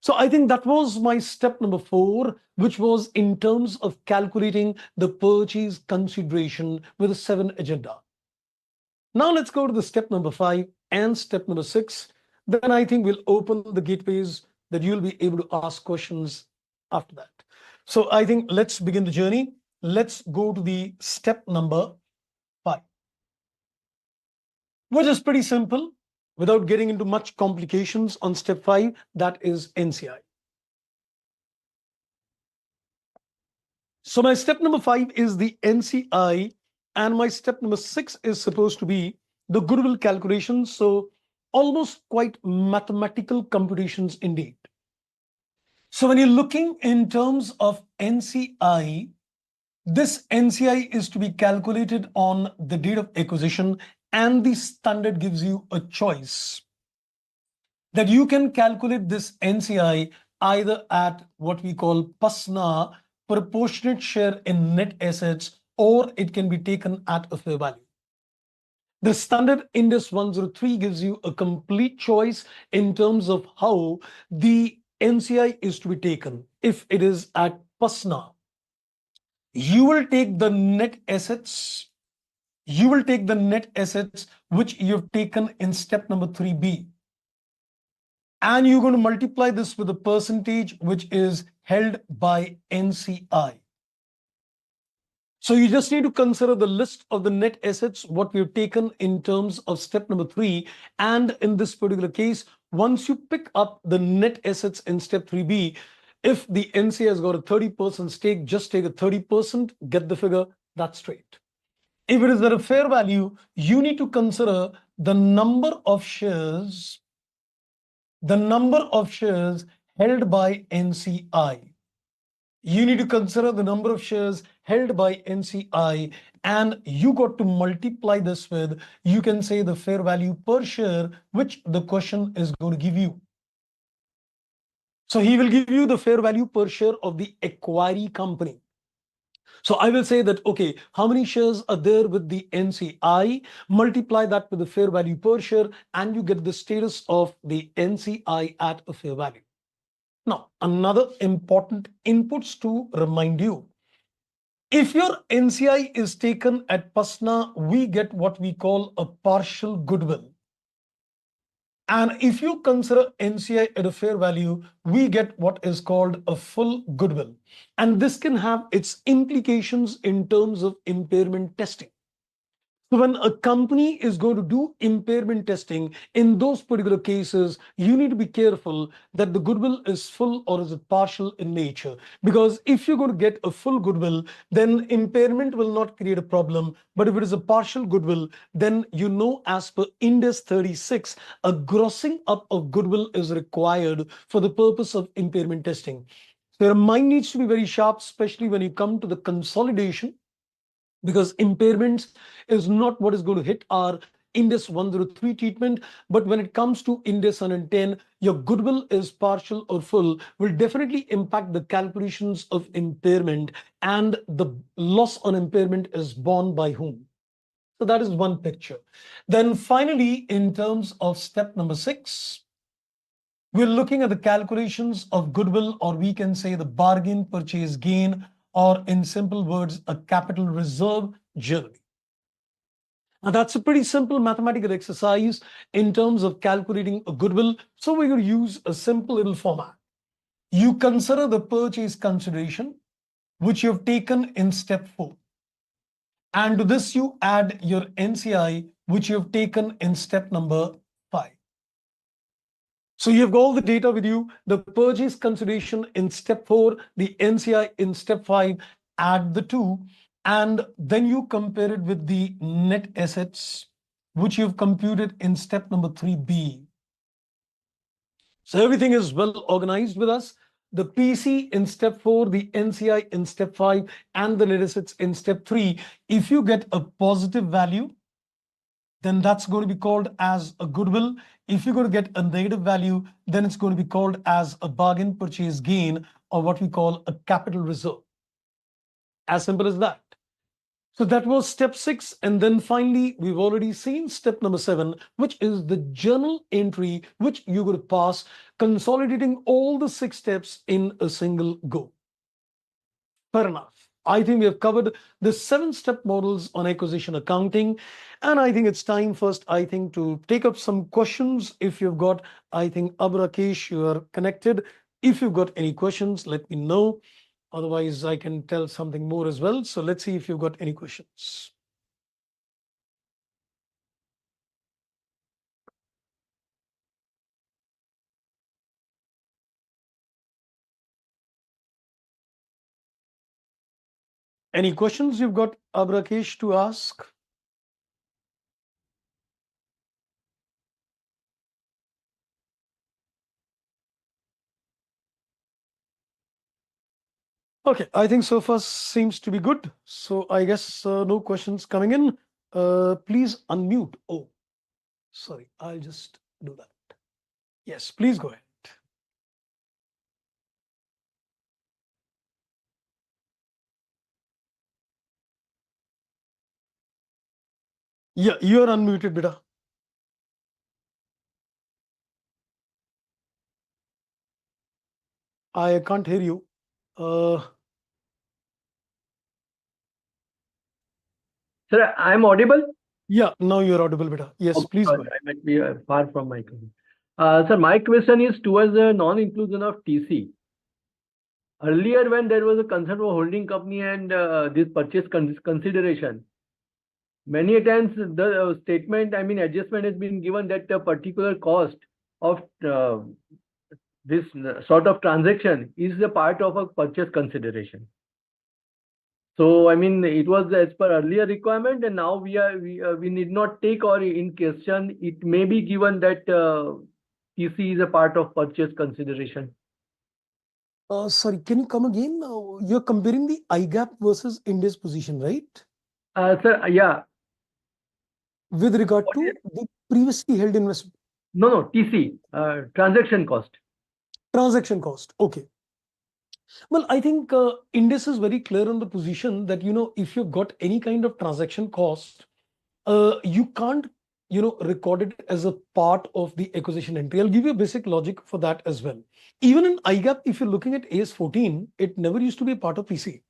So I think that was my step number 4, which was in terms of calculating the purchase consideration with a 7 agenda. Now let's go to the step number 5 and step number 6. Then I think we'll open the gateways that you'll be able to ask questions after that. So I think let's begin the journey. Let's go to the step number 5, which is pretty simple without getting into much complications on step 5, that is NCI. So my step number 5 is the NCI, and my step number 6 is supposed to be the goodwill calculation. So almost quite mathematical computations indeed. So when you're looking in terms of NCI, this NCI is to be calculated on the date of acquisition, and the standard gives you a choice that you can calculate this NCI either at what we call PASNA, proportionate share in net assets, or it can be taken at a fair value. The standard Ind AS 103 gives you a complete choice in terms of how the NCI is to be taken. If it is at PASNA, you will take the net assets. Which you've taken in step number 3B. And you're going to multiply this with a percentage which is held by NCI. So you just need to consider the list of the net assets, what we've taken in terms of step number 3. And in this particular case, once you pick up the net assets in step 3B, if the NCI has got a 30% stake, just take a 30%, get the figure, that's straight. If it is at a fair value, you need to consider the number of shares held by NCI. You need to consider the number of shares held by NCI, and you got to multiply this with, you can say, the fair value per share, which the question is going to give you. So he will give you the fair value per share of the acquiring company. So I will say that, okay, how many shares are there with the NCI? Multiply that with the fair value per share, and you get the status of the NCI at a fair value. Now, another important inputs to remind you. If your NCI is taken at PASNA, we get what we call a partial goodwill. And if you consider NCI at a fair value, we get what is called a full goodwill. And this can have its implications in terms of impairment testing. So when a company is going to do impairment testing, in those particular cases, you need to be careful that the goodwill is full or is it partial in nature. Because if you're going to get a full goodwill, then impairment will not create a problem. But if it is a partial goodwill, then as per Ind AS 36, a grossing up of goodwill is required for the purpose of impairment testing. So your mind needs to be very sharp, especially when you come to the consolidation, because impairments is not what is going to hit our Ind AS 103 treatment. But when it comes to Ind AS 110, your goodwill is partial or full will definitely impact the calculations of impairment, and the loss on impairment is borne by whom. So that is one picture. Then finally, in terms of step number 6, we're looking at the calculations of goodwill, or we can say the bargain purchase gain, or in simple words, a capital reserve journey. Now that's a pretty simple mathematical exercise in terms of calculating a goodwill. So we're going to use a simple little format. you consider the purchase consideration which you have taken in step 4. And to this you add your NCI which you have taken in step number 5. So you have got all the data with you, the purchase consideration in step 4, the NCI in step 5, add the two, and then you compare it with the net assets, which you've computed in step number 3B. So everything is well organized with us. The PC in step 4, the NCI in step 5, and the net assets in step 3. If you get a positive value, then that's going to be called as a goodwill. If you're going to get a negative value, then it's going to be called as a bargain purchase gain, or what we call a capital reserve. As simple as that. So that was step 6. And then finally, we've already seen step number 7, which is the journal entry, which you're going to pass, consolidating all the 6 steps in a single go. Fair enough. I think we have covered the 7-step models on acquisition accounting. And I think it's time first, to take up some questions. If you've got, Abrakesh, you are connected. If you've got any questions, let me know. Otherwise, I can tell something more as well. So let's see if you've got any questions. Any questions you've got, Abrakesh, to ask? Okay, I think so far seems to be good. So I guess no questions coming in. Please unmute. Oh, sorry, I'll just do that. Yes, please go ahead. Yeah, you're unmuted, beta. I can't hear you. Sir, I'm audible? Yeah, now you're audible, beta. Yes, Okay, please go sorry, ahead. I might be far from my computer. Sir, my question is towards the non-inclusion of TC. Earlier, when there was a concern for holding company and this purchase consideration, many a times the statement, adjustment has been given that a particular cost of this sort of transaction is a part of a purchase consideration. So, it was as per earlier requirement, and now we need not take, or in question, it may be given that TC is a part of purchase consideration. Sorry, can you come again? You're comparing the IGAP versus Ind AS position, right? Sir, yeah. With regard to the previously held investment. No, TC, transaction cost. Transaction cost. Okay. Well, I think Ind AS is very clear on the position that, if you've got any kind of transaction cost, you can't, record it as a part of the acquisition entry. I'll give you a basic logic for that as well. Even in IGAP, if you're looking at AS 14, it never used to be a part of PC.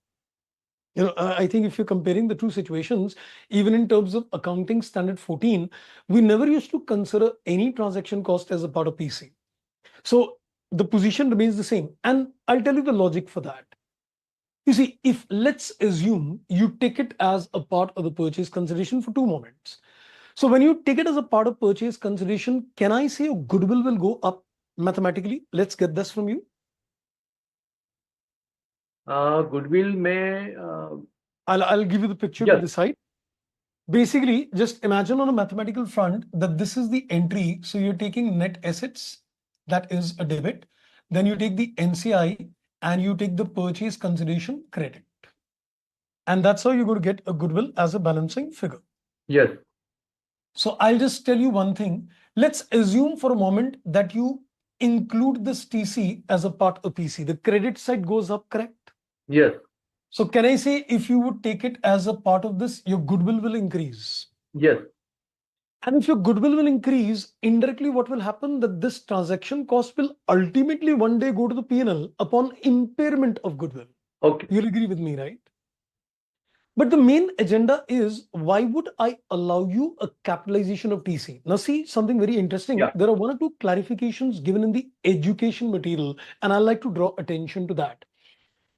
I think if you're comparing the two situations, even in terms of accounting standard 14, we never used to consider any transaction cost as a part of PC. So the position remains the same. And I'll tell you the logic for that. You see, if let's assume you take it as a part of the purchase consideration for 2 moments. So when you take it as a part of purchase consideration, can I say your goodwill will go up mathematically? Let's get this from you. Goodwill may. I'll give you the picture Yes. to the side. Basically, just imagine on a mathematical front that this is the entry. So you're taking net assets, that is a debit. Then you take the NCI and you take the purchase consideration credit. And that's how you're going to get a goodwill as a balancing figure. Yes. So I'll just tell you one thing. Let's assume for a moment that you include this TC as a part of PC. The credit side goes up, correct? Yes. So can I say if you would take it as a part of this, your goodwill will increase? Yes. And if your goodwill will increase, indirectly what will happen that this transaction cost will ultimately one day go to the P&L upon impairment of goodwill. Okay. You'll agree with me, right? But the main agenda is, why would I allow you a capitalization of TC? Now see something very interesting. Yeah. There are one or two clarifications given in the education material, and I'd like to draw attention to that.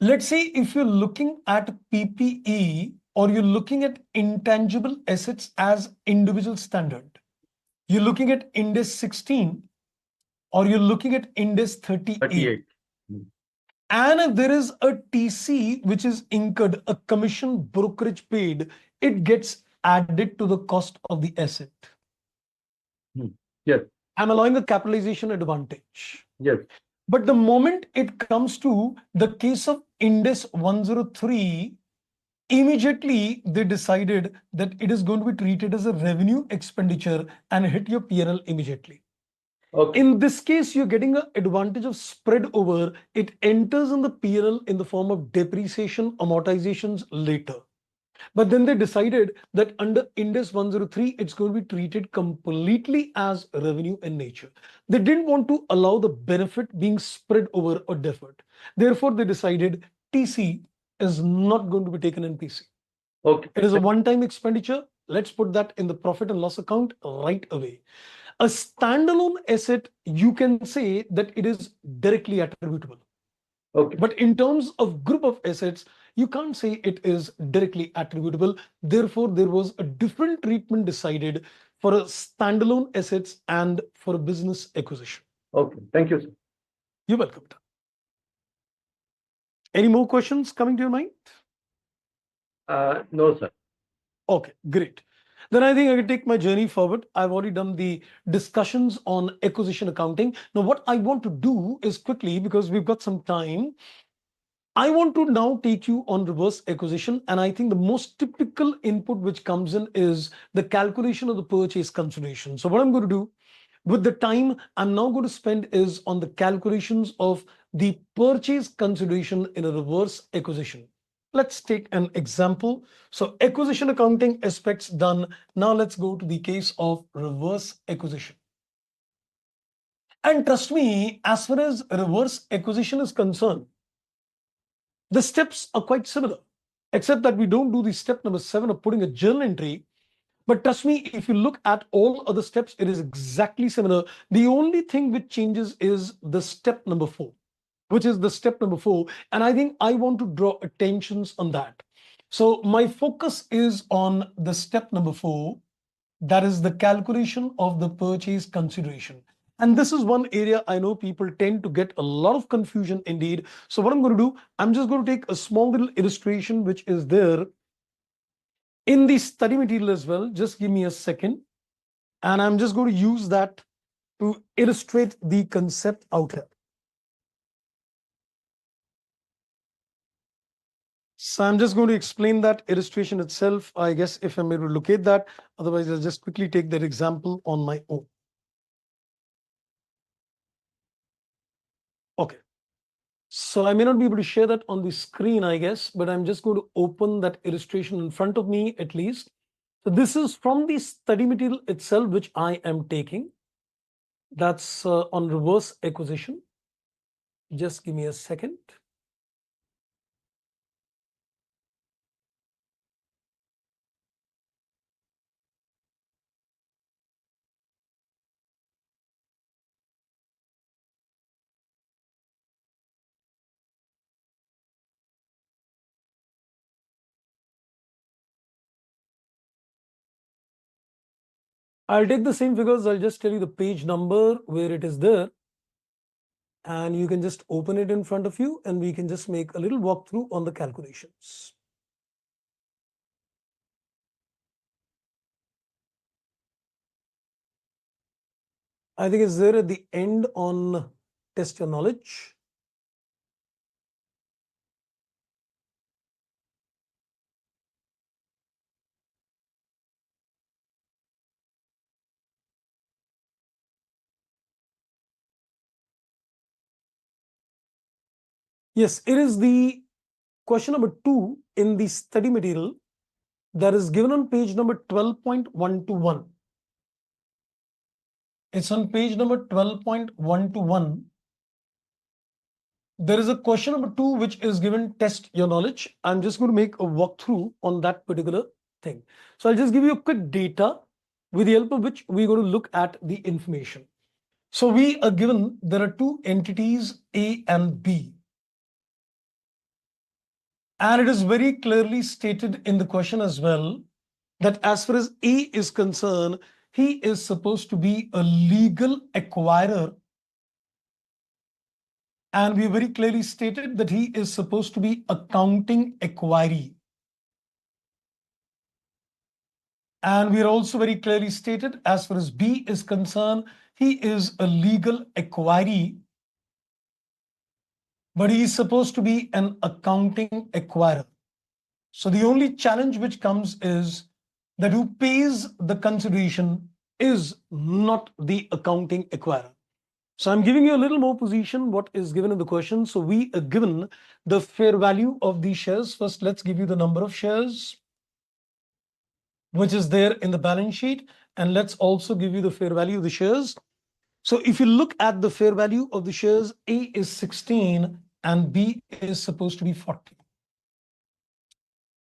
Let's say if you're looking at PPE or you're looking at intangible assets as individual standard, you're looking at Ind AS 16 or you're looking at Ind AS 38. 38. And if there is a TC which is incurred, a commission brokerage paid, it gets added to the cost of the asset. Yes. I'm allowing a capitalization advantage. Yes. But the moment it comes to the case of Ind AS 103, immediately they decided that it is going to be treated as a revenue expenditure and hit your P&L immediately. Okay. In this case, you're getting an advantage of spread over. It enters in the P&L in the form of depreciation, amortizations later. But then they decided that under Ind AS 103, it's going to be treated completely as revenue in nature. They didn't want to allow the benefit being spread over or deferred. Therefore, they decided TC is not going to be taken in PC. Okay. It is a one-time expenditure. Let's put that in the profit and loss account right away. A standalone asset, you can say that it is directly attributable. Okay. But in terms of group of assets, you can't say it is directly attributable. Therefore, there was a different treatment decided for a standalone assets and for a business acquisition. Okay. Thank you, sir. You're welcome. Any more questions coming to your mind? No, sir. Okay, great. Then I think I can take my journey forward. I've already done the discussions on acquisition accounting. Now, what I want to do is quickly, because we've got some time, I want to now take you on reverse acquisition. And I think the most typical input which comes in is the calculation of the purchase consideration. So what I'm going to do with the time I'm now going to spend is on the calculations of the purchase consideration in a reverse acquisition. Let's take an example. So acquisition accounting aspects done. Now let's go to the case of reverse acquisition. And trust me, as far as reverse acquisition is concerned, the steps are quite similar, except that we don't do the step number 7 of putting a journal entry. But trust me, if you look at all other steps, it is exactly similar. The only thing which changes is the step number 4, which is the step number 4. And I think I want to draw attentions on that. So my focus is on the step number 4, that is the calculation of the purchase consideration. And this is one area I know people tend to get a lot of confusion indeed. So what I'm going to do, I'm just going to take a small little illustration which is there in the study material as well. Just give me a second. And I'm just going to use that to illustrate the concept out here. So I'm just going to explain that illustration itself, I guess, if I'm able to locate that. Otherwise, I'll just quickly take that example on my own. Okay. So I may not be able to share that on the screen, I guess, but I'm just going to open that illustration in front of me at least. So this is from the study material itself, which I am taking. That's on reverse acquisition. Just give me a second. I'll take the same figures. I'll just tell you the page number where it is there. And you can just open it in front of you and we can just make a little walkthrough on the calculations. I think it's there at the end on test your knowledge. Yes, it is the question number 2 in the study material that is given on page number 12.121. It's on page number 12.121. there is a question number 2 which is given test your knowledge. I'm just going to make a walkthrough on that particular thing. So I'll just give you a quick data with the help of which we're going to look at the information. So we are given there are two entities A and B. And it is very clearly stated in the question as well that as far as A is concerned, he is supposed to be a legal acquirer. And we very clearly stated that he is supposed to be accounting acquiree. And we are also very clearly stated as far as B is concerned, he is a legal acquiree, but he is supposed to be an accounting acquirer. So the only challenge which comes is that who pays the consideration is not the accounting acquirer. So I'm giving you a little more position what is given in the question. So we are given the fair value of these shares. First, let's give you the number of shares which is there in the balance sheet. And let's also give you the fair value of the shares. So if you look at the fair value of the shares, A is 16 and B is supposed to be 40.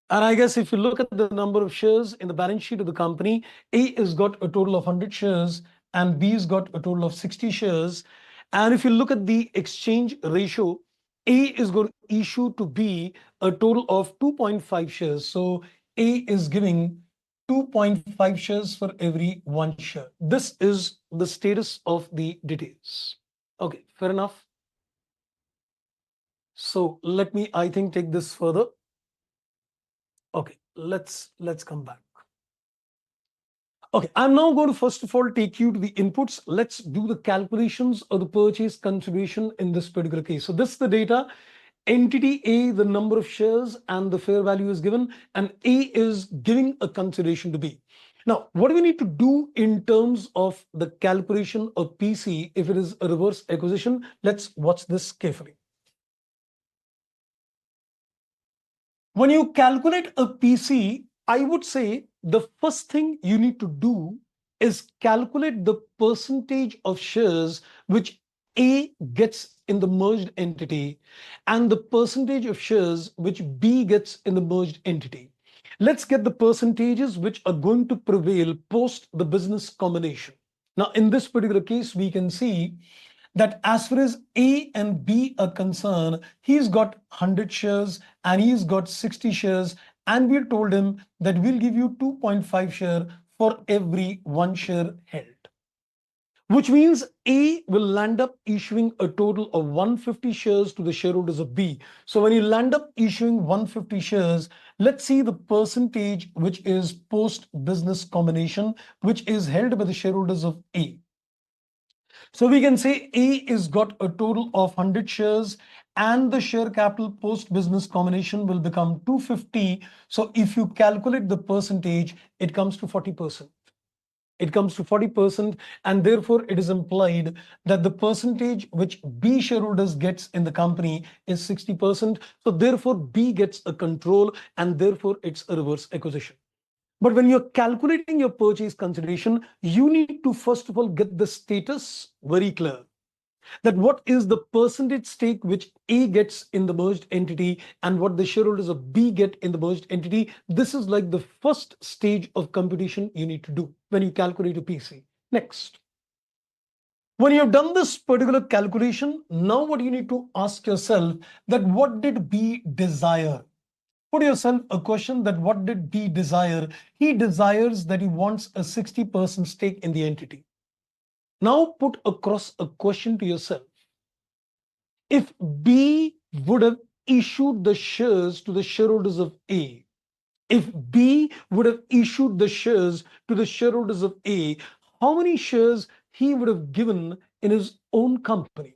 And I guess if you look at the number of shares in the balance sheet of the company, A has got a total of 100 shares and B has got a total of 60 shares. And if you look at the exchange ratio, A is going to issue to B a total of 2.5 shares. So A is giving 2.5 shares for every 1 share. This is the status of the details. Okay, fair enough. So let me, I think, take this further. Okay, let's come back. Okay, I'm now going to first of all take you to the inputs. Let's do the calculations of the purchase consideration in this particular case. So this is the data. Entity A, the number of shares and the fair value is given, and A is giving a consideration to B. Now, what do we need to do in terms of the calculation of PC if it is a reverse acquisition? Let's watch this carefully. When you calculate a PC, I would say the first thing you need to do is calculate the percentage of shares which A gets in the merged entity and the percentage of shares which B gets in the merged entity. Let's get the percentages which are going to prevail post the business combination. Now, in this particular case, we can see that as far as A and B are concerned, he's got 100 shares and he's got 60 shares. And we told him that we'll give you 2.5 share for every 1 share held. Which means A will land up issuing a total of 150 shares to the shareholders of B. So when you land up issuing 150 shares, let's see the percentage which is post-business combination, which is held by the shareholders of A. So we can say A is got a total of 100 shares and the share capital post business combination will become 250. So if you calculate the percentage, it comes to 40%. It comes to 40%, and therefore it is implied that the percentage which B shareholders gets in the company is 60%. So therefore B gets a control and therefore it's a reverse acquisition. But when you're calculating your purchase consideration, you need to first of all get the status very clear. That what is the percentage stake which A gets in the merged entity and what the shareholders of B get in the merged entity. This is like the first stage of computation you need to do when you calculate a PC. Next. When you have done this particular calculation, now what you need to ask yourself that what did B desire? Put yourself a question that what did B desire? He desires that he wants a 60% stake in the entity. Now put across a question to yourself. If B would have issued the shares to the shareholders of A, if B would have issued the shares to the shareholders of A, how many shares he would have given in his own company?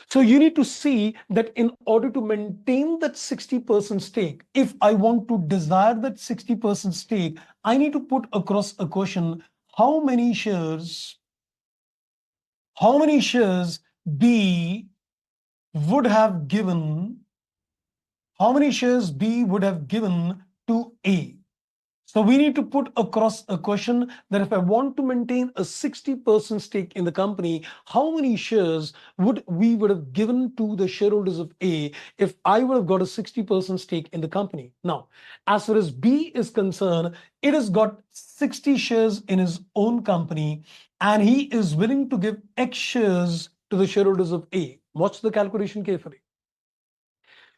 So you need to see that in order to maintain that 60% stake, if I want to desire that 60% stake, I need to put across a question, how many shares B would have given, how many shares B would have given to A? So we need to put across a question that if I want to maintain a 60% stake in the company, how many shares would have given to the shareholders of A if I would have got a 60% stake in the company? Now, as far as B is concerned, it has got 60 shares in his own company and he is willing to give X shares to the shareholders of A. Watch the calculation carefully.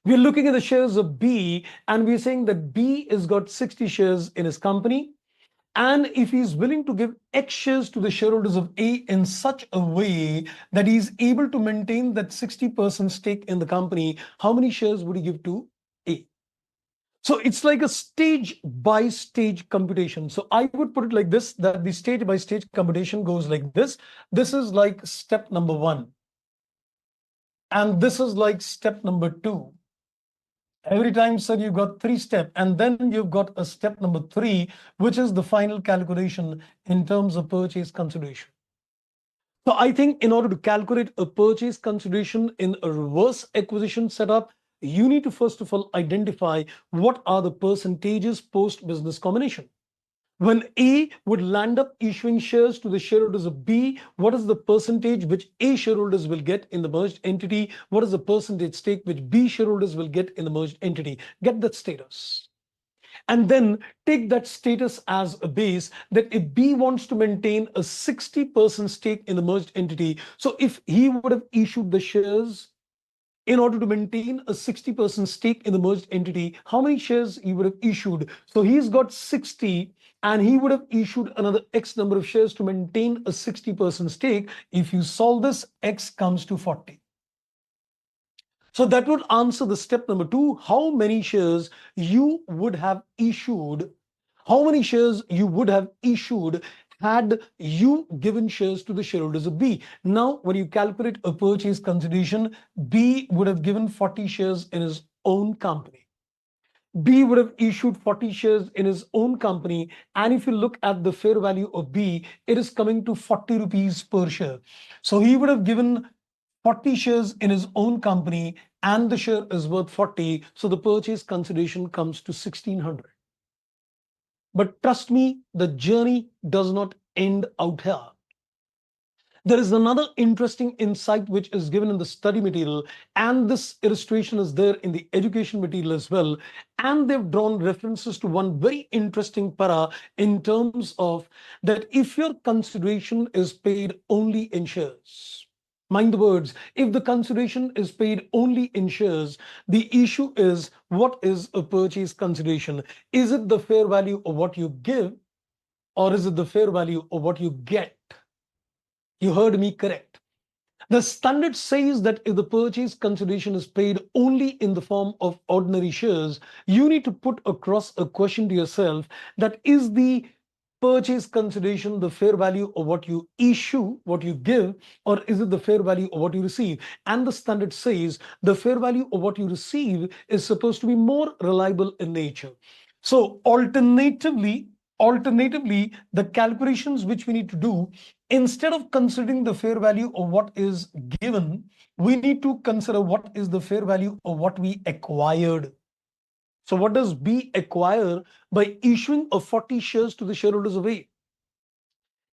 We're looking at the shares of B and we're saying that B has got 60 shares in his company. And if he's willing to give X shares to the shareholders of A in such a way that he's able to maintain that 60% stake in the company, how many shares would he give to A? So it's like a stage by stage computation. So I would put it like this, that the stage by stage computation goes like this. This is like step number 1. And this is like step number 2. Every time, sir, you've got 3 steps, and then you've got a step number 3, which is the final calculation in terms of purchase consideration. So I think in order to calculate a purchase consideration in a reverse acquisition setup, you need to first of all identify what are the percentages post business combination. When A would land up issuing shares to the shareholders of B, what is the percentage which A shareholders will get in the merged entity? What is the percentage stake which B shareholders will get in the merged entity? Get that status. And then take that status as a base that if B wants to maintain a 60% stake in the merged entity, so if he would have issued the shares in order to maintain a 60% stake in the merged entity, how many shares he would have issued? So he's got 60 and he would have issued another X number of shares to maintain a 60% stake. If you solve this, X comes to 40. So that would answer the step number 2, how many shares you would have issued, had you given shares to the shareholders of B. Now, when you calculate a purchase consideration, B would have given 40 shares in his own company. B would have issued 40 shares in his own company. And if you look at the fair value of B, it is coming to 40 rupees per share. So he would have given 40 shares in his own company and the share is worth 40. So the purchase consideration comes to 1600. But trust me, the journey does not end out here. There is another interesting insight which is given in the study material, and this illustration is there in the education material as well. And they've drawn references to one very interesting para in terms of that if your consideration is paid only in shares. Mind the words, if the consideration is paid only in shares, the issue is what is a purchase consideration? Is it the fair value of what you give, or is it the fair value of what you get? You heard me correct. The standard says that if the purchase consideration is paid only in the form of ordinary shares, you need to put across a question to yourself that is the purchase consideration the fair value of what you issue, what you give, or is it the fair value of what you receive? And the standard says the fair value of what you receive is supposed to be more reliable in nature. So alternatively, the calculations which we need to do, instead of considering the fair value of what is given, we need to consider what is the fair value of what we acquired. So what does B acquire by issuing a 40 shares to the shareholders of A?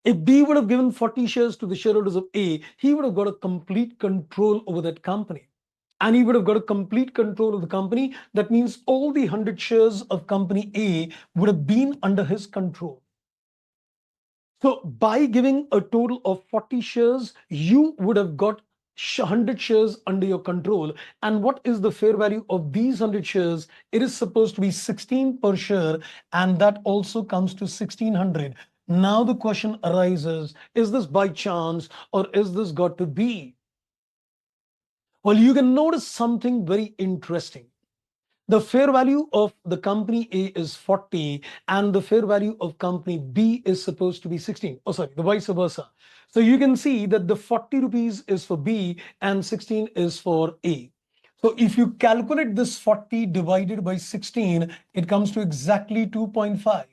If B would have given 40 shares to the shareholders of A, he would have got a complete control over that company. And he would have got a complete control of the company. That means all the 100 shares of company A would have been under his control. So by giving a total of 40 shares, you would have got 100 shares under your control. And what is the fair value of these 100 shares? It is supposed to be 16 per share, and that also comes to 1600. Now the question arises, is this by chance or is this got to be? Well, you can notice something very interesting. The fair value of the company A is 40 and the fair value of company B is supposed to be 16. Oh, sorry, the vice versa. So you can see that the 40 rupees is for B and 16 is for A. So if you calculate this 40 divided by 16, it comes to exactly 2.5.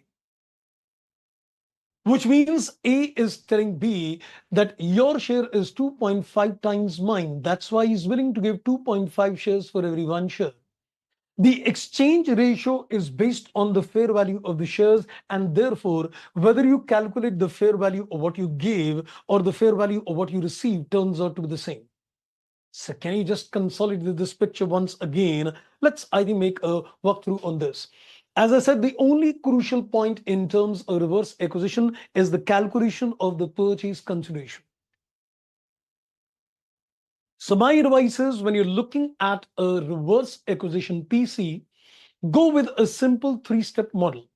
Which means A is telling B that your share is 2.5 times mine. That's why he's willing to give 2.5 shares for every 1 share. The exchange ratio is based on the fair value of the shares, and therefore, whether you calculate the fair value of what you gave or the fair value of what you received turns out to be the same. So can you just consolidate this picture once again? Let's, I think, make a walkthrough on this. As I said, the only crucial point in terms of reverse acquisition is the calculation of the purchase consideration. So my advice is, when you're looking at a reverse acquisition PC, go with a simple three-step model.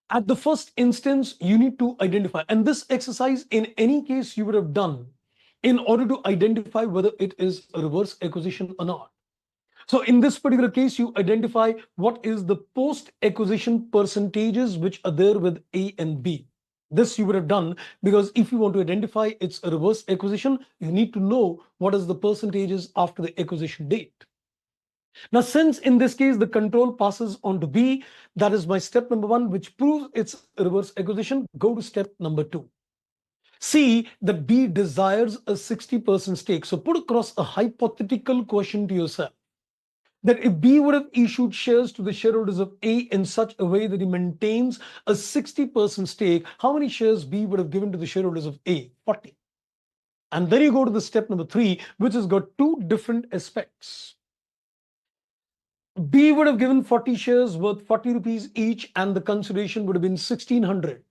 At the first instance, you need to identify, and this exercise in any case you would have done in order to identify whether it is a reverse acquisition or not. So in this particular case, you identify what is the post-acquisition percentages which are there with A and B. This you would have done because if you want to identify it's a reverse acquisition, you need to know what is the percentages after the acquisition date. Now, since in this case the control passes on to B, that is my step number one, which proves it's a reverse acquisition. Go to step number two. See that B desires a 60% stake. So put across a hypothetical question to yourself, that if B would have issued shares to the shareholders of A in such a way that he maintains a 60% stake, how many shares B would have given to the shareholders of A? 40. And then you go to the step number three, which has got two different aspects. B would have given 40 shares worth 40 rupees each, and the consideration would have been 1600.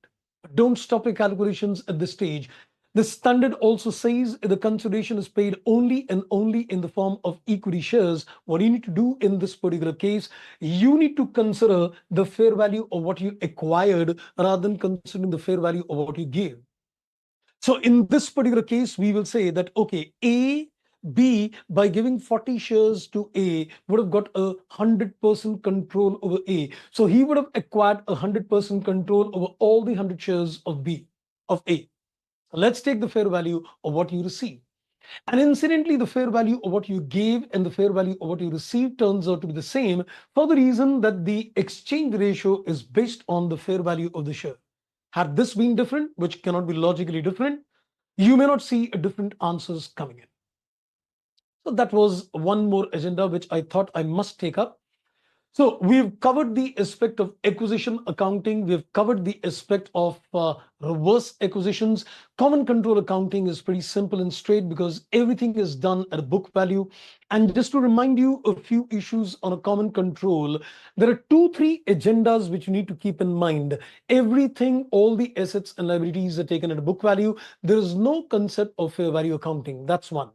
Don't stop your calculations at this stage. The standard also says the consideration is paid only and only in the form of equity shares. What you need to do in this particular case, you need to consider the fair value of what you acquired rather than considering the fair value of what you gave. So in this particular case, we will say that, okay, B, by giving 40 shares to A, would have got 100% control over A. So he would have acquired 100% control over all the 100 shares of A. Let's take the fair value of what you receive. And incidentally, the fair value of what you gave and the fair value of what you received turns out to be the same, for the reason that the exchange ratio is based on the fair value of the share. Had this been different, which cannot be logically different, you may not see different answers coming in. So that was one more agenda which I thought I must take up. So we've covered the aspect of acquisition accounting. We've covered the aspect of reverse acquisitions. Common control accounting is pretty simple and straight because everything is done at a book value. And just to remind you a few issues on a common control, there are 2-3 agendas which you need to keep in mind. Everything, all the assets and liabilities are taken at a book value. There is no concept of fair value accounting. That's one.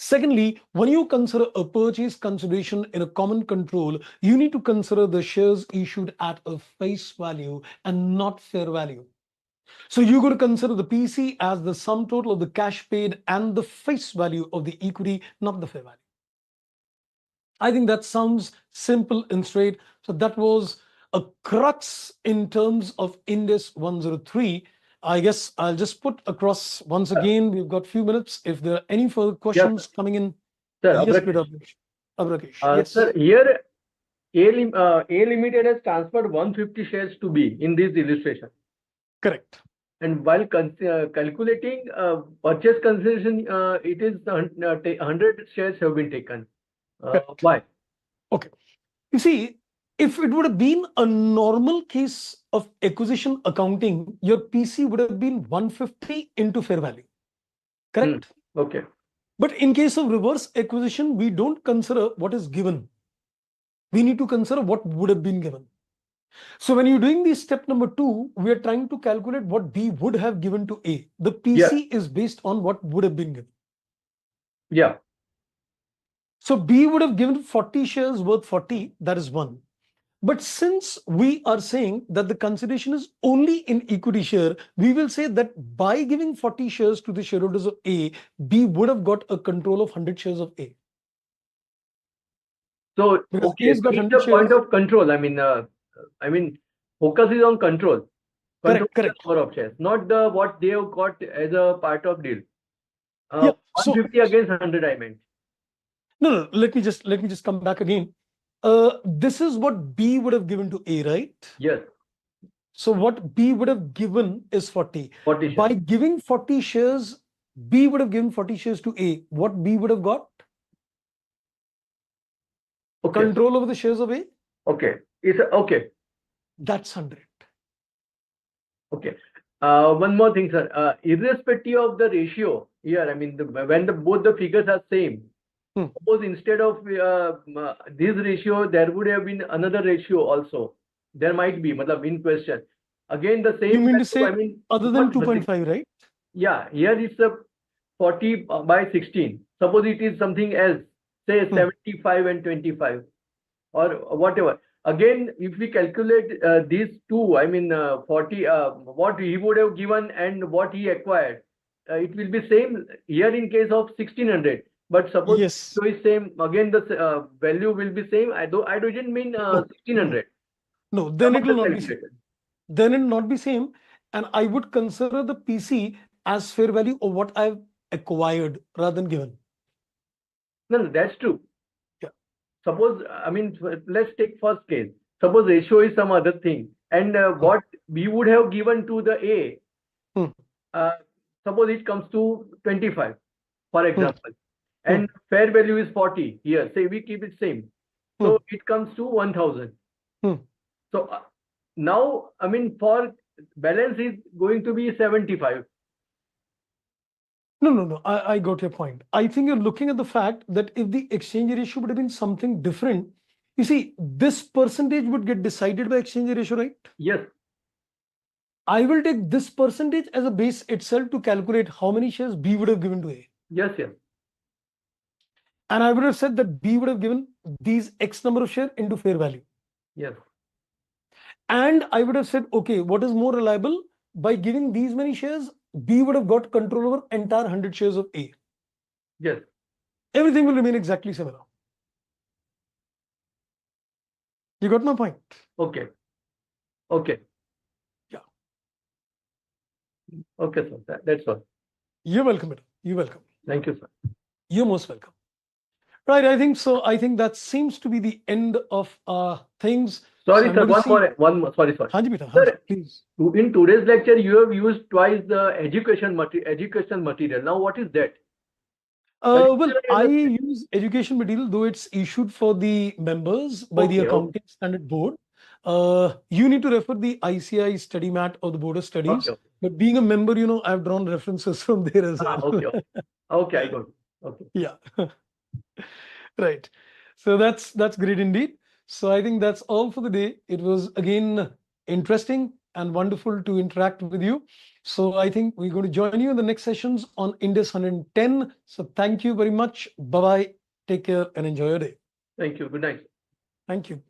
Secondly, when you consider a purchase consideration in a common control, you need to consider the shares issued at a face value and not fair value. So you're going to consider the PC as the sum total of the cash paid and the face value of the equity, not the fair value. I think that sounds simple and straight. So that was a crux in terms of Ind AS 103. I guess I'll just put across once again. We've got a few minutes. If there are any further questions coming in, Sir, yes, please, Abrakesh. Yes. Sir, here A Limited has transferred 150 shares to B in this illustration. Correct. And while calculating purchase consideration, it is 100 shares have been taken. Why? Okay. You see, if it would have been a normal case of acquisition accounting, your PC would have been 150 into fair value. Correct? Okay. But in case of reverse acquisition, we don't consider what is given. We need to consider what would have been given. So when you're doing the step number 2, we are trying to calculate what B would have given to A. The PC is based on what would have been given. Yeah. So B would have given 40 shares worth 40. That is one. But since we are saying that the consideration is only in equity share, we will say that by giving 40 shares to the shareholders of A, B would have got a control of 100 shares of A. So, okay, A's got it's 100 the point shares. of control. I mean, focus is on control. Correct. Number of shares, not the what they have got as a part of deal. Yeah. 150 against 100, I meant. No. Let me just come back again. This is what B would have given to A, right? Yes. So what B would have given is 40. 40 shares. By giving 40 shares, B would have given 40 shares to A. What B would have got? Okay. control over the shares of A, Okay. Okay. that's 100. Okay. One more thing, sir. Irrespective of the ratio here, I mean, when both the figures are same, suppose instead of this ratio, there would have been another ratio also. There might be, matlab, in question. Again, the You same mean to value, I say mean, other than 2.5, right? yeah, here it's a 40 by 16. Suppose it is something else, say 75 and 25 or whatever. Again, if we calculate these two, I mean 40, what he would have given and what he acquired, it will be same here in case of 1600. But suppose Yes. so is same again, the value will be same. I didn't mean No, 1600. no, then it will not be same. Calculated. Then it will not be same. And I would consider the PC as fair value of what I've acquired rather than given. No, that's true. Yeah. Suppose, I mean, let's take first case. Suppose ratio is some other thing, and what we would have given to the A, suppose it comes to 25, for example, and fair value is 40 here. Say we keep it same, so it comes to 1000. So now, I mean, for balance is going to be 75. No. I got your point. I think you're looking at the fact that if the exchange ratio would have been something different, you see, this percentage would get decided by exchange ratio, right? Yes. I will take this percentage as a base itself to calculate how many shares B would have given to A. Yes, yes. And I would have said that B would have given these X number of shares into fair value. Yes. And I would have said, okay, what is more reliable? By giving these many shares, B would have got control over entire 100 shares of A. Yes. Everything will remain exactly similar. You got my point? Okay. Okay. Yeah. Okay, sir. That's all. You're welcome, madam. You're welcome. Thank you, sir. You're most welcome. Right, I think so. I think that seems to be the end of things. Sorry, So sir. One more. Sorry. Hanji beta, Sir, please. in today's lecture, you have used twice the educational material. Now, what is that? Well, I use education material, though it's issued for the members by the Accounting Standard Board. You need to refer the ICAI study mat or the Board of Studies. Okay. But being a member, you know, I've drawn references from there as well. Okay, I got it. Okay. Yeah. Right. So that's great indeed. So I think that's all for the day. It was again interesting and wonderful to interact with you. So I think we're going to join you in the next sessions on Ind AS 110. So thank you very much. Bye-bye. Take care and enjoy your day. Thank you. Good night. Thank you.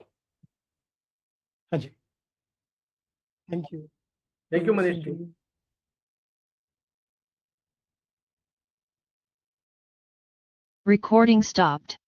Haji. Thank you. Thank you, Manish. Recording stopped.